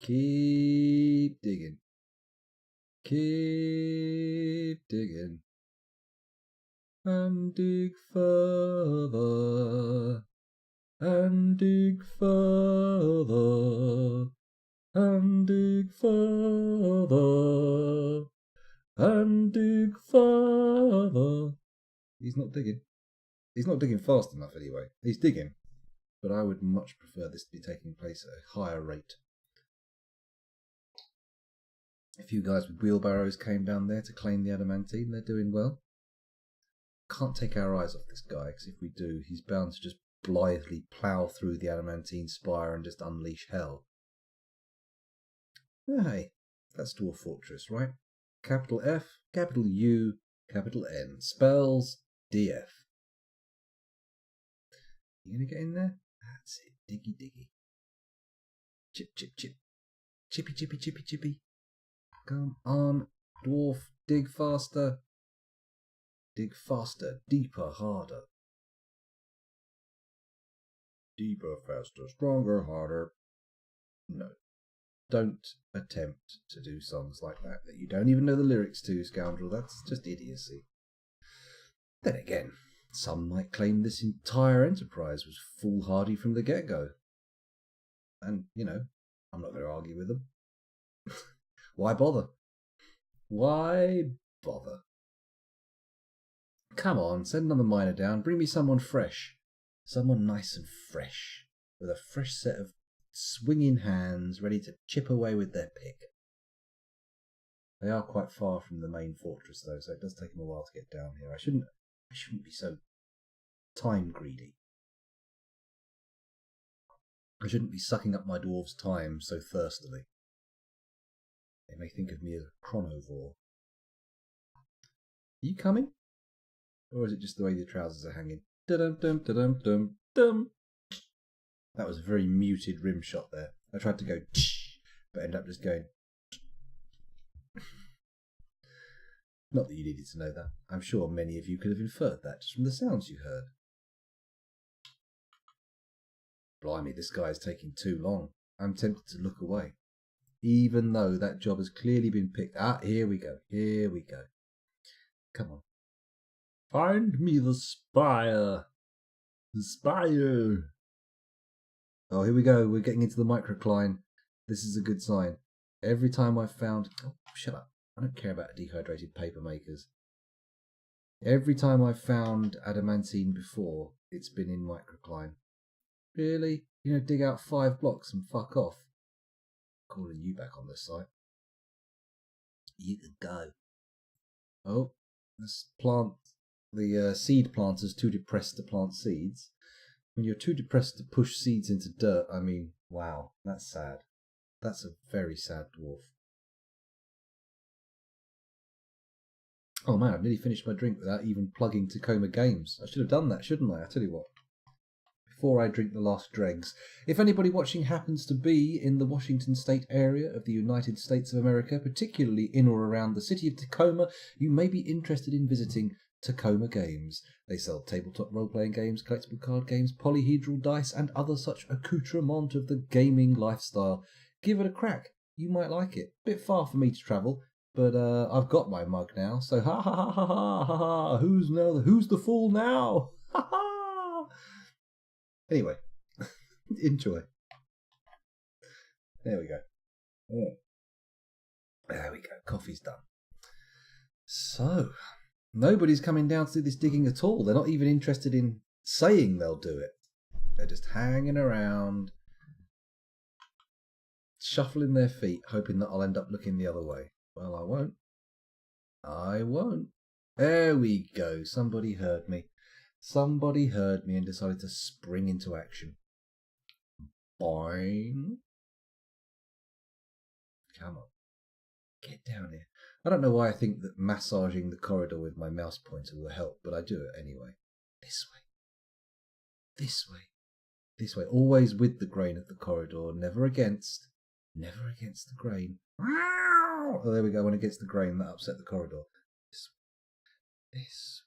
Keep digging. Keep digging. And dig further. And dig further. And dig further. And dig further. He's not digging. He's not digging fast enough anyway. He's digging. But I would much prefer this to be taking place at a higher rate. A few guys with wheelbarrows came down there to claim the adamantine. They're doing well. Can't take our eyes off this guy, because if we do, he's bound to just blithely plough through the adamantine spire and just unleash hell. Oh, hey, that's Dwarf Fortress, right? Capital F, capital U, capital N. Spells DF. You gonna get in there? That's it. Diggy diggy. Chip chip chip. Chippy chippy chippy chippy. Come on, dwarf. Dig faster. Dig faster. Deeper, harder. Deeper, faster, stronger, harder. No. Don't attempt to do songs like that you don't even know the lyrics to, scoundrel. That's just idiocy. Then again, some might claim this entire enterprise was foolhardy from the get-go. And, you know, I'm not going to argue with them. Why bother? Why bother? Come on, send another miner down. Bring me someone fresh. Someone nice and fresh. With a fresh set of swinging hands ready to chip away with their pick. They are quite far from the main fortress though, so it does take them a while to get down here. I shouldn't be so time greedy. I shouldn't be sucking up my dwarves' time so thirstily. They may think of me as a chronovore. Are you coming? Or is it just the way your trousers are hanging? Da-dum-dum-da-dum-dum-dum. That was a very muted rim shot there. I tried to go but ended up just going. Not that you needed to know that. I'm sure many of you could have inferred that just from the sounds you heard. Blimey, this guy is taking too long. I'm tempted to look away. Even though that job has clearly been picked. Ah, here we go. Here we go. Come on. Find me the spire. The spire. Oh, here we go. We're getting into the microcline. This is a good sign. Every time I've found... Oh, shut up. I don't care about dehydrated paper makers. Every time I've found adamantine before, it's been in microcline. Really? You know, dig out 5 blocks and fuck off. Calling you back on this site. You can go. Oh, this plant... The seed planter's too depressed to plant seeds. When you're too depressed to push seeds into dirt, I mean, wow, that's sad. That's a very sad dwarf. Oh man, I've nearly finished my drink without even plugging Tacoma Games. I should have done that, shouldn't I? I tell you what. Before I drink the last dregs. If anybody watching happens to be in the Washington State area of the United States of America, particularly in or around the city of Tacoma, you may be interested in visiting Tacoma Games. They sell tabletop role-playing games, collectible card games, polyhedral dice, and other such accoutrement of the gaming lifestyle. Give it a crack. You might like it. Bit far for me to travel, but I've got my mug now, so ha ha ha ha ha ha ha. Who's the fool now? Ha ha. Anyway, enjoy. There we go. Yeah. There we go. Coffee's done. So, nobody's coming down to do this digging at all. They're not even interested in saying they'll do it. They're just hanging around, shuffling their feet, hoping that I'll end up looking the other way. Well, I won't. I won't. There we go. Somebody heard me. Somebody heard me and decided to spring into action. Boing. Come on. Get down here. I don't know why I think that massaging the corridor with my mouse pointer will help, but I do it anyway. This way. This way. This way. Always with the grain of the corridor, never against. Never against the grain. Oh, there we go. When against the grain, that upset the corridor. This way. This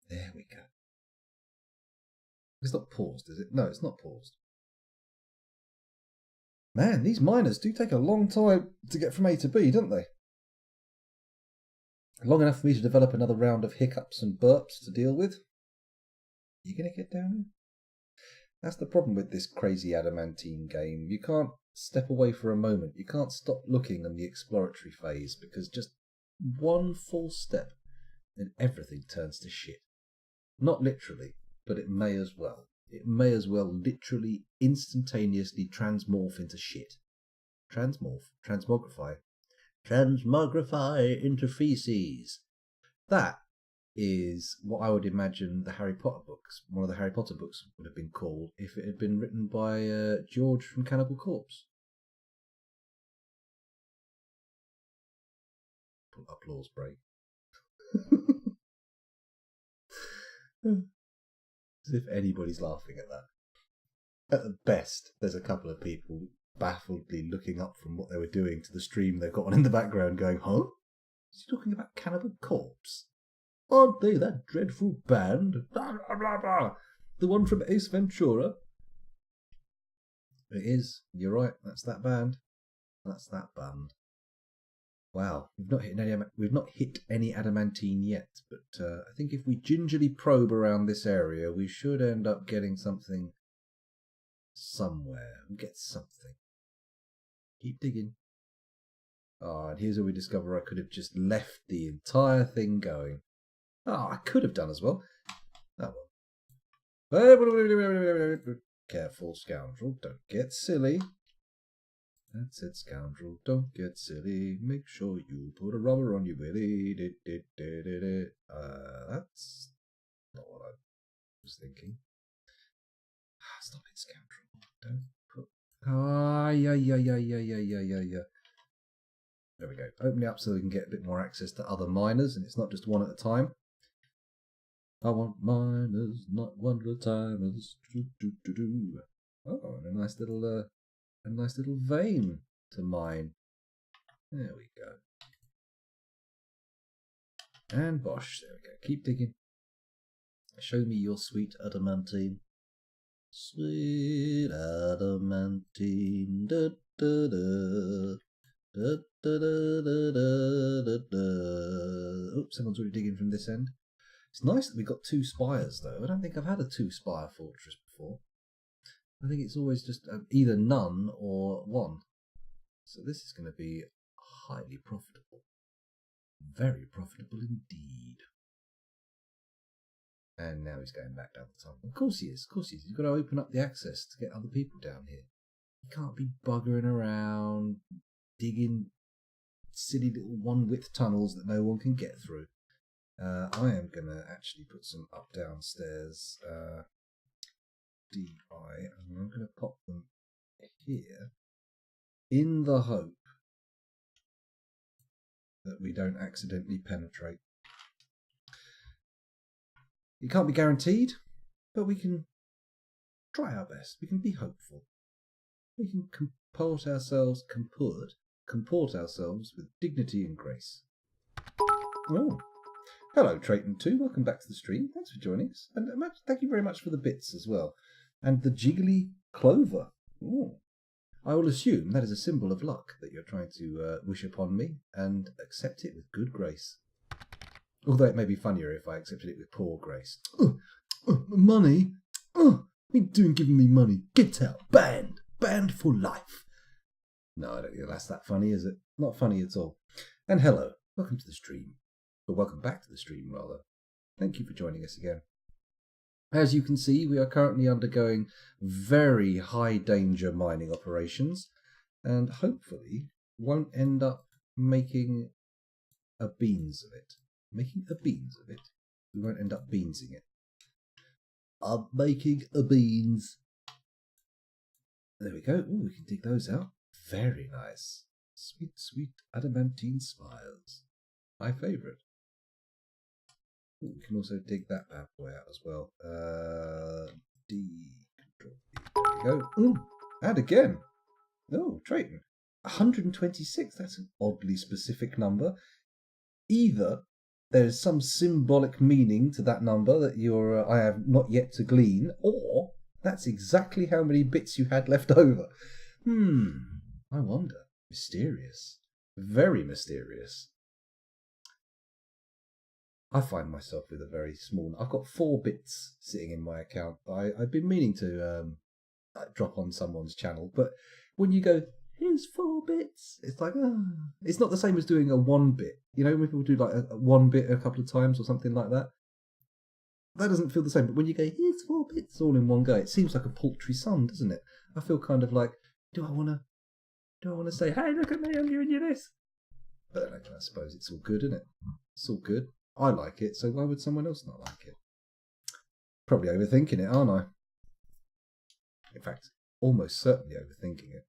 way. There we go. It's not paused, is it? No, it's not paused. Man, these miners do take a long time to get from A to B, don't they? Long enough for me to develop another round of hiccups and burps to deal with. You gonna get down here? That's the problem with this crazy adamantine game. You can't step away for a moment. You can't stop looking in the exploratory phase, because just one false step and everything turns to shit. Not literally, but it may as well. It may as well literally instantaneously transmorph into shit. Transmogrify into feces. That is what I would imagine the Harry Potter books, one of the Harry Potter books, would have been called if it had been written by George from Cannibal Corpse. Applause break. As if anybody's laughing at that. At the best, there's a couple of people baffledly looking up from what they were doing to the stream they've got on in the background going, huh? Is he talking about Cannibal Corpse? Aren't they that dreadful band? Blah, blah, blah, blah. The one from Ace Ventura? It is. You're right. That's that band. That's that band. Wow. We've not hit any adamantine yet, but I think if we gingerly probe around this area, we should end up getting something somewhere. We'll get something. Keep digging. Oh, and here's where we discover I could have just left the entire thing going. Oh, I could have done as well. Oh well. Careful, scoundrel. Don't get silly. That's it, scoundrel. Don't get silly. Make sure you put a rubber on your willy. That's not what I was thinking. Stop it, scoundrel. Don't put... Yeah. There we go. Open it up so we can get a bit more access to other miners, and it's not just one at a time. I want miners, not one at a time. Oh, and a nice little vein to mine. There we go. And bosh, there we go. Keep digging. Show me your sweet adamantine. Sweet adamantine. Da, da, da. Da, da, da, da, da, da. Oops, someone's already digging from this end. It's nice that we've got two spires, though. I don't think I've had a two-spire fortress before. I think it's always just either none or one. So this is going to be highly profitable. Very profitable indeed. And now he's going back down the tunnel. Of course he is. Of course he is. You've got to open up the access to get other people down here. You can't be buggering around, digging silly little one-width tunnels that no one can get through. I am going to actually put some up-down stairs. DI, and I'm going to pop them here in the hope that we don't accidentally penetrate. It can't be guaranteed, but we can try our best. We can be hopeful. We can comport ourselves with dignity and grace. Oh, Hello, Trayton2. Welcome back to the stream. Thanks for joining us. And thank you very much for the bits as well. And the jiggly clover. Ooh. I will assume that is a symbol of luck that you're trying to wish upon me, and accept it with good grace. Although it may be funnier if I accepted it with poor grace. Money? What are you doing giving me money? Get out. Banned. Banned for life. No, I don't think that's that funny, is it? Not funny at all. And hello. Welcome to the stream. Or welcome back to the stream, rather. Thank you for joining us again. As you can see, we are currently undergoing very high danger mining operations, and hopefully won't end up making a beans of it. Making a beans of it. We won't end up beansing it. I'm making a beans. There we go. Ooh, we can dig those out. Very nice. Sweet, sweet adamantine smiles. My favourite. Ooh, we can also dig that bad boy out as well. D. There we go. Ooh, and again. Oh, Trayton. 126. That's an oddly specific number. Either there's some symbolic meaning to that number that I have not yet to glean, or that's exactly how many bits you had left over. I wonder. Mysterious. Very mysterious. I find myself with a very small... I've got 4 bits sitting in my account. I've been meaning to drop on someone's channel, but when you go, here's 4 bits, it's like, it's not the same as doing a 1 bit. You know, when people do like a 1 bit a couple of times or something like that, that doesn't feel the same. But when you go, here's 4 bits all in one go, it seems like a paltry sum, doesn't it? I feel kind of like, do I want to say, hey, look at me, I'm giving you this? But I suppose it's all good, isn't it? It's all good. I like it, so why would someone else not like it? Probably overthinking it, aren't I? In fact, almost certainly overthinking it.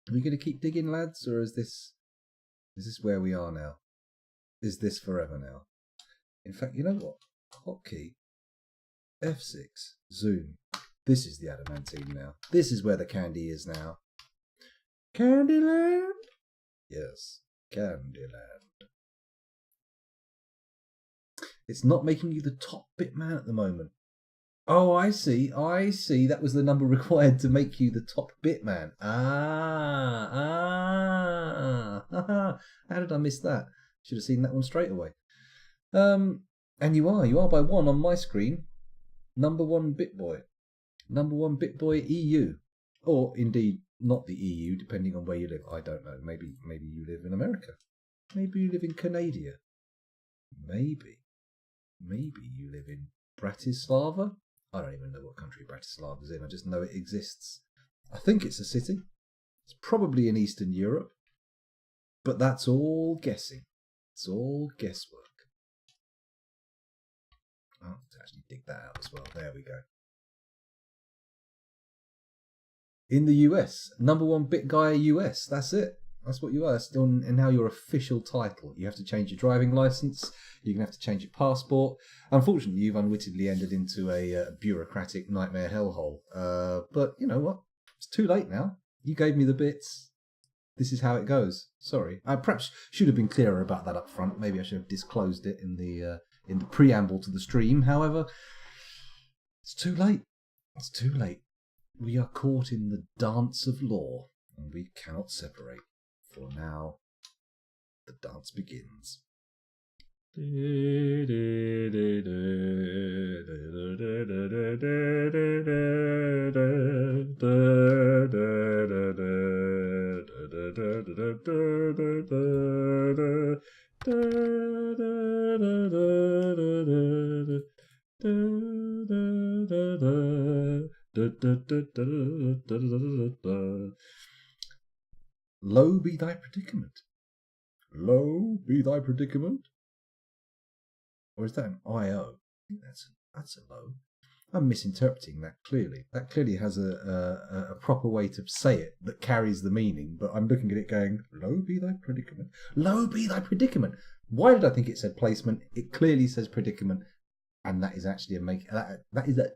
Are we going to keep digging, lads, or is this where we are now? Is this forever now? In fact, you know what? Hotkey, F6, zoom. This is the adamantine now. This is where the candy is now. Candyland? Yes, Candyland. It's not making you the top bit man at the moment. Oh, I see. That was the number required to make you the top bit man. How did I miss that? Should have seen that one straight away. And you are by 1 on my screen. Number 1 bit boy. Number 1 bit boy EU. Or indeed not the EU, depending on where you live. I don't know. Maybe you live in America. Maybe you live in Canada. Maybe you live in Bratislava. I don't even know what country Bratislava's in. I just know it exists. I think it's a city. It's probably in Eastern Europe. But that's all guessing. It's all guesswork. I'll have to actually dig that out as well. There we go. In the US. Number 1 bit guy US. That's it. That's what you are. That's still, and now your official title. You have to change your driving license. You're going to have to change your passport. Unfortunately, you've unwittingly entered into a bureaucratic nightmare hellhole. But you know what? It's too late now. You gave me the bits. This is how it goes. Sorry. I perhaps should have been clearer about that up front. Maybe I should have disclosed it in the preamble to the stream. However, it's too late. It's too late. We are caught in the dance of law, and we cannot separate. For now, the dance begins. Low be thy predicament. Low be thy predicament. Or is that an I-O? I think that's a low. I'm misinterpreting that clearly. That clearly has a proper way to say it that carries the meaning, but I'm looking at it going, low be thy predicament. Low be thy predicament. Why did I think it said placement? It clearly says predicament, and that is actually a make. That is a.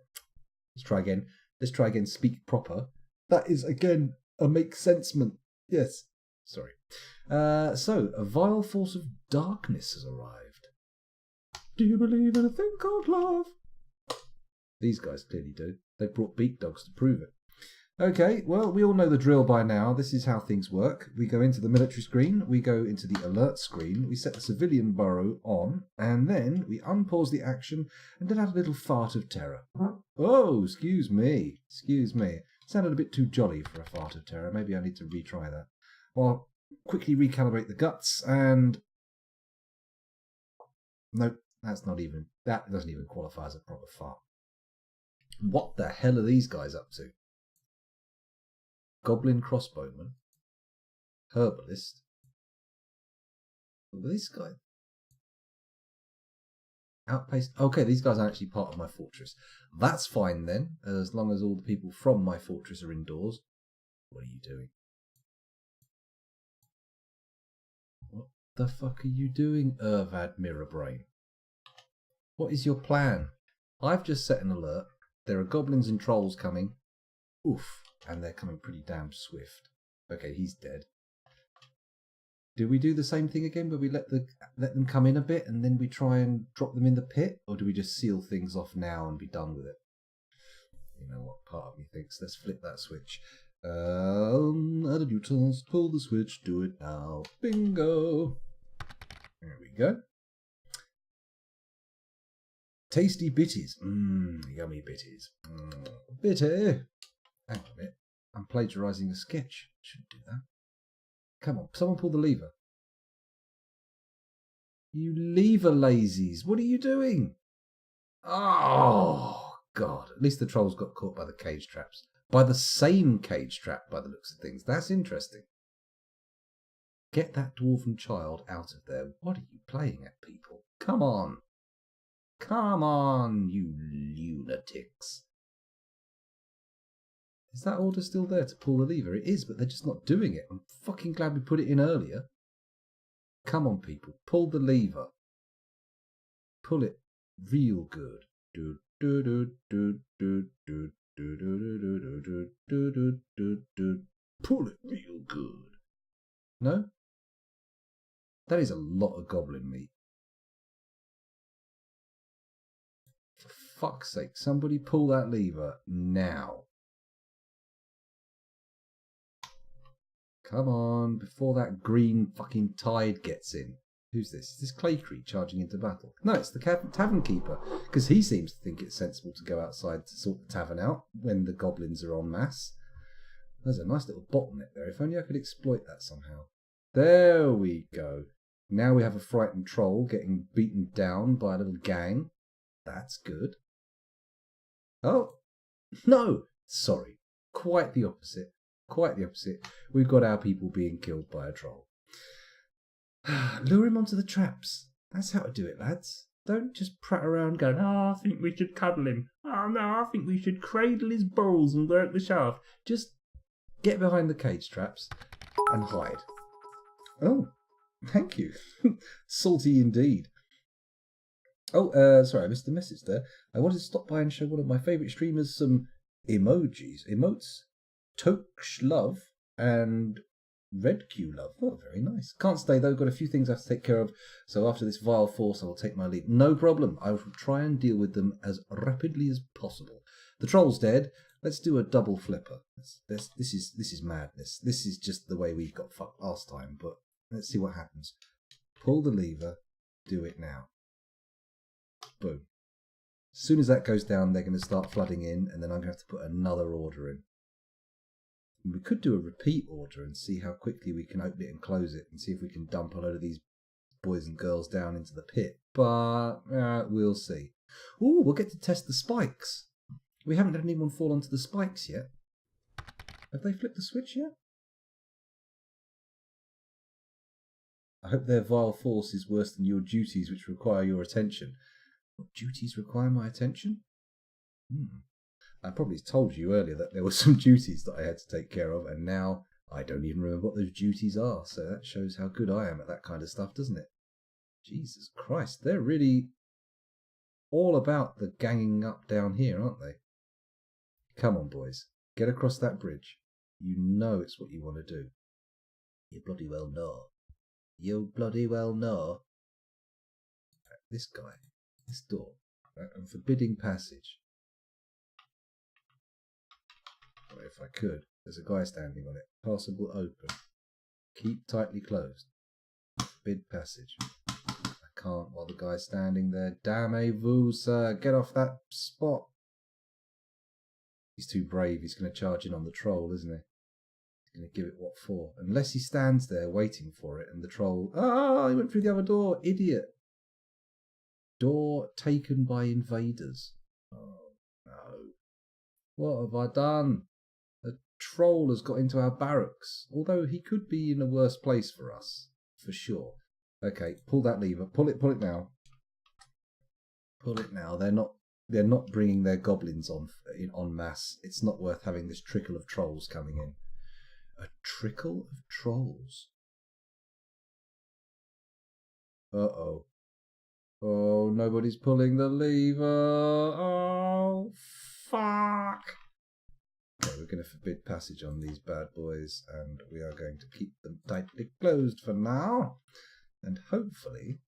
Let's try again. Let's try again. Speak proper. That is again a make sensement. Yes. Sorry. So, a vile force of darkness has arrived. Do you believe in a thing called love? These guys clearly do. They brought beak dogs to prove it. Okay, well, we all know the drill by now. This is how things work. We go into the military screen, we go into the alert screen, we set the civilian burrow on, and then we unpause the action and let out a little fart of terror. Oh, excuse me. Excuse me. Sounded a bit too jolly for a fart of terror. Maybe I need to retry that. Well, quickly recalibrate the guts, and... Nope, that doesn't even qualify as a proper fart. What the hell are these guys up to? Goblin crossbowman, herbalist. This guy, outpost. Okay, these guys are actually part of my fortress. That's fine then, as long as all the people from my fortress are indoors. What are you doing? What the fuck are you doing, Irvad Mirrorbrain? What is your plan? I've just set an alert. There are goblins and trolls coming. Oof. And they're coming pretty damn swift. Okay, he's dead. Do we do the same thing again where we let them come in a bit and then we try and drop them in the pit? Or do we just seal things off now and be done with it? You know what part of me thinks? Let's flip that switch. Add a new task, pull the switch, do it now. Bingo! There we go. Tasty bitties. Yummy bitties. Bitty! Hang on a minute. I'm plagiarising a sketch. Shouldn't do that. Come on, someone pull the lever. You lever lazies. What are you doing? Oh, God. At least the trolls got caught by the cage traps. By the same cage trap, by the looks of things. That's interesting. Get that dwarven child out of there. What are you playing at, people? Come on. Come on, you lunatics. Is that order still there to pull the lever? It is, but they're just not doing it. I'm fucking glad we put it in earlier. Come on, people. Pull the lever. Pull it real good. Pull it real good. No? That is a lot of goblin meat. For fuck's sake, somebody pull that lever now. Come on, before that green fucking tide gets in. Who's this? Is this Claycree charging into battle? No, it's the tavern keeper, because he seems to think it's sensible to go outside to sort the tavern out when the goblins are en masse. There's a nice little bottleneck there. If only I could exploit that somehow. There we go. Now we have a frightened troll getting beaten down by a little gang. That's good. Oh, no. Sorry. Quite the opposite. Quite the opposite. We've got our people being killed by a troll. Lure him onto the traps. That's how to do it, lads. Don't just prat around going, I think we should cuddle him. Oh, no, I think we should cradle his balls and work the shaft. Just get behind the cage traps and hide. Oh, thank you. Salty indeed. Oh, sorry, I missed the message there. I wanted to stop by and show one of my favourite streamers some emotes. Toksh Love and Red Q Love. Oh, very nice. Can't stay though, got a few things I have to take care of, so after this vile force I will take my leave. No problem, I will try and deal with them as rapidly as possible. The troll's dead. Let's do a double flipper. This is madness. This is just the way we got fucked last time, but let's see what happens. Pull the lever, do it now. Boom. As soon as that goes down, they're going to start flooding in, and then I'm going to have to put another order in. And we could do a repeat order and see how quickly we can open it and close it, and see if we can dump a load of these boys and girls down into the pit. But we'll see. Ooh, we'll get to test the spikes. We haven't had anyone fall onto the spikes yet. Have they flipped the switch yet? I hope their vile force is worse than your duties which require your attention. What duties require my attention? I probably told you earlier that there were some duties that I had to take care of, and now I don't even remember what those duties are, so that shows how good I am at that kind of stuff, doesn't it? Jesus Christ, they're really all about the ganging up down here, aren't they? Come on, boys, get across that bridge. You know it's what you want to do. You bloody well know. You bloody well know. This guy. This door. Right? And forbidding passage. Well, if I could. There's a guy standing on it. Passable open. Keep tightly closed. Forbid passage. I can't while the guy's standing there. Damn-vous, sir. Get off that spot. He's too brave. He's going to charge in on the troll, isn't he? He's going to give it what for. Unless he stands there waiting for it and the troll... Ah, he went through the other door. Idiot. Door taken by invaders. Oh, no. What have I done? A troll has got into our barracks. Although he could be in a worse place for us. For sure. Okay, pull that lever. Pull it now. Pull it now. They're not bringing their goblins on en masse. It's not worth having this trickle of trolls coming in. A trickle of trolls. Uh-oh. Oh, nobody's pulling the lever. Oh, fuck. Okay, we're going to forbid passage on these bad boys, and we are going to keep them tightly closed for now. And hopefully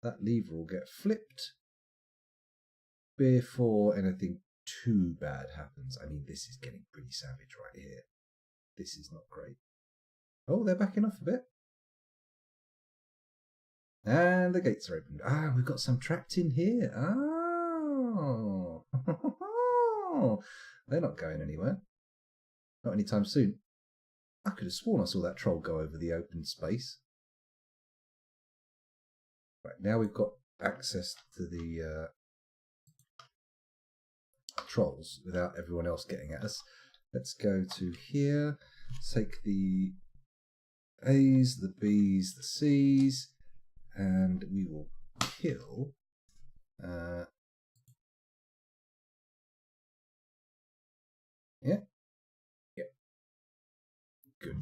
that lever will get flipped before anything too bad happens. I mean, this is getting pretty savage right here. This is not great. Oh, they're backing off a bit. And the gates are open. Ah, we've got some trapped in here. Oh. They're not going anywhere. Not anytime soon. I could have sworn I saw that troll go over the open space. Right, now we've got access to the trolls without everyone else getting at us. Let's go to here. Take the A's, the B's, the C's. And we will kill yeah. Good.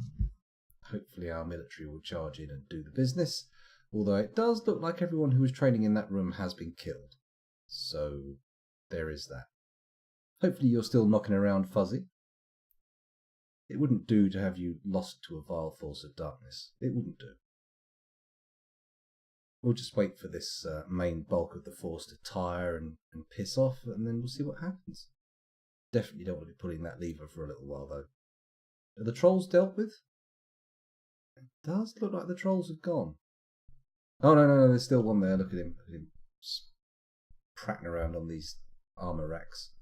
Hopefully our military will charge in and do the business. Although it does look like everyone who was training in that room has been killed. So there is that. Hopefully you're still knocking around, Fuzzy. It wouldn't do to have you lost to a vile force of darkness. It wouldn't do. We'll just wait for this main bulk of the force to tire and piss off, and then we'll see what happens. Definitely don't want to be pulling that lever for a little while, though. Are the trolls dealt with? It does look like the trolls have gone. Oh, no, there's still one there. Look at him. Prattling around on these armor racks.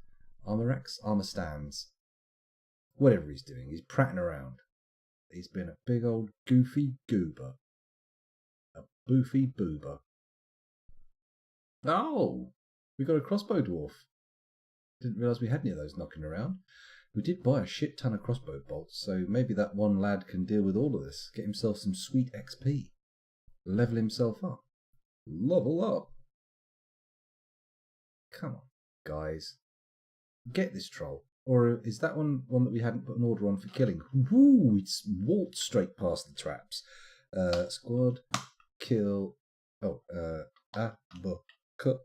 Armor racks? Armor stands. Whatever he's doing, he's prattling around. He's been a big old goofy goober. A boofy boober. Oh! We got a crossbow dwarf. Didn't realise we had any of those knocking around. We did buy a shit ton of crossbow bolts, so maybe that one lad can deal with all of this. Get himself some sweet XP. Level himself up. Level up! Come on, guys. Get this troll. Or is that one that we hadn't put an order on for killing? Woo! It's waltzed straight past the traps. Squad. Kill. Oh, cut.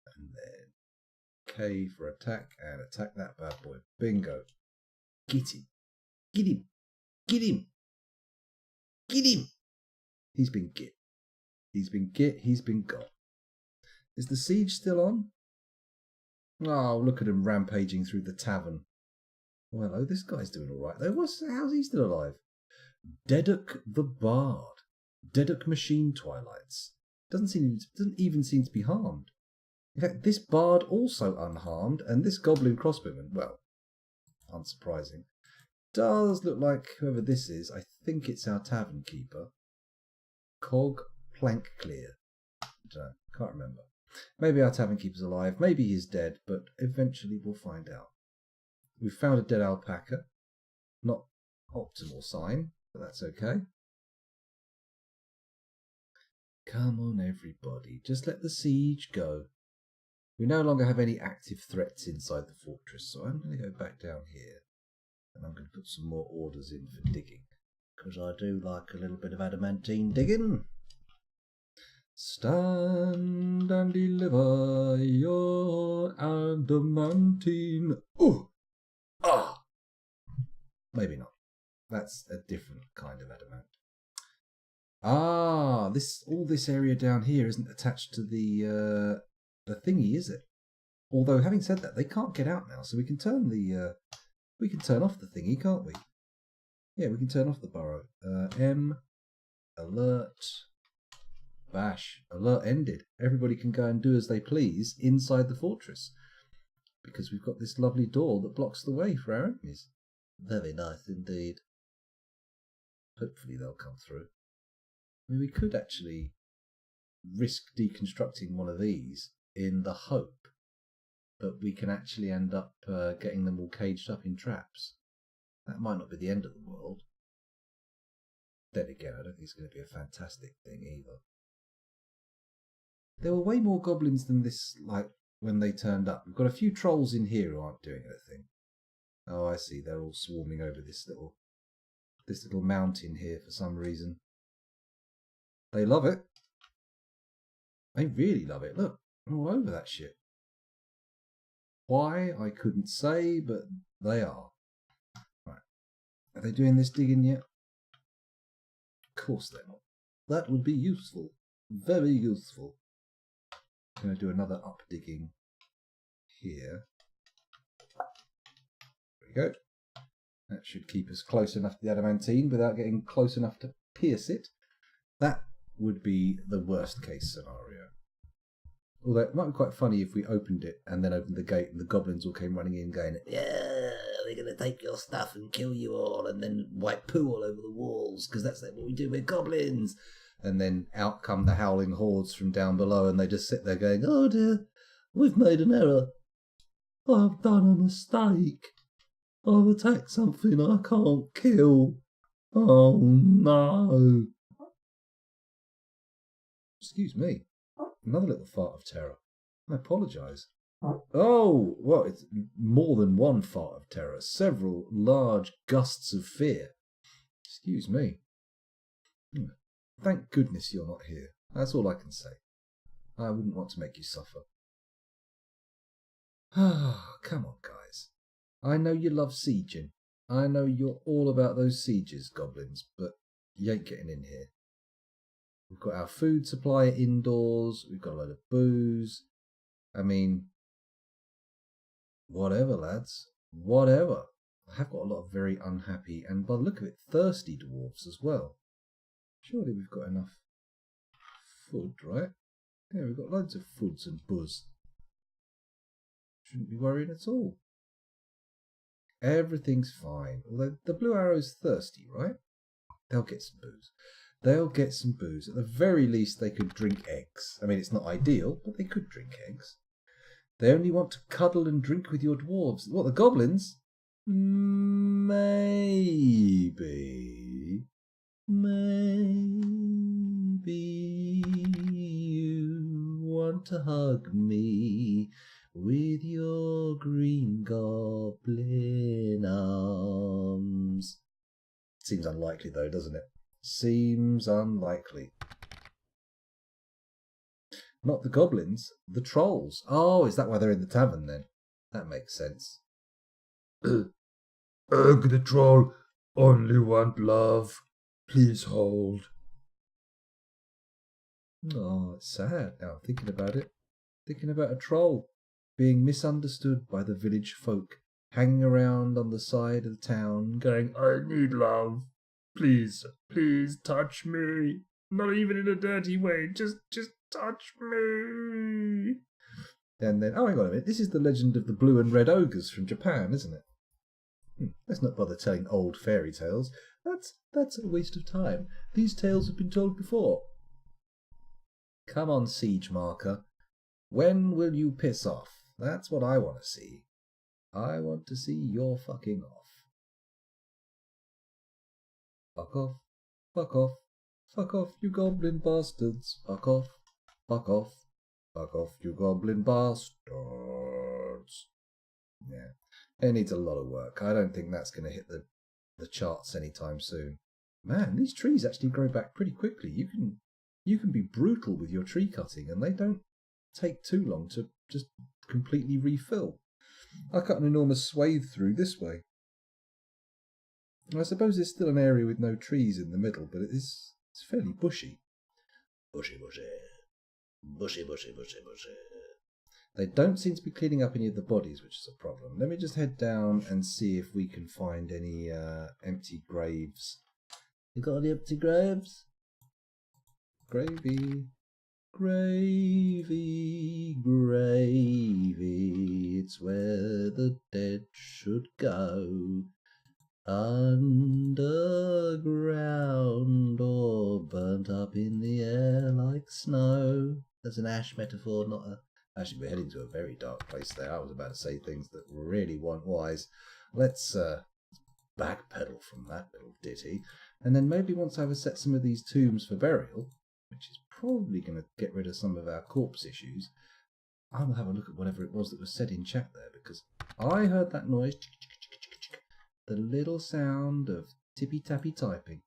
And then K for attack, and attack that bad boy. Bingo. Get him. Get him. Get him. Get him. He's been get. He's been get. He's been got. Is the siege still on? Oh, look at him rampaging through the tavern. Well, hello, this guy's doing all right, though. How's he still alive? Dedek the Bard. Dedek Machine Twilights. Doesn't even seem to be harmed. In fact, this bard also unharmed, and this goblin crossbowman, well, unsurprising. Does look like whoever this is. I think it's our tavern keeper. Cog Plank Clear. I don't know, can't remember. Maybe our tavern keeper's alive, maybe he's dead, but eventually we'll find out. We've found a dead alpaca. Not optimal sign, but that's okay. Come on, everybody, just let the siege go. We no longer have any active threats inside the fortress, so I'm going to go back down here, and I'm going to put some more orders in for digging, because I do like a little bit of adamantine digging. Stand and deliver your adamantine. Ooh! Ah! Maybe not. That's a different kind of adamant. Ah, all this area down here isn't attached to the thingy, is it? Although, having said that, they can't get out now, so we can turn off the thingy, can't we? Yeah, we can turn off the burrow. M, alert, bash, alert ended. Everybody can go and do as they please inside the fortress, because we've got this lovely door that blocks the way for our enemies. Very nice indeed. Hopefully they'll come through. I mean, we could actually risk deconstructing one of these in the hope that we can actually end up getting them all caged up in traps. That might not be the end of the world. Then again, I don't think it's going to be a fantastic thing either. There were way more goblins than this, like, when they turned up. We've got a few trolls in here who aren't doing anything. Oh, I see. They're all swarming over this little mountain here for some reason. They love it. They really love it. Look, they're all over that shit. Why, I couldn't say, but they are. Right. Are they doing this digging yet? Of course they're not. That would be useful. Very useful. I'm going to do another up digging here. There we go. That should keep us close enough to the adamantine without getting close enough to pierce it. That would be the worst case scenario. Although it might be quite funny if we opened it and then opened the gate and the goblins all came running in going, yeah, we're going to take your stuff and kill you all and then wipe poo all over the walls because that's what we do with goblins. And then out come the howling hordes from down below and they just sit there going, oh dear, we've made an error. I've done a mistake. I've attacked something I can't kill. Oh no. Excuse me. Another little fart of terror. I apologise. Oh, well, it's more than one fart of terror. Several large gusts of fear. Excuse me. Thank goodness you're not here. That's all I can say. I wouldn't want to make you suffer. Ah, come on, guys. I know you love sieging. I know you're all about those sieges, goblins, but you ain't getting in here. We've got our food supply indoors. We've got a load of booze. I mean, whatever, lads. Whatever. I have got a lot of very unhappy and, by the look of it, thirsty dwarves as well. Surely we've got enough food, right? Yeah, we've got loads of foods and buzz. Shouldn't be worrying at all. Everything's fine. Although the blue arrow's thirsty, right? They'll get some booze. They'll get some booze. At the very least, they could drink eggs. I mean, it's not ideal, but they could drink eggs. They only want to cuddle and drink with your dwarves. What, the goblins? Maybe. Maybe you want to hug me with your green goblin arms. Seems unlikely though, doesn't it? Seems unlikely. Not the goblins, the trolls. Oh, is that why they're in the tavern then? That makes sense. Ugh, the troll only want love. Please hold. Oh, it's sad now I'm thinking about it. Thinking about a troll being misunderstood by the village folk, hanging around on the side of the town, going, I need love. Please, please touch me. Not even in a dirty way. Just touch me. And then, oh, hang on a minute. This is the legend of the blue and red ogres from Japan, isn't it? Let's not bother telling old fairy tales. That's a waste of time. These tales have been told before. Come on, siege marker. When will you piss off? That's what I want to see. I want to see your fucking off. Fuck off. Fuck off. Fuck off, you goblin bastards. Fuck off. Fuck off. Fuck off, you goblin bastards. Yeah. It needs a lot of work. I don't think that's going to hit the charts anytime soon. Man, these trees actually grow back pretty quickly. You can be brutal with your tree cutting and they don't take too long to just completely refill. I cut an enormous swathe through this way. I suppose there's still an area with no trees in the middle, but it's fairly bushy. Bushy, bushy. Bushy, bushy, bushy, bushy. They don't seem to be cleaning up any of the bodies, which is a problem. Let me just head down and see if we can find any empty graves. You got any empty graves? Gravy. Gravy, gravy, it's where the dead should go. Underground or burnt up in the air like snow. That's an Ash metaphor, not a... Actually, we're heading to a very dark place there. I was about to say things that really weren't wise. Let's backpedal from that little ditty. And then maybe once I've set some of these tombs for burial, which is probably going to get rid of some of our corpse issues, I'll have a look at whatever it was that was said in chat there, because I heard that noise, the little sound of tippy-tappy typing.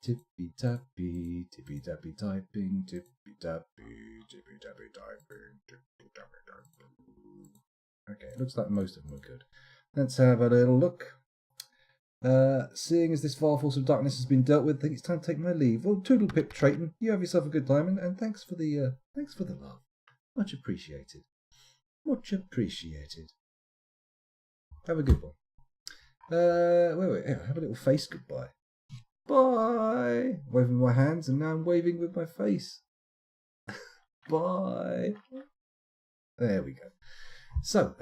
Tippy-tappy, tippy-tappy typing, tippy-tappy, tippy-tappy typing, tippy-tappy typing. Okay, it looks like most of them are good. Let's have a little look. Seeing as this vile force of darkness has been dealt with, I think it's time to take my leave. Well, toodle pip, Trayton. You have yourself a good time, and thanks for the love. Much appreciated. Much appreciated. Have a good one. Wait, have a little face goodbye. Bye. Waving my hands, and now I'm waving with my face. Bye. There we go. So,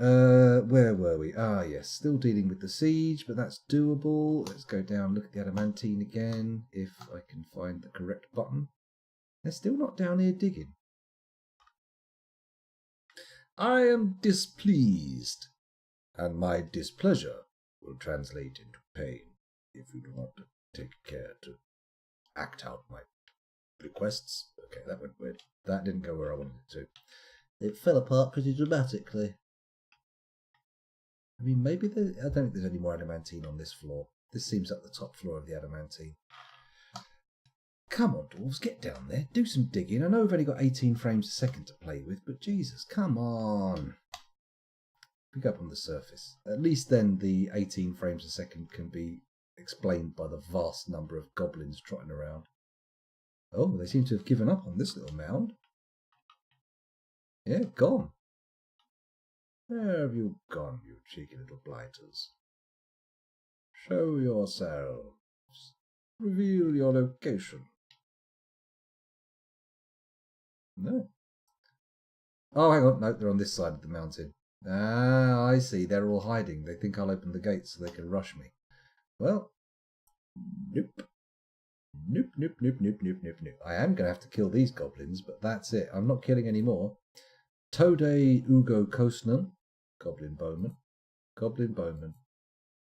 where were we? Ah, yes, still dealing with the siege, but that's doable. Let's go down, look at the adamantine again, if I can find the correct button. They're still not down here digging. I am displeased, and my displeasure will translate into pain if you do not take care to act out my requests. Okay, that went weird. That didn't go where I wanted it to. It fell apart pretty dramatically. I mean, maybe I don't think there's any more adamantine on this floor. This seems like the top floor of the adamantine. Come on, dwarves, get down there. Do some digging. I know we've only got 18 frames a second to play with, but Jesus, come on. Pick up on the surface. At least then the 18 frames a second can be explained by the vast number of goblins trotting around. Oh, they seem to have given up on this little mound. Yeah, gone. Where have you gone, you cheeky little blighters? Show yourselves. Reveal your location. No. Oh, hang on. No, they're on this side of the mountain. Ah, I see. They're all hiding. They think I'll open the gates so they can rush me. Well, nope. Nope, nope, nope, nope, nope, nope, nope. I am going to have to kill these goblins, but that's it. I'm not killing any more. Tode Ugo Kosnan, Goblin Bowman. Goblin Bowman.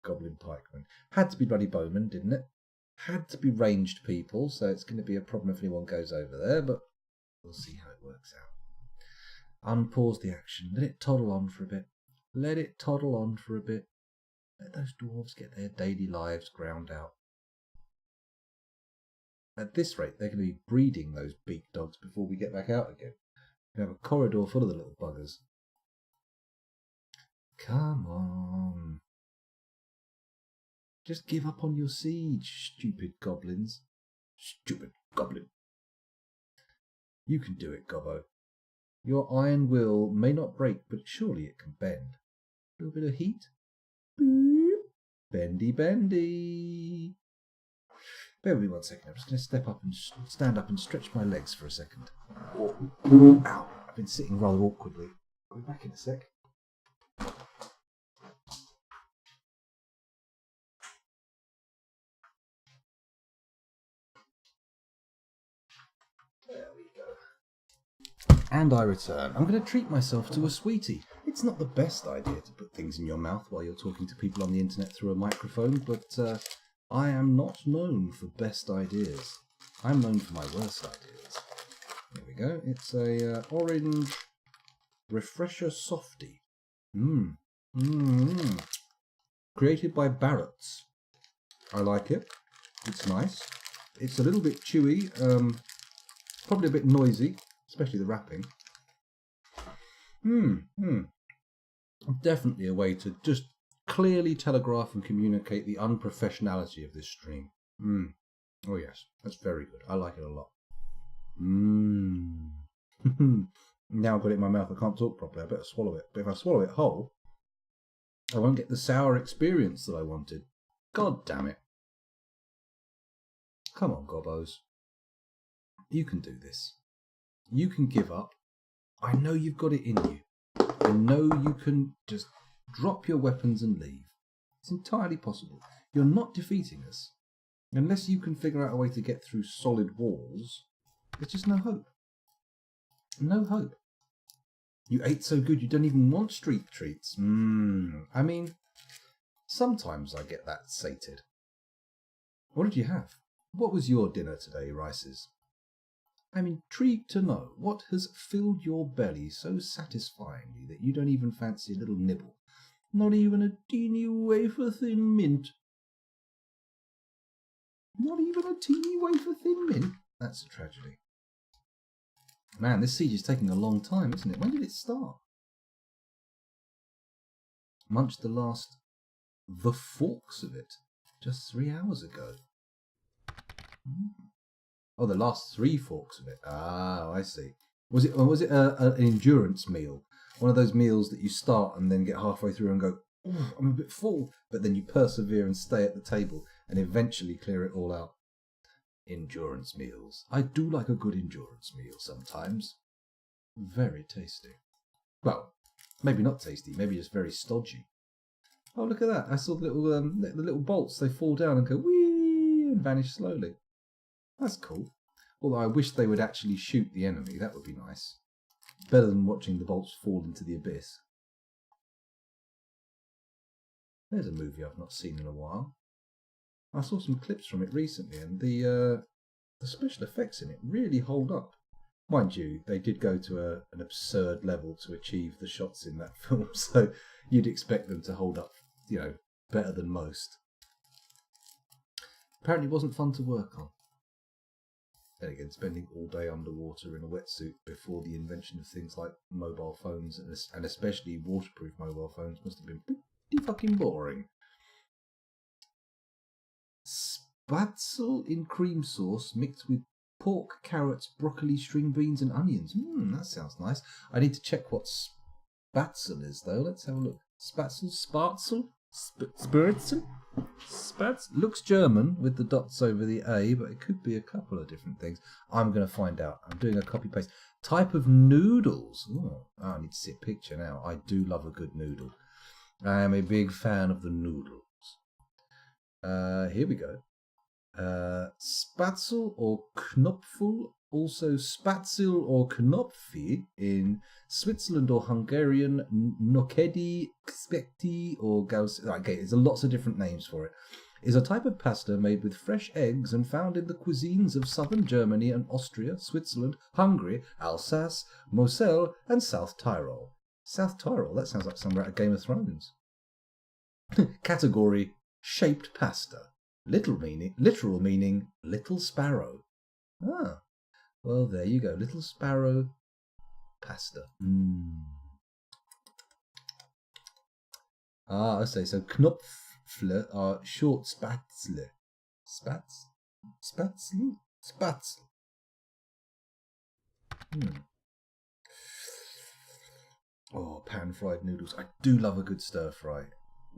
Goblin Pikeman. Had to be bloody Bowman, didn't it? Had to be ranged people, so it's going to be a problem if anyone goes over there, but we'll see how it works out. Unpause the action. Let it toddle on for a bit. Let it toddle on for a bit. Let those dwarves get their daily lives ground out. At this rate, they're going to be breeding those beak dogs before we get back out again. We have a corridor full of the little buggers. Come on. Just give up on your siege, stupid goblins. Stupid goblin. You can do it, Gobbo. Your iron will may not break, but surely it can bend. A little bit of heat. Boop. Bendy, bendy. Bear with me 1 second. I'm just going to step up and stand up and stretch my legs for a second. Ow. I've been sitting rather awkwardly. I'll be back in a sec. There we go. And I return. I'm going to treat myself to a sweetie. It's not the best idea to put things in your mouth while you're talking to people on the internet through a microphone, but I am not known for best ideas. I'm known for my worst ideas. There we go. It's a orange refresher softie. Created by Barrett's. I like it. It's nice. It's a little bit chewy. Probably a bit noisy, especially the wrapping. Definitely a way to just clearly telegraph and communicate the unprofessionality of this stream. Oh yes, that's very good. I like it a lot. Now I've got it in my mouth, I can't talk properly. I better swallow it. But if I swallow it whole, I won't get the sour experience that I wanted. God damn it. Come on, gobbos. You can do this. You can give up. I know you've got it in you. I know you can just drop your weapons and leave. It's entirely possible. You're not defeating us. Unless you can figure out a way to get through solid walls, there's just no hope. No hope. You ate so good you don't even want street treats. I mean, sometimes I get that sated. What did you have? What was your dinner today, Rices? I'm intrigued to know what has filled your belly so satisfyingly that you don't even fancy a little nibble. Not even a teeny wafer thin mint. Not even a teeny wafer thin mint? That's a tragedy. Man, this siege is taking a long time, isn't it? When did it start? Munched the forks of it just 3 hours ago. Oh, the last 3 forks of it. Ah, I see. Was it an endurance meal? One of those meals that you start and then get halfway through and go, oh, I'm a bit full, but then you persevere and stay at the table and eventually clear it all out. Endurance meals. I do like a good endurance meal sometimes. Very tasty. Well, maybe not tasty, maybe just very stodgy. Oh, look at that. I saw the little bolts. They fall down and go whee and vanish slowly. That's cool. Although I wish they would actually shoot the enemy. That would be nice. Better than watching the bolts fall into the abyss. There's a movie I've not seen in a while. I saw some clips from it recently, and the special effects in it really hold up. Mind you, they did go to an absurd level to achieve the shots in that film, so you'd expect them to hold up, better than most. Apparently it wasn't fun to work on. Then again, spending all day underwater in a wetsuit before the invention of things like mobile phones, and especially waterproof mobile phones, must have been pretty fucking boring. Spatzel in cream sauce mixed with pork, carrots, broccoli, string beans and onions. That sounds nice. I need to check what spatzel is, though. Let's have a look. Spatzel? Looks German with the dots over the A, but it could be a couple of different things. I'm going to find out. I'm doing a copy-paste. Type of noodles. Oh, I need to see a picture now. I do love a good noodle. I am a big fan of the noodles. Here we go. Spatzel or Knopfel, also Spatzel or Knopfi in Switzerland or Hungarian, Nokedi, Kspekti or Gauss. Okay, there's lots of different names for it. Is a type of pasta made with fresh eggs and found in the cuisines of southern Germany and Austria, Switzerland, Hungary, Alsace, Moselle, and South Tyrol. South Tyrol? That sounds like somewhere out of Game of Thrones. Category: shaped pasta. Literal meaning little sparrow. Ah, well, there you go. Little sparrow pasta. Ah, I say. So Knopfle are short Spätzle. Spätzle? Oh, pan-fried noodles. I do love a good stir-fry.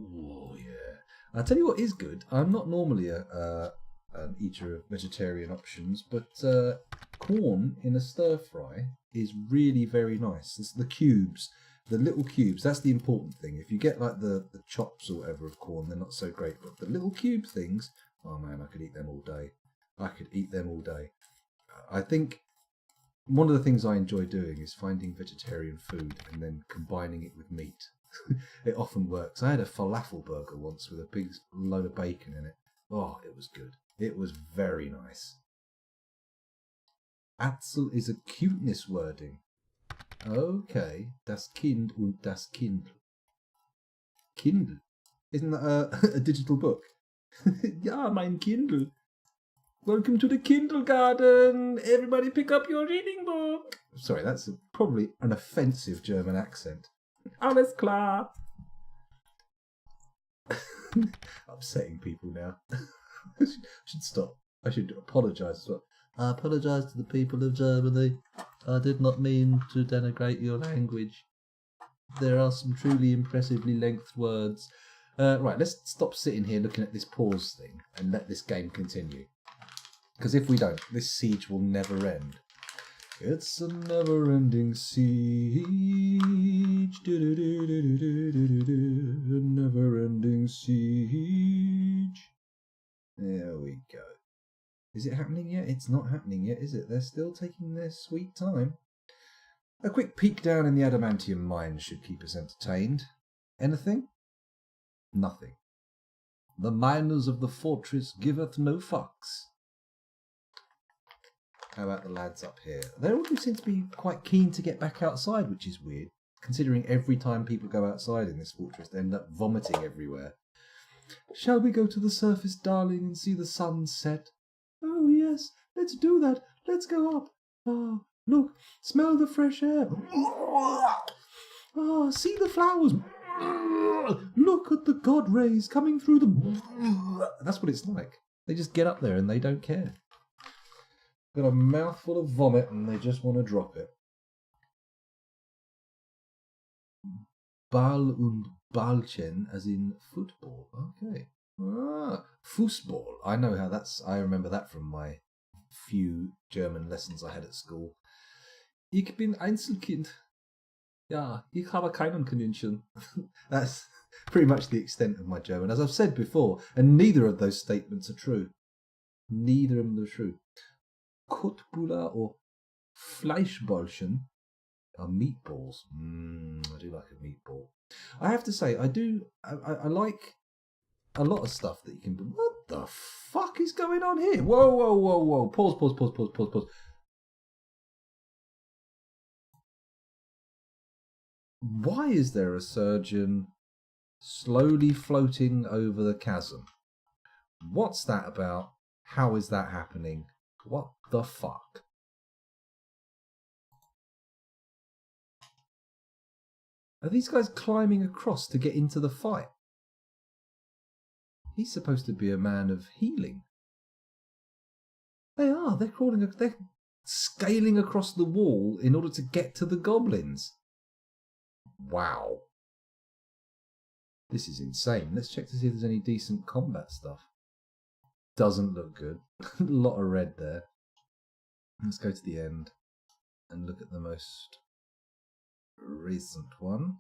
Oh, yeah. I'll tell you what is good. I'm not normally an eater of vegetarian options, but corn in a stir-fry is really very nice. It's the cubes, the little cubes. That's the important thing. If you get like the chops or whatever of corn, they're not so great. But the little cube things, oh man, I could eat them all day. I think one of the things I enjoy doing is finding vegetarian food and then combining it with meat. It often works. I had a falafel burger once with a big load of bacon in it. Oh, it was good. It was very nice. Atzel is a cuteness wording. Okay. Das Kind und das Kindle. Kindle? Isn't that a digital book? Ja, mein Kindle. Welcome to the kindergarten. Everybody pick up your reading book. Sorry, that's probably an offensive German accent. Alles klar. Upsetting people now. I should stop. I should apologise as well. I apologise to the people of Germany. I did not mean to denigrate your language. There are some truly impressively lengthed words. Right, let's stop sitting here looking at this pause thing and let this game continue. Because if we don't, this siege will never end. It's a never-ending siege. Never-ending siege. There we go. Is it happening yet? It's not happening yet, is it? They're still taking their sweet time. A quick peek down in the adamantium mine should keep us entertained. Anything? Nothing. The miners of the fortress giveth no fucks. How about the lads up here? They all seem to be quite keen to get back outside, which is weird, considering every time people go outside in this fortress, they end up vomiting everywhere. Shall we go to the surface, darling, and see the sun set? Oh, yes, let's do that. Let's go up. Ah, look, smell the fresh air. Ah, see the flowers. Look at the god rays coming through the... That's what it's like. They just get up there and they don't care. Got a mouthful of vomit and they just want to drop it. Ball und Ballchen, as in football. Okay. Ah, Fußball. I know how that's... I remember that from my few German lessons I had at school. Ich bin Einzelkind. Ja, ich habe keinen Kaninchen. That's pretty much the extent of my German, as I've said before, and neither of those statements are true. Neither of them are true. Köttbullar or Fleischbällchen are meatballs. I do like a meatball. I have to say, I like a lot of stuff that you can... What the fuck is going on here? Whoa, whoa, whoa, whoa. Pause. Why is there a surgeon slowly floating over the chasm? What's that about? How is that happening? What the fuck? Are these guys climbing across to get into the fight? He's supposed to be a man of healing. They are. They're scaling across the wall in order to get to the goblins. Wow. This is insane. Let's check to see if there's any decent combat stuff. Doesn't look good. A lot of red there. Let's go to the end and look at the most recent one.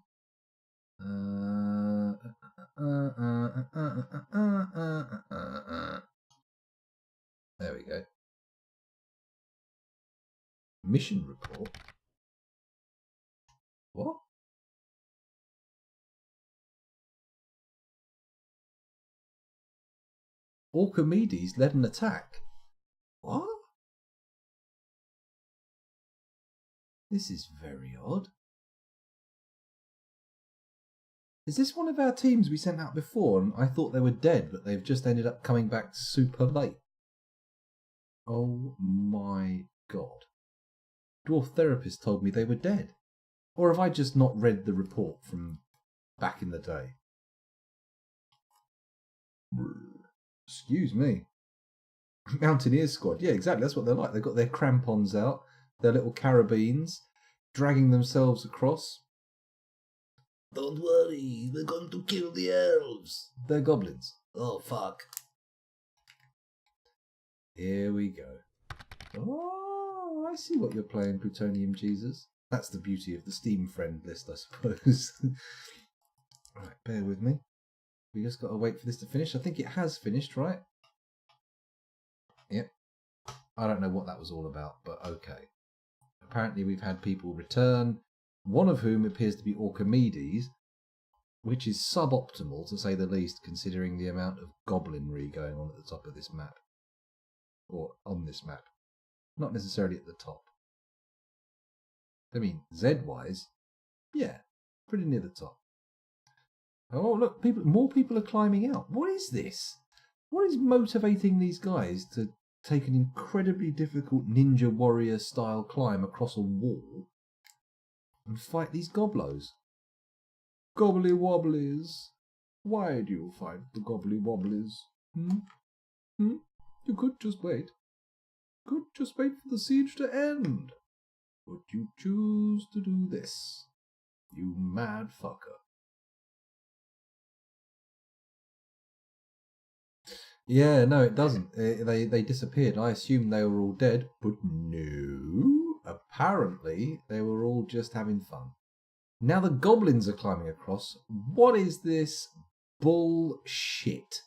There we go. Mission report. What? Archimedes led an attack. What? This is very odd. Is this one of our teams we sent out before and I thought they were dead, but they've just ended up coming back super late? Oh my god. Dwarf Therapist told me they were dead. Or have I just not read the report from back in the day? Excuse me. Mountaineer squad. Yeah, exactly. That's what they're like. They've got their crampons out, their little carabines, dragging themselves across. Don't worry, we're going to kill the elves. They're goblins. Oh, fuck. Here we go. Oh, I see what you're playing, Plutonium Jesus. That's the beauty of the Steam friend list, I suppose. Right, bear with me. We just got to wait for this to finish. I think it has finished, right? Yep. I don't know what that was all about, but okay. Apparently we've had people return, one of whom appears to be Archimedes, which is suboptimal, to say the least, considering the amount of goblinry going on at the top of this map. Or on this map. Not necessarily at the top. I mean, Z-wise, yeah, pretty near the top. Oh, look, more people are climbing out. What is this? What is motivating these guys to take an incredibly difficult ninja warrior style climb across a wall and fight these goblos? Gobbly wobblies. Why do you fight the gobbly wobblies? You could just wait. Could just wait for the siege to end. But you choose to do this. You mad fucker. Yeah, no, it doesn't. They disappeared. I assumed they were all dead, but no. Apparently, they were all just having fun. Now the goblins are climbing across. What is this bullshit?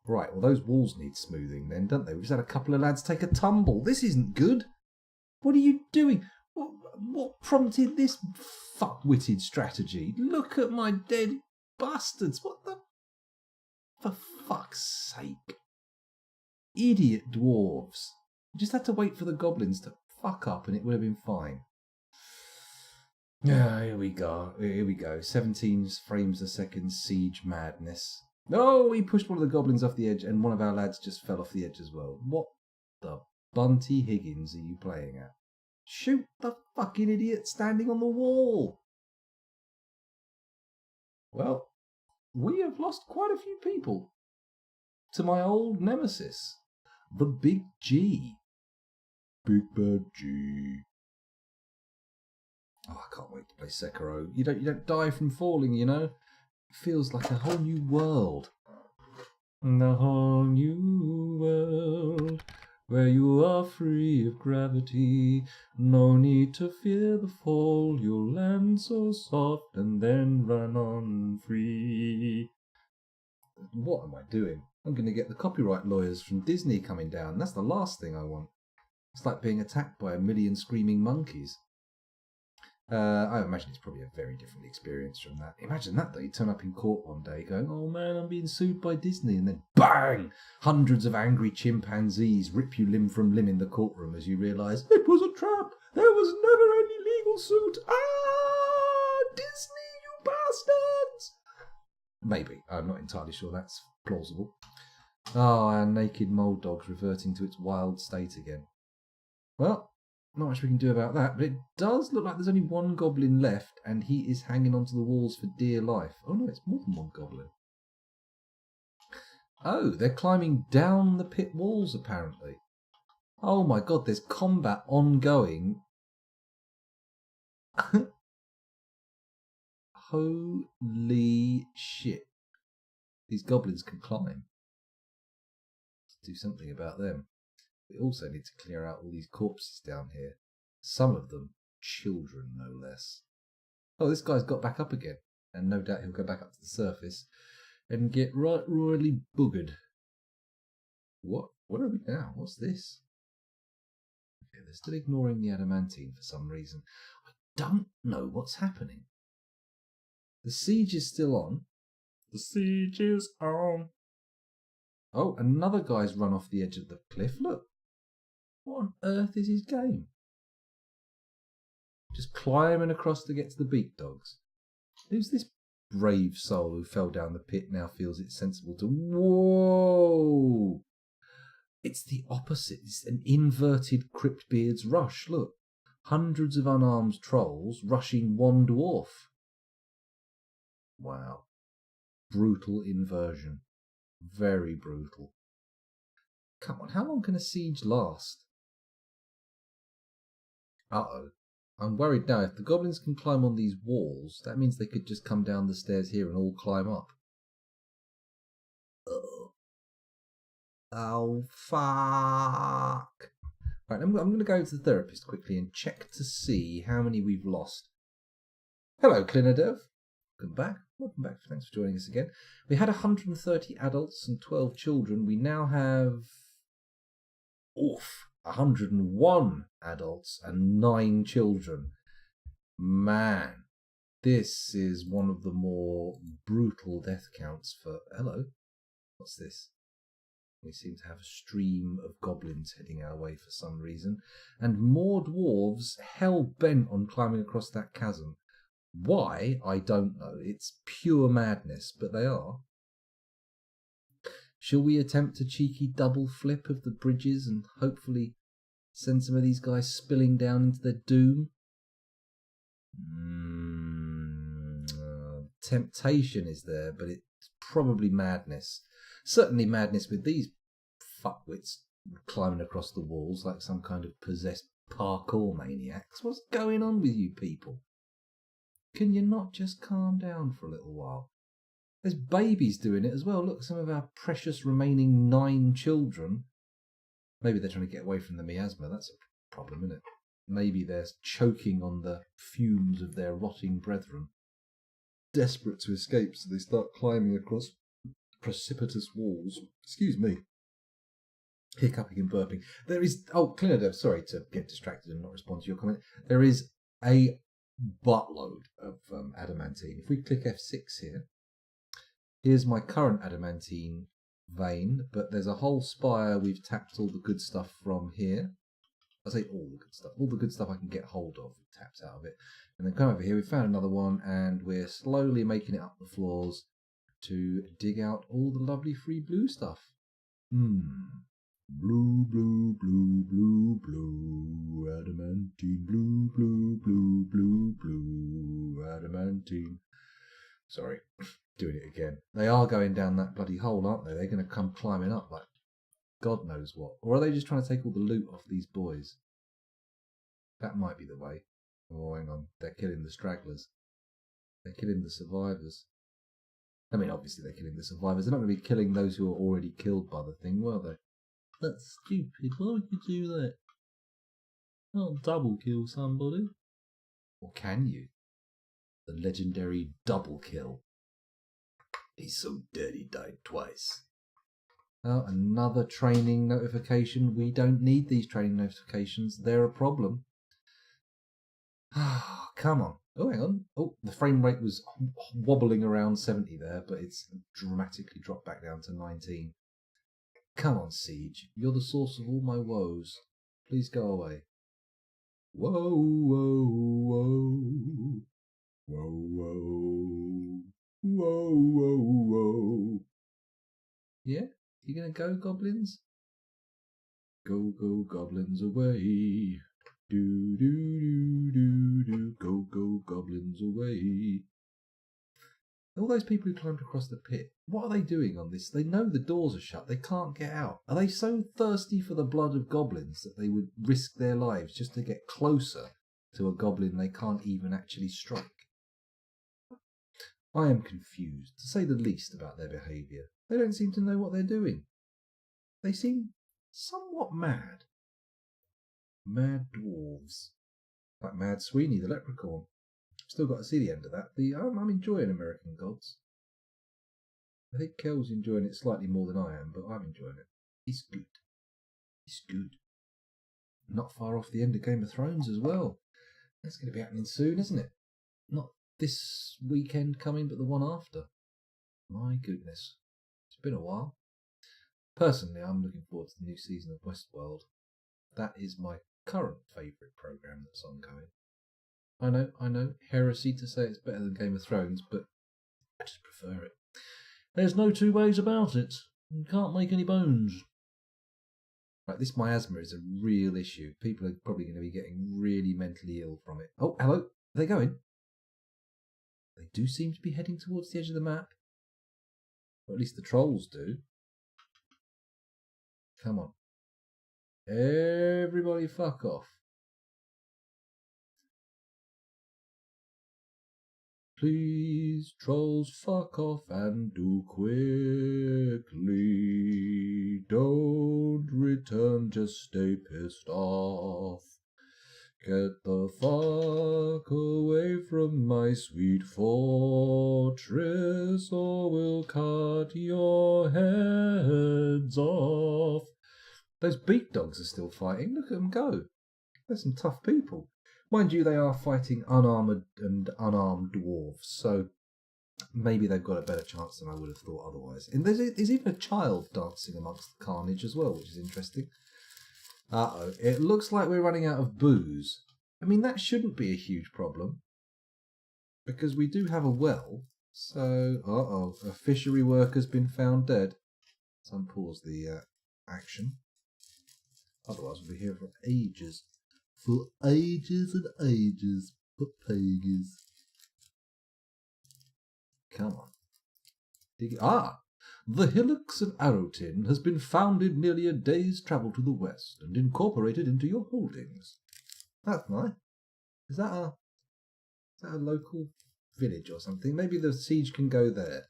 Right, well, those walls need smoothing then, don't they? We've just had a couple of lads take a tumble. This isn't good. What are you doing? What prompted this fuck-witted strategy? Look at my dead bastards. What the... For fuck's sake. Idiot dwarves. You just had to wait for the goblins to fuck up and it would have been fine. Yeah, here we go. 17 frames a second siege madness. Oh, he pushed one of the goblins off the edge and one of our lads just fell off the edge as well. What the Bunty Higgins are you playing at? Shoot the fucking idiot standing on the wall. Well, we have lost quite a few people to my old nemesis, the Big G. Big Bad G. Oh, I can't wait to play Sekiro. You don't die from falling, you know? It feels like a whole new world. A whole new world where you are free of gravity. No need to fear the fall. You'll land so soft and then run on free. What am I doing? I'm going to get the copyright lawyers from Disney coming down. That's the last thing I want. It's like being attacked by a million screaming monkeys. I imagine it's probably a very different experience from that. Imagine that, though. You turn up in court one day going, oh man, I'm being sued by Disney. And then bang! Hundreds of angry chimpanzees rip you limb from limb in the courtroom as you realise it was a trap. There was never any legal suit. Ah! Disney, you bastards! Maybe. I'm not entirely sure that's plausible. Oh, our naked mole dog's reverting to its wild state again. Well, not much we can do about that, but it does look like there's only one goblin left, and he is hanging onto the walls for dear life. Oh no, it's more than one goblin. Oh, they're climbing down the pit walls, apparently. Oh my god, there's combat ongoing. Holy shit. These goblins can climb. Let's do something about them. We also need to clear out all these corpses down here. Some of them children, no less. Oh, this guy's got back up again. And no doubt he'll go back up to the surface and get right royally boogered. What? What are we now? What's this? Okay, they're still ignoring the adamantine for some reason. I don't know what's happening. The siege is still on. The siege is on. Oh, another guy's run off the edge of the cliff. Look. What on earth is his game? Just climbing across to get to the beak dogs. Who's this brave soul who fell down the pit now feels it's sensible to... Whoa! It's the opposite. It's an inverted Cryptbeards rush. Look. Hundreds of unarmed trolls rushing one dwarf. Wow. Brutal inversion. Very brutal. Come on, how long can a siege last? Uh-oh. I'm worried now. If the goblins can climb on these walls, that means they could just come down the stairs here and all climb up. Oh, fuck. Right, I'm going to go to the therapist quickly and check to see how many we've lost. Hello, Clinidev. Welcome back. Welcome back. Thanks for joining us again. We had 130 adults and 12 children. We now have... 101 adults and 9 children. Man, this is one of the more brutal death counts for... Hello? What's this? We seem to have a stream of goblins heading our way for some reason, and more dwarves hell-bent on climbing across that chasm. Why? I don't know. It's pure madness, but they are. Shall we attempt a cheeky double flip of the bridges and hopefully send some of these guys spilling down into their doom? Temptation is there, but it's probably madness. Certainly madness with these fuckwits climbing across the walls like some kind of possessed parkour maniacs. What's going on with you people? Can you not just calm down for a little while? There's babies doing it as well. Look, some of our precious remaining 9 children. Maybe they're trying to get away from the miasma. That's a problem, isn't it? Maybe they're choking on the fumes of their rotting brethren. Desperate to escape, so they start climbing across precipitous walls. Excuse me. Hiccuping and burping. There is... Oh, Clinidev, sorry to get distracted and not respond to your comment. There is a buttload of adamantine. If we click F6 here, here's my current adamantine vein, but there's a whole spire. We've tapped all the good stuff from here. I say all the good stuff. All the good stuff I can get hold of, tapped out of it. And then come over here, we found another one, and we're slowly making it up the floors to dig out all the lovely free blue stuff. Blue, blue, blue, blue, blue, adamantine, blue, blue, blue, blue, blue, adamantine. Sorry, doing it again. They are going down that bloody hole, aren't they? They're going to come climbing up like God knows what. Or are they just trying to take all the loot off these boys? That might be the way. Oh, hang on. They're killing the stragglers. They're killing the survivors. I mean, obviously they're killing the survivors. They're not going to be killing those who are already killed by the thing, were they? That's stupid. Why would you do that? Not double kill somebody. Or can you? The legendary double kill. He's so dead he died twice. Oh, another training notification. We don't need these training notifications. They're a problem. Come on. Oh, hang on. Oh, the frame rate was wobbling around 70 there, but it's dramatically dropped back down to 19. Come on, Siege. You're the source of all my woes. Please go away. Whoa, whoa, whoa. Whoa, whoa. Whoa, whoa, whoa. Yeah? You gonna go, goblins? Go, go, goblins away. Do, do, do, do, do. Go, go, goblins away. All those people who climbed across the pit, what are they doing on this? They know the doors are shut. They can't get out. Are they so thirsty for the blood of goblins that they would risk their lives just to get closer to a goblin they can't even actually strike? I am confused, to say the least, about their behaviour. They don't seem to know what they're doing. They seem somewhat mad. Mad dwarves. Like Mad Sweeney, the leprechaun. Still got to see the end of that. I'm enjoying American Gods. I think Kel's enjoying it slightly more than I am, but I'm enjoying it. It's good. It's good. Not far off the end of Game of Thrones as well. That's going to be happening soon, isn't it? Not this weekend coming, but the one after. My goodness. It's been a while. Personally, I'm looking forward to the new season of Westworld. That is my current favourite programme that's ongoing. I know, heresy to say it's better than Game of Thrones, but I just prefer it. There's no two ways about it. You can't make any bones. Right, this miasma is a real issue. People are probably going to be getting really mentally ill from it. Oh, hello. Are they going? They do seem to be heading towards the edge of the map. Or at least the trolls do. Come on. Everybody fuck off. Please, trolls, fuck off and do quickly. Don't return, just stay pissed off. Get the fuck away from my sweet fortress, or we'll cut your heads off. Those beak dogs are still fighting. Look at them go. They're some tough people. Mind you, they are fighting unarmoured and unarmed dwarves, so maybe they've got a better chance than I would have thought otherwise. And there's even a child dancing amongst the carnage as well, which is interesting. Uh-oh, it looks like we're running out of booze. I mean, that shouldn't be a huge problem, because we do have a well, so... Uh-oh, a fishery worker's been found dead. Let's unpause the action. Otherwise we'll be here for ages. For ages and ages, for pages. Come on. Dig it. Ah! The Hillocks of Arrowtin has been founded nearly a day's travel to the west and incorporated into your holdings. That's nice. Is that a local village or something? Maybe the siege can go there.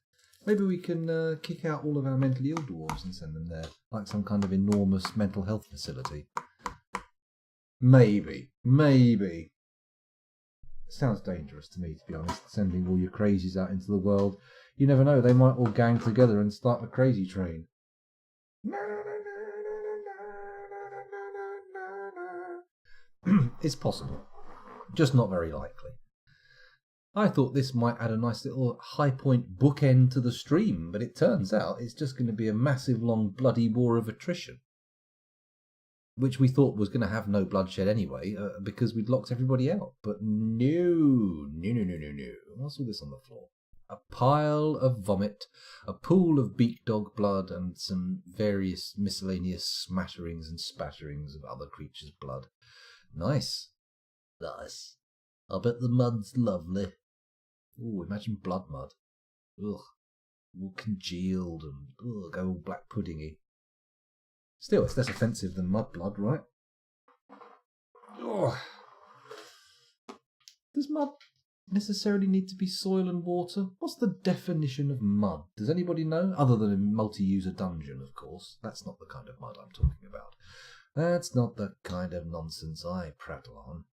Maybe we can kick out all of our mentally ill dwarves and send them there, like some kind of enormous mental health facility. Maybe. Sounds dangerous to me, to be honest, sending all your crazies out into the world. You never know, they might all gang together and start a crazy train. It's possible, just not very likely. I thought this might add a nice little high point bookend to the stream, but it turns out it's just going to be a massive long bloody war of attrition, which we thought was going to have no bloodshed anyway, because we'd locked everybody out. But no. What's all this on the floor? A pile of vomit, a pool of beak dog blood, and some various miscellaneous smatterings and spatterings of other creatures' blood. Nice. I bet the mud's lovely. Ooh, imagine blood mud. Ugh. All congealed and go all black puddingy. Still, it's less offensive than mud blood, right? Ugh. Does mud necessarily need to be soil and water? What's the definition of mud? Does anybody know? Other than a multi-user dungeon, of course. That's not the kind of mud I'm talking about. That's not the kind of nonsense I prattle on.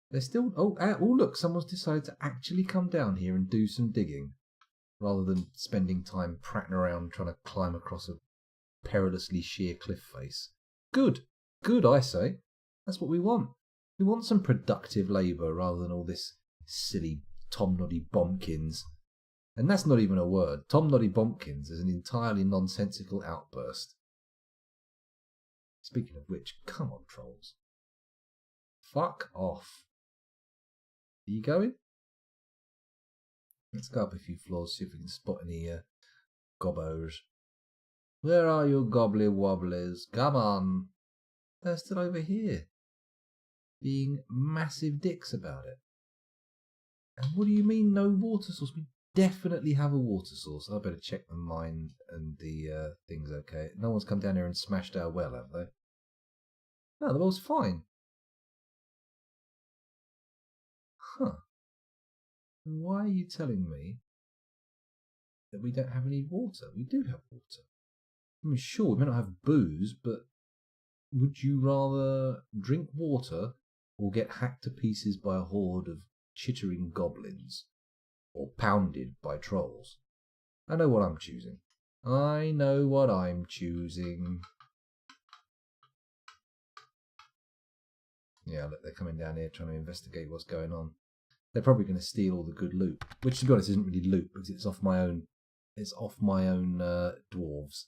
They're still... Oh, look, someone's decided to actually come down here and do some digging, rather than spending time prattling around trying to climb across a perilously sheer cliff face. Good, I say. That's what we want. We want some productive labour rather than all this silly Tom Noddy Bompkins. And that's not even a word. Tom Noddy Bompkins is an entirely nonsensical outburst. Speaking of which, come on, trolls. Fuck off. Are you going? Let's go up a few floors, see if we can spot any gobbos. Where are you, gobbly wobblers? Come on. They're still over here, being massive dicks about it. And what do you mean no water source? We definitely have a water source. I better check the mine and the things okay. No one's come down here and smashed our well, have they? No, the well's fine. Huh. Why are you telling me that we don't have any water? We do have water. I mean, sure, we may not have booze, but would you rather drink water or get hacked to pieces by a horde of chittering goblins? Or pounded by trolls? I know what I'm choosing. Yeah, look, they're coming down here trying to investigate what's going on. They're probably going to steal all the good loot, which to be honest isn't really loot because it's off my own dwarves.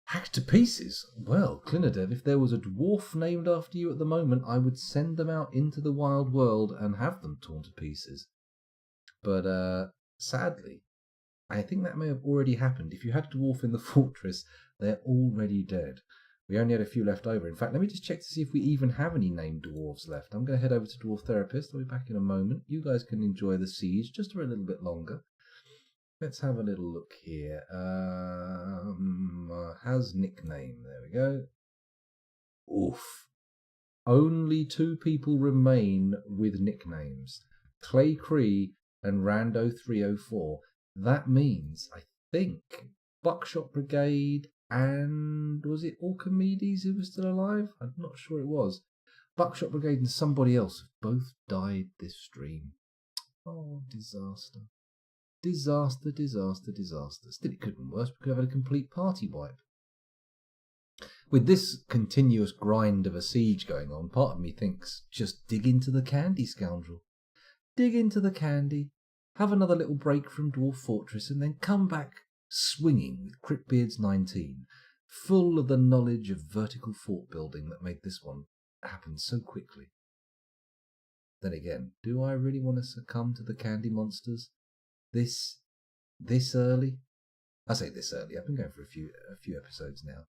Hacked to pieces? Well, Clinadev, if there was a dwarf named after you at the moment, I would send them out into the wild world and have them torn to pieces. But sadly, I think that may have already happened. If you had a dwarf in the fortress, they're already dead. We only had a few left over. In fact, let me just check to see if we even have any named dwarves left. I'm going to head over to Dwarf Therapist. I'll be back in a moment. You guys can enjoy the siege just for a little bit longer. Let's have a little look here. Has nickname. There we go. Oof. Only 2 people remain with nicknames. Clay Cree and Rando 304. That means, I think, Buckshot Brigade and was it Orchimedes who was still alive? I'm not sure it was. Buckshot Brigade and somebody else have both died this stream. Oh, disaster. Disaster. Still, it could have been worse. We could have had a complete party wipe. With this continuous grind of a siege going on, part of me thinks, just dig into the candy, scoundrel. Dig into the candy, have another little break from Dwarf Fortress, and then come back swinging with Cryptbeards XVIII, full of the knowledge of vertical fort building that made this one happen so quickly. Then again, do I really want to succumb to the candy monsters this early? I say this early. I've been going for a few episodes now.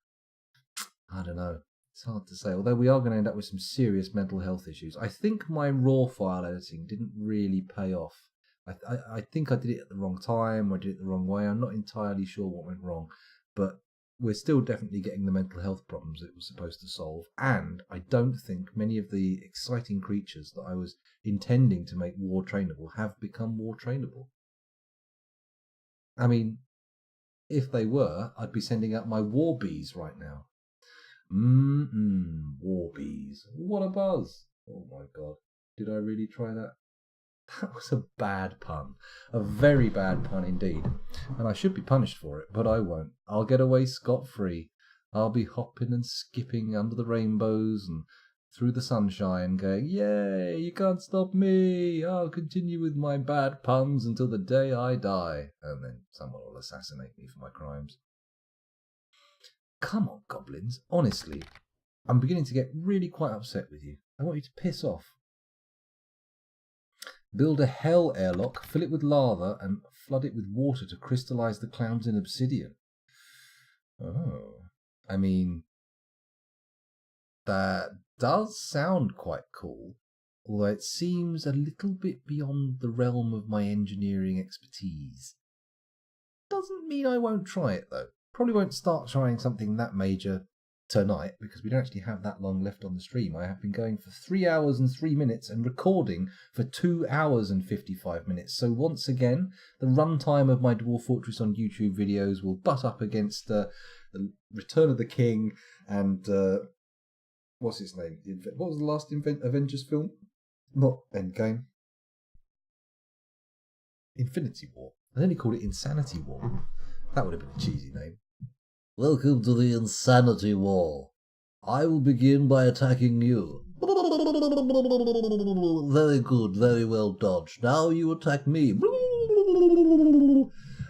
I don't know. It's hard to say. Although we are going to end up with some serious mental health issues. I think my raw file editing didn't really pay off I think I did it at the wrong time, or I did it the wrong way. I'm not entirely sure what went wrong, but we're still definitely getting the mental health problems it was supposed to solve. And I don't think many of the exciting creatures that I was intending to make war trainable have become war trainable. I mean, if they were, I'd be sending out my war bees right now. War bees. What a buzz. Oh my god. Did I really try that? That was a bad pun. A very bad pun indeed. And I should be punished for it, but I won't. I'll get away scot-free. I'll be hopping and skipping under the rainbows and through the sunshine going, yay, you can't stop me. I'll continue with my bad puns until the day I die. And then someone will assassinate me for my crimes. Come on, goblins. Honestly, I'm beginning to get really quite upset with you. I want you to piss off. Build a hell airlock, fill it with lava, and flood it with water to crystallize the clouds in obsidian. Oh. I mean, that does sound quite cool, although it seems a little bit beyond the realm of my engineering expertise. Doesn't mean I won't try it, though. Probably won't start trying something that major tonight, because we don't actually have that long left on the stream. I have been going for 3 hours and 3 minutes and recording for 2 hours and 55 minutes. So once again, the runtime of my Dwarf Fortress on YouTube videos will butt up against the Return of the King and what's his name? What was the last Avengers film? Not Endgame. Infinity War. I only called it Insanity War. That would have been a cheesy name. Welcome to the Insanity War. I will begin by attacking you. Very good, very well dodged. Now you attack me.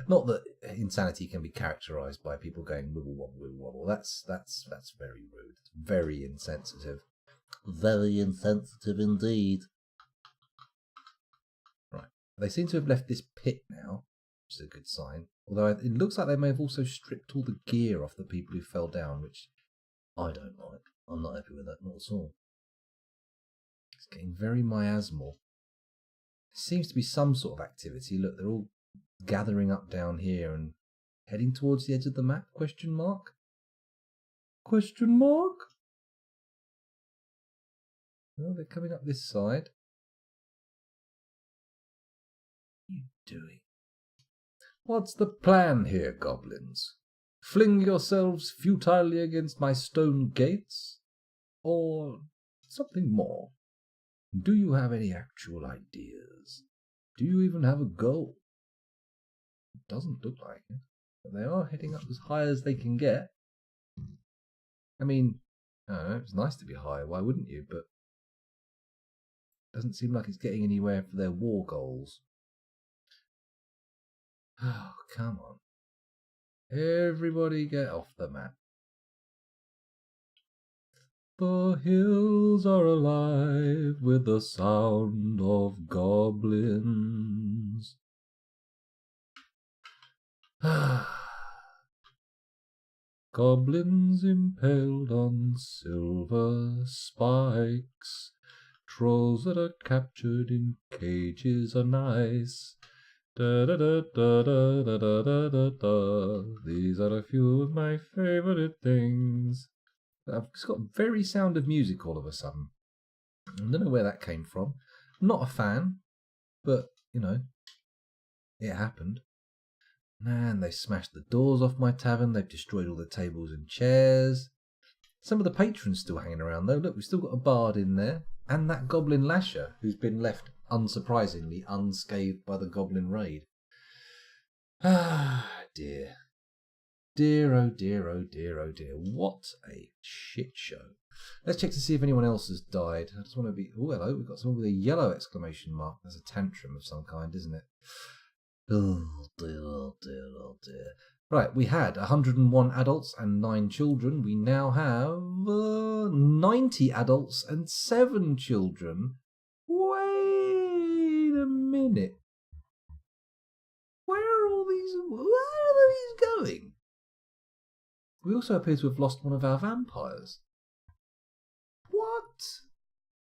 Not that insanity can be characterised by people going wibble wobble wibble wobble. That's very rude. Very insensitive. Very insensitive indeed. Right. They seem to have left this pit now, which is a good sign. Although it looks like they may have also stripped all the gear off the people who fell down, which I don't like. I'm not happy with that, not at all. It's getting very miasmal. There seems to be some sort of activity. Look, they're all gathering up down here and heading towards the edge of the map, question mark? Question mark? Well, they're coming up this side. What are you doing? What's the plan here, goblins? Fling yourselves futilely against my stone gates? Or something more? Do you have any actual ideas? Do you even have a goal? It doesn't look like it, but they are heading up as high as they can get. I mean, I don't know, it's nice to be high, why wouldn't you? But it doesn't seem like it's getting anywhere for their war goals. Oh, come on. Everybody get off the map. The hills are alive with the sound of goblins. Goblins impaled on silver spikes. Trolls that are captured in cages are nice. Da da da da da da da da da da. These are a few of my favourite things. It's got very Sound of Music all of a sudden. I don't know where that came from. I'm not a fan, but, you know, it happened. Man, they smashed the doors off my tavern. They've destroyed all the tables and chairs. Some of the patrons still hanging around, though. Look, we've still got a bard in there. And that goblin lasher, who's been left, unsurprisingly, unscathed by the goblin raid. Ah, dear. Dear, oh dear, oh dear, oh dear. What a shit show. Let's check to see if anyone else has died. I just want to be... Oh, hello. We've got someone with a yellow exclamation mark. That's a tantrum of some kind, isn't it? Oh dear, oh dear, oh dear. Right, we had 101 adults and 9 children. We now have 90 adults and 7 children. Wait a minute. Where are these going? We also appear to have lost one of our vampires. What?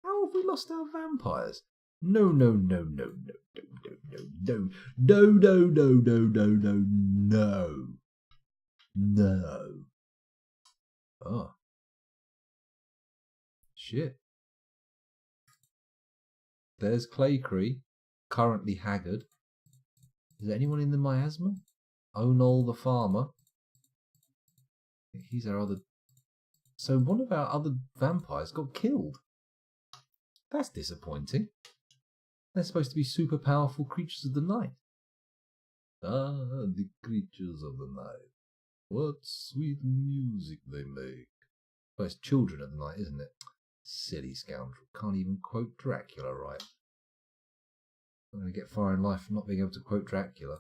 How have we lost our vampires? No, no, no, no, no, no, no, no, no, no, no, no, no, no, no, no. Oh. Shit. There's Claycree, currently haggard. Is there anyone in the miasma? Onol the farmer. He's our other... So one of our other vampires got killed. That's disappointing. They're supposed to be super powerful creatures of the night. Ah, the creatures of the night. What sweet music they make. Well, it's children of the night, isn't it? Silly scoundrel. Can't even quote Dracula right. I'm going to get far in life for not being able to quote Dracula.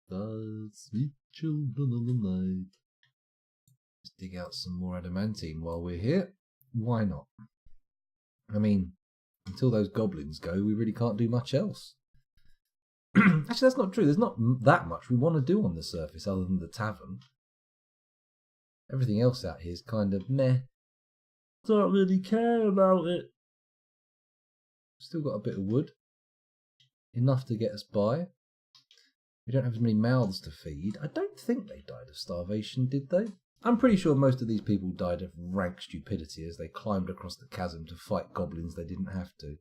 The sweet children of the night. Let's dig out some more adamantine while we're here. Why not? I mean, until those goblins go, we really can't do much else. Actually, that's not true. There's not that much we want to do on the surface other than the tavern. Everything else out here is kind of meh. Don't really care about it. Still got a bit of wood. Enough to get us by. We don't have as many mouths to feed. I don't think they died of starvation, did they? I'm pretty sure most of these people died of rank stupidity as they climbed across the chasm to fight goblins they didn't have to.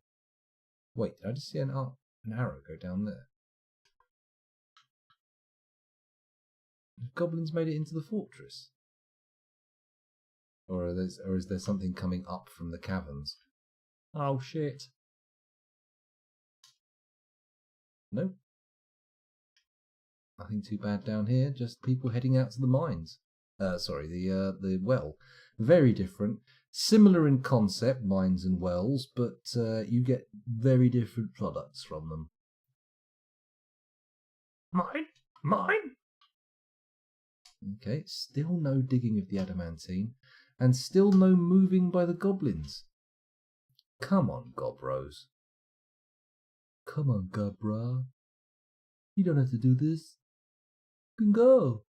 Wait, did I just see an arrow go down there? Have goblins made it into the fortress? Or is there something coming up from the caverns? Oh shit. No. Nothing too bad down here, just people heading out to the mines. The well. Very different. Similar in concept, mines and wells, but you get very different products from them. Mine? Okay, still no digging of the adamantine, and still no moving by the goblins. Come on, Gobros. Come on, Gobra. You don't have to do this. You can go.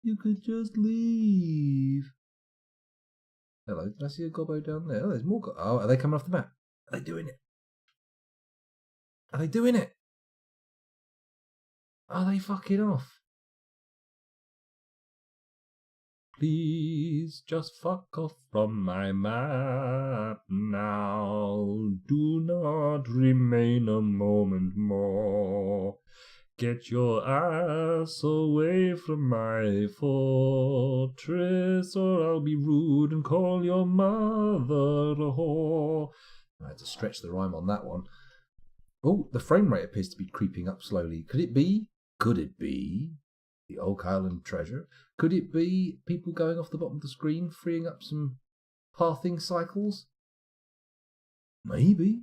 You could just leave. Hello, did I see a gobbo down there? Oh, there's more. Oh, are they coming off the map? Are they doing it? Are they doing it? Are they fucking off? Please just fuck off from my map now. Do not remain a moment more. Get your ass away from my fortress, or I'll be rude and call your mother a whore. I had to stretch the rhyme on that one. Oh, the frame rate appears to be creeping up slowly. Could it be the Oak Island treasure? Could it be people going off the bottom of the screen, freeing up some pathing cycles? Maybe.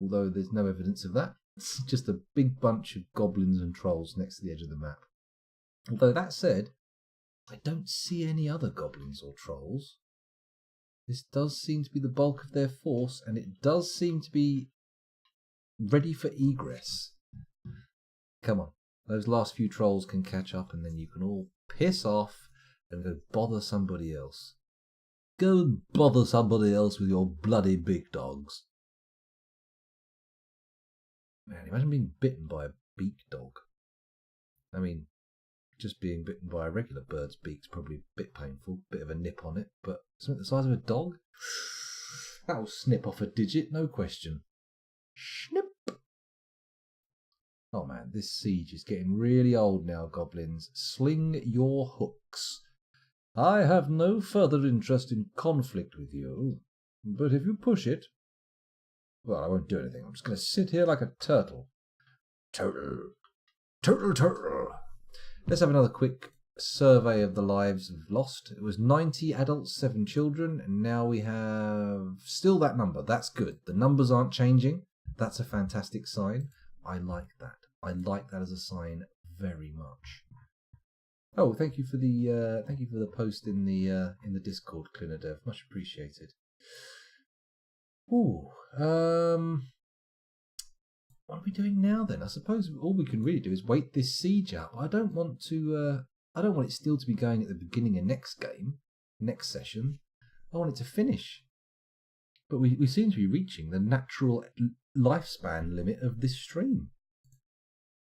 Although there's no evidence of that. It's just a big bunch of goblins and trolls next to the edge of the map. Although that said, I don't see any other goblins or trolls. This does seem to be the bulk of their force, and it does seem to be ready for egress. Come on, those last few trolls can catch up, and then you can all piss off and go bother somebody else. Go and bother somebody else with your bloody big dogs. Man, imagine being bitten by a beak dog. I mean, just being bitten by a regular bird's beak's probably a bit painful, bit of a nip on it, but something the size of a dog? That'll snip off a digit, no question. Snip! Oh man, this siege is getting really old now, goblins. Sling your hooks. I have no further interest in conflict with you, but if you push it... Well, I won't do anything. I'm just going to sit here like a turtle. Turtle. Let's have another quick survey of the lives of Lost. It was 90 adults, 7 children, and now we have still that number. That's good. The numbers aren't changing. That's a fantastic sign. I like that. I like that as a sign very much. Oh, thank you for the post in the Discord, Clinadev. Much appreciated. Ooh, what are we doing now then? I suppose all we can really do is wait this siege out. I don't want it still to be going at the beginning of next session. I want it to finish. But we seem to be reaching the natural lifespan limit of this stream.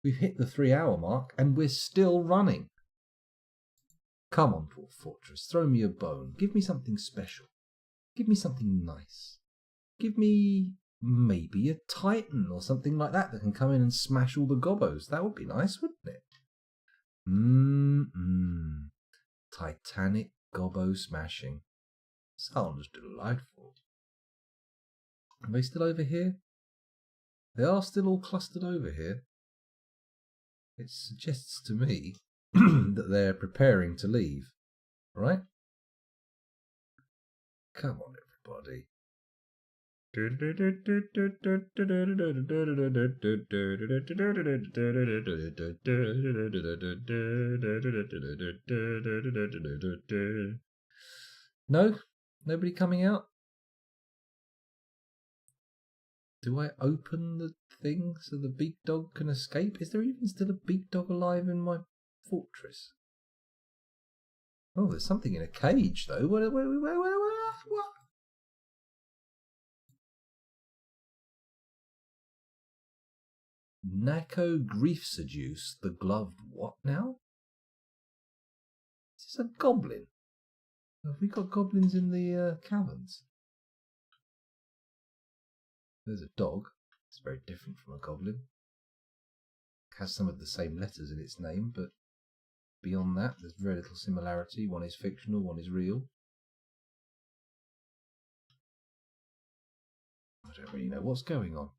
We've hit the 3-hour mark and we're still running. Come on, Dwarf Fortress, throw me a bone. Give me something special. Give me something nice. Give me maybe a Titan or something like that can come in and smash all the gobbos. That would be nice, wouldn't it? Titanic gobbo smashing. Sounds delightful. Are they still over here? They are still all clustered over here. It suggests to me that they're preparing to leave. Right? Come on, everybody. No? Nobody coming out? Do I open the thing so the big dog can escape? Is there even still a big dog alive in my fortress? Oh, there's something in a cage, though. What? Nako Grief Seduce, the gloved what now? Is this a goblin? Have we got goblins in the caverns? There's a dog. It's very different from a goblin. It has some of the same letters in its name, but beyond that, there's very little similarity. One is fictional, one is real. I don't really know what's going on.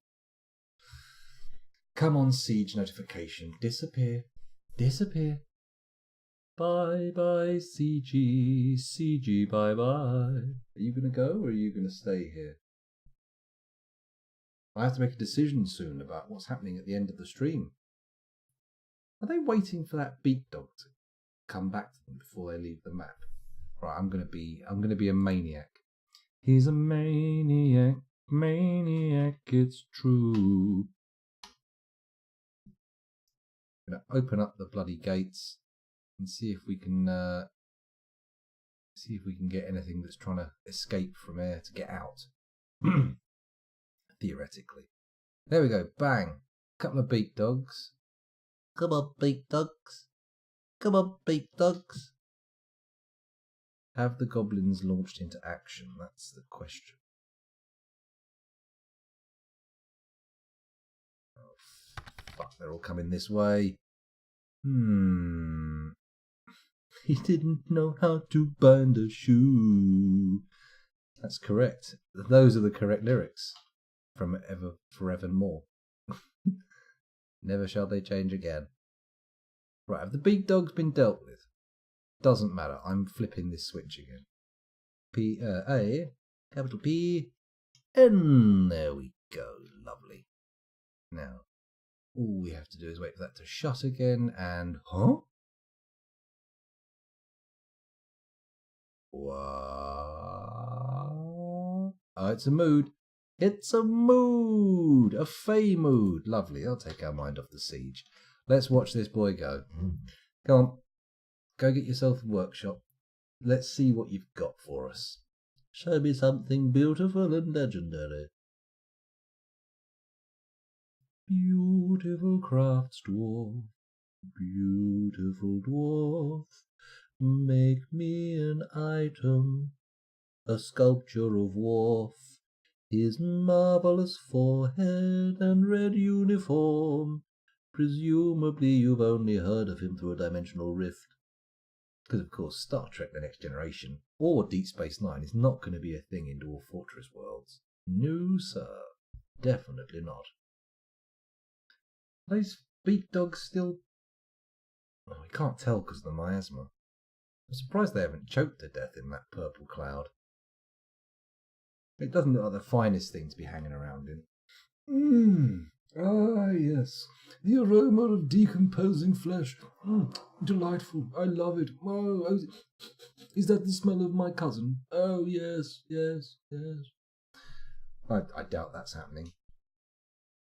Come on, siege notification. Disappear. Disappear. Bye bye, CG. CG, bye bye. Are you going to go or are you going to stay here? I have to make a decision soon about what's happening at the end of the stream. Are they waiting for that beak dog to come back to them before they leave the map? Right, I'm going to be a maniac. He's a maniac, maniac, it's true. I'm going to open up the bloody gates and see if we can get anything that's trying to escape from here to get out. Theoretically. There we go. Bang. Couple of beak dogs. Come on, beak dogs. Come on, beak dogs. Have the goblins launched into action? That's the question. Oh, fuck. They're all coming this way. He didn't know how to bind a shoe. That's correct. Those are the correct lyrics. From ever, forevermore. Never shall they change again. Right, have the big dogs been dealt with? Doesn't matter, I'm flipping this switch again. A, capital P, N, there we go, lovely. Now, all we have to do is wait for that to shut again, and, huh? What? Oh, it's a mood. It's a mood! A fey mood. Lovely. I'll take our mind off the siege. Let's watch this boy go. Go on. Go get yourself a workshop. Let's see what you've got for us. Show me something beautiful and legendary. Beautiful crafts dwarf. Beautiful dwarf. Make me an item. A sculpture of Worf. His marvellous forehead and red uniform. Presumably you've only heard of him through a dimensional rift. Because of course Star Trek The Next Generation or Deep Space Nine is not going to be a thing in Dwarf Fortress worlds. No sir, definitely not. Are those beak dogs still... Oh, we can't tell because of the miasma. I'm surprised they haven't choked to death in that purple cloud. It doesn't look like the finest thing to be hanging around in. Ah, yes. The aroma of decomposing flesh. Delightful. I love it. Oh, is that the smell of my cousin? Oh, yes, yes, yes. I doubt that's happening.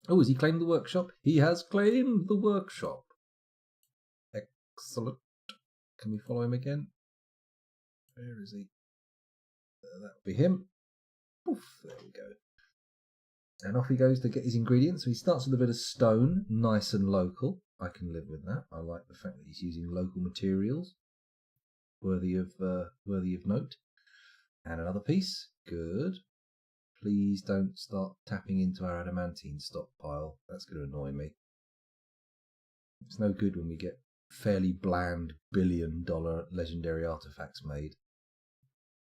Oh, has he claimed the workshop? He has claimed the workshop. Excellent. Can we follow him again? Where is he? That'll be him. Oof, there we go. And off he goes to get his ingredients. So he starts with a bit of stone, nice and local. I can live with that. I like the fact that he's using local materials, worthy of note. And another piece. Good. Please don't start tapping into our adamantine stockpile. That's going to annoy me. It's no good when we get fairly bland $1 billion legendary artifacts made.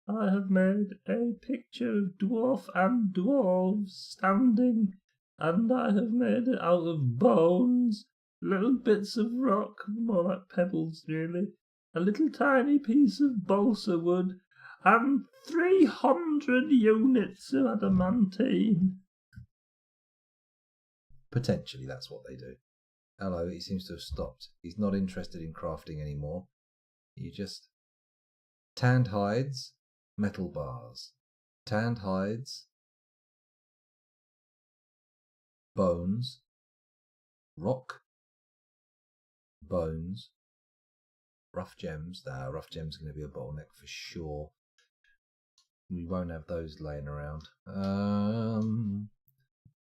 I have made a picture of dwarf and dwarves standing, and I have made it out of bones, little bits of rock, more like pebbles really, a little tiny piece of balsa wood, and 300 units of adamantine. Potentially that's what they do. Hello, he seems to have stopped. He's not interested in crafting anymore. You just... Tanned hides, metal bars. Tanned hides, bones, rock, bones, rough gems. Rough gems are going to be a bottleneck for sure. We won't have those laying around.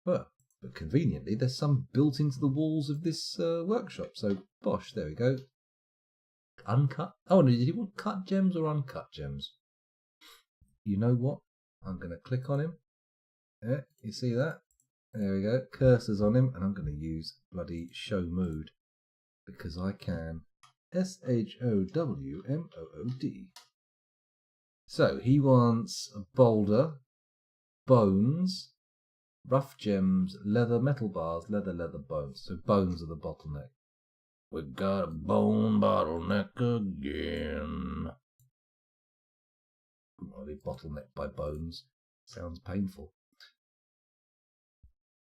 But conveniently, there's some built into the walls of this workshop. So, bosh, there we go. Uncut. Oh, no, did he want cut gems or uncut gems? You know what? I'm going to click on him. Yeah, you see that? There we go. Cursor's on him, and I'm going to use bloody show mood because I can. SHOWMOOD. So he wants a boulder, bones, rough gems, leather, metal bars, leather, bones. So bones are the bottleneck. We got a bone bottleneck again. I'll be bottlenecked by bones. Sounds painful.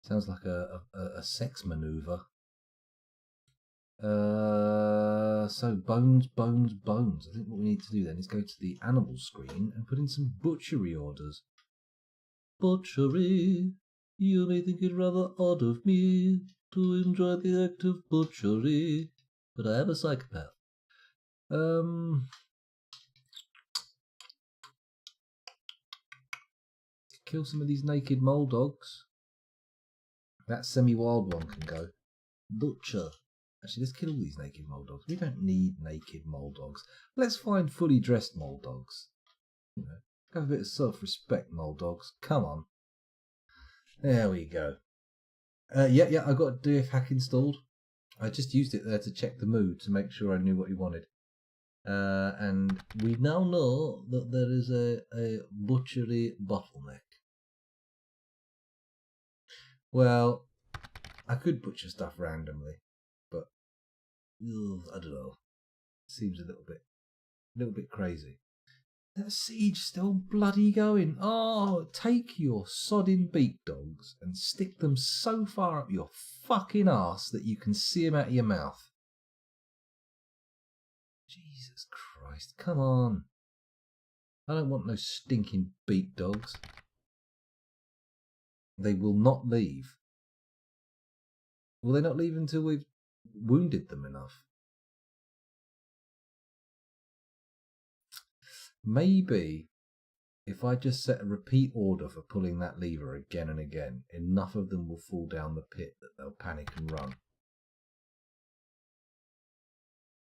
Sounds like a sex maneuver. So bones. I think what we need to do then is go to the animal screen and put in some butchery orders. Butchery. You may think it rather odd of me to enjoy the act of butchery, but I am a psychopath. Kill some of these naked mole dogs. That semi-wild one can go. Butcher. Actually, let's kill all these naked mole dogs. We don't need naked mole dogs. Let's find fully dressed mole dogs. You know, have a bit of self-respect, mole dogs. Come on. There we go. Yeah, I got DF hack installed. I just used it there to check the mood to make sure I knew what he wanted. And we now know that there is a butchery bottleneck. Well, I could butcher stuff randomly, but I don't know. Seems a little bit crazy. That siege still bloody going. Oh, take your sodding beak dogs and stick them so far up your fucking arse that you can see them out of your mouth. Jesus Christ, come on. I don't want no stinking beak dogs. They will not leave. Will they not leave until we've wounded them enough? Maybe if I just set a repeat order for pulling that lever again and again, enough of them will fall down the pit that they'll panic and run.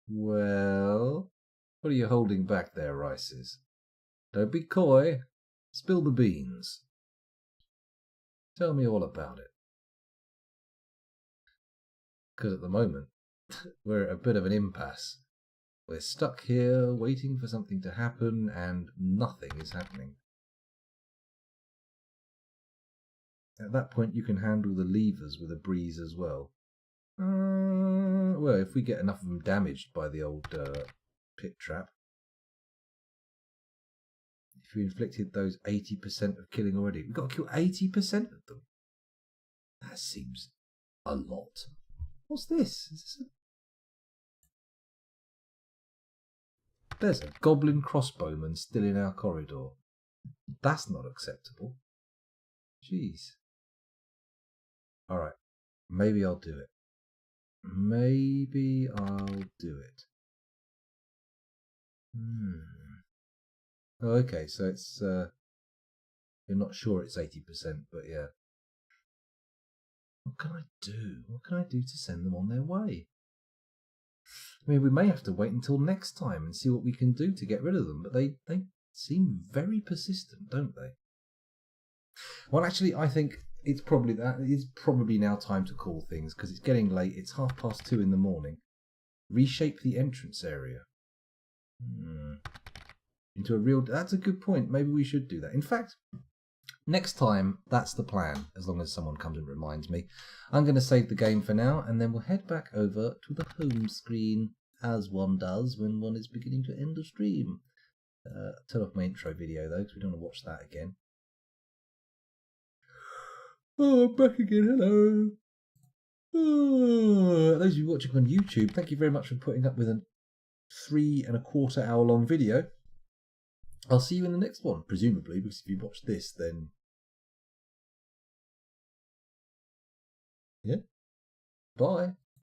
Well, what are you holding back there, Rices? Don't be coy. Spill the beans. Tell me all about it. Because at the moment, we're at a bit of an impasse. We're stuck here waiting for something to happen and nothing is happening. At that point you can handle the levers with a breeze as well. Well, if we get enough of them damaged by the old pit trap. If we inflicted those 80% of killing already, we've got to kill 80% of them. That seems a lot. What's this? Is this There's a goblin crossbowman still in our corridor. That's not acceptable. Jeez. Alright. Maybe I'll do it. Maybe I'll do it. Oh, okay, so it's you're not sure it's 80%, but yeah. What can I do? What can I do to send them on their way? I mean, we may have to wait until next time and see what we can do to get rid of them, but they seem very persistent, don't they? Well, actually, I think it's probably now time to call things, because it's getting late. It's 2:30 in the morning. Reshape the entrance area. Into a real... That's a good point. Maybe we should do that. In fact, next time, that's the plan, as long as someone comes and reminds me. I'm going to save the game for now, and then we'll head back over to the home screen, as one does when one is beginning to end a stream. Turn off my intro video, though, because we don't want to watch that again. Oh, I'm back again, hello. Oh, those of you watching on YouTube, thank you very much for putting up with a 3.25 hour long video. I'll see you in the next one, presumably, because if you watch this, then... Yeah. Bye.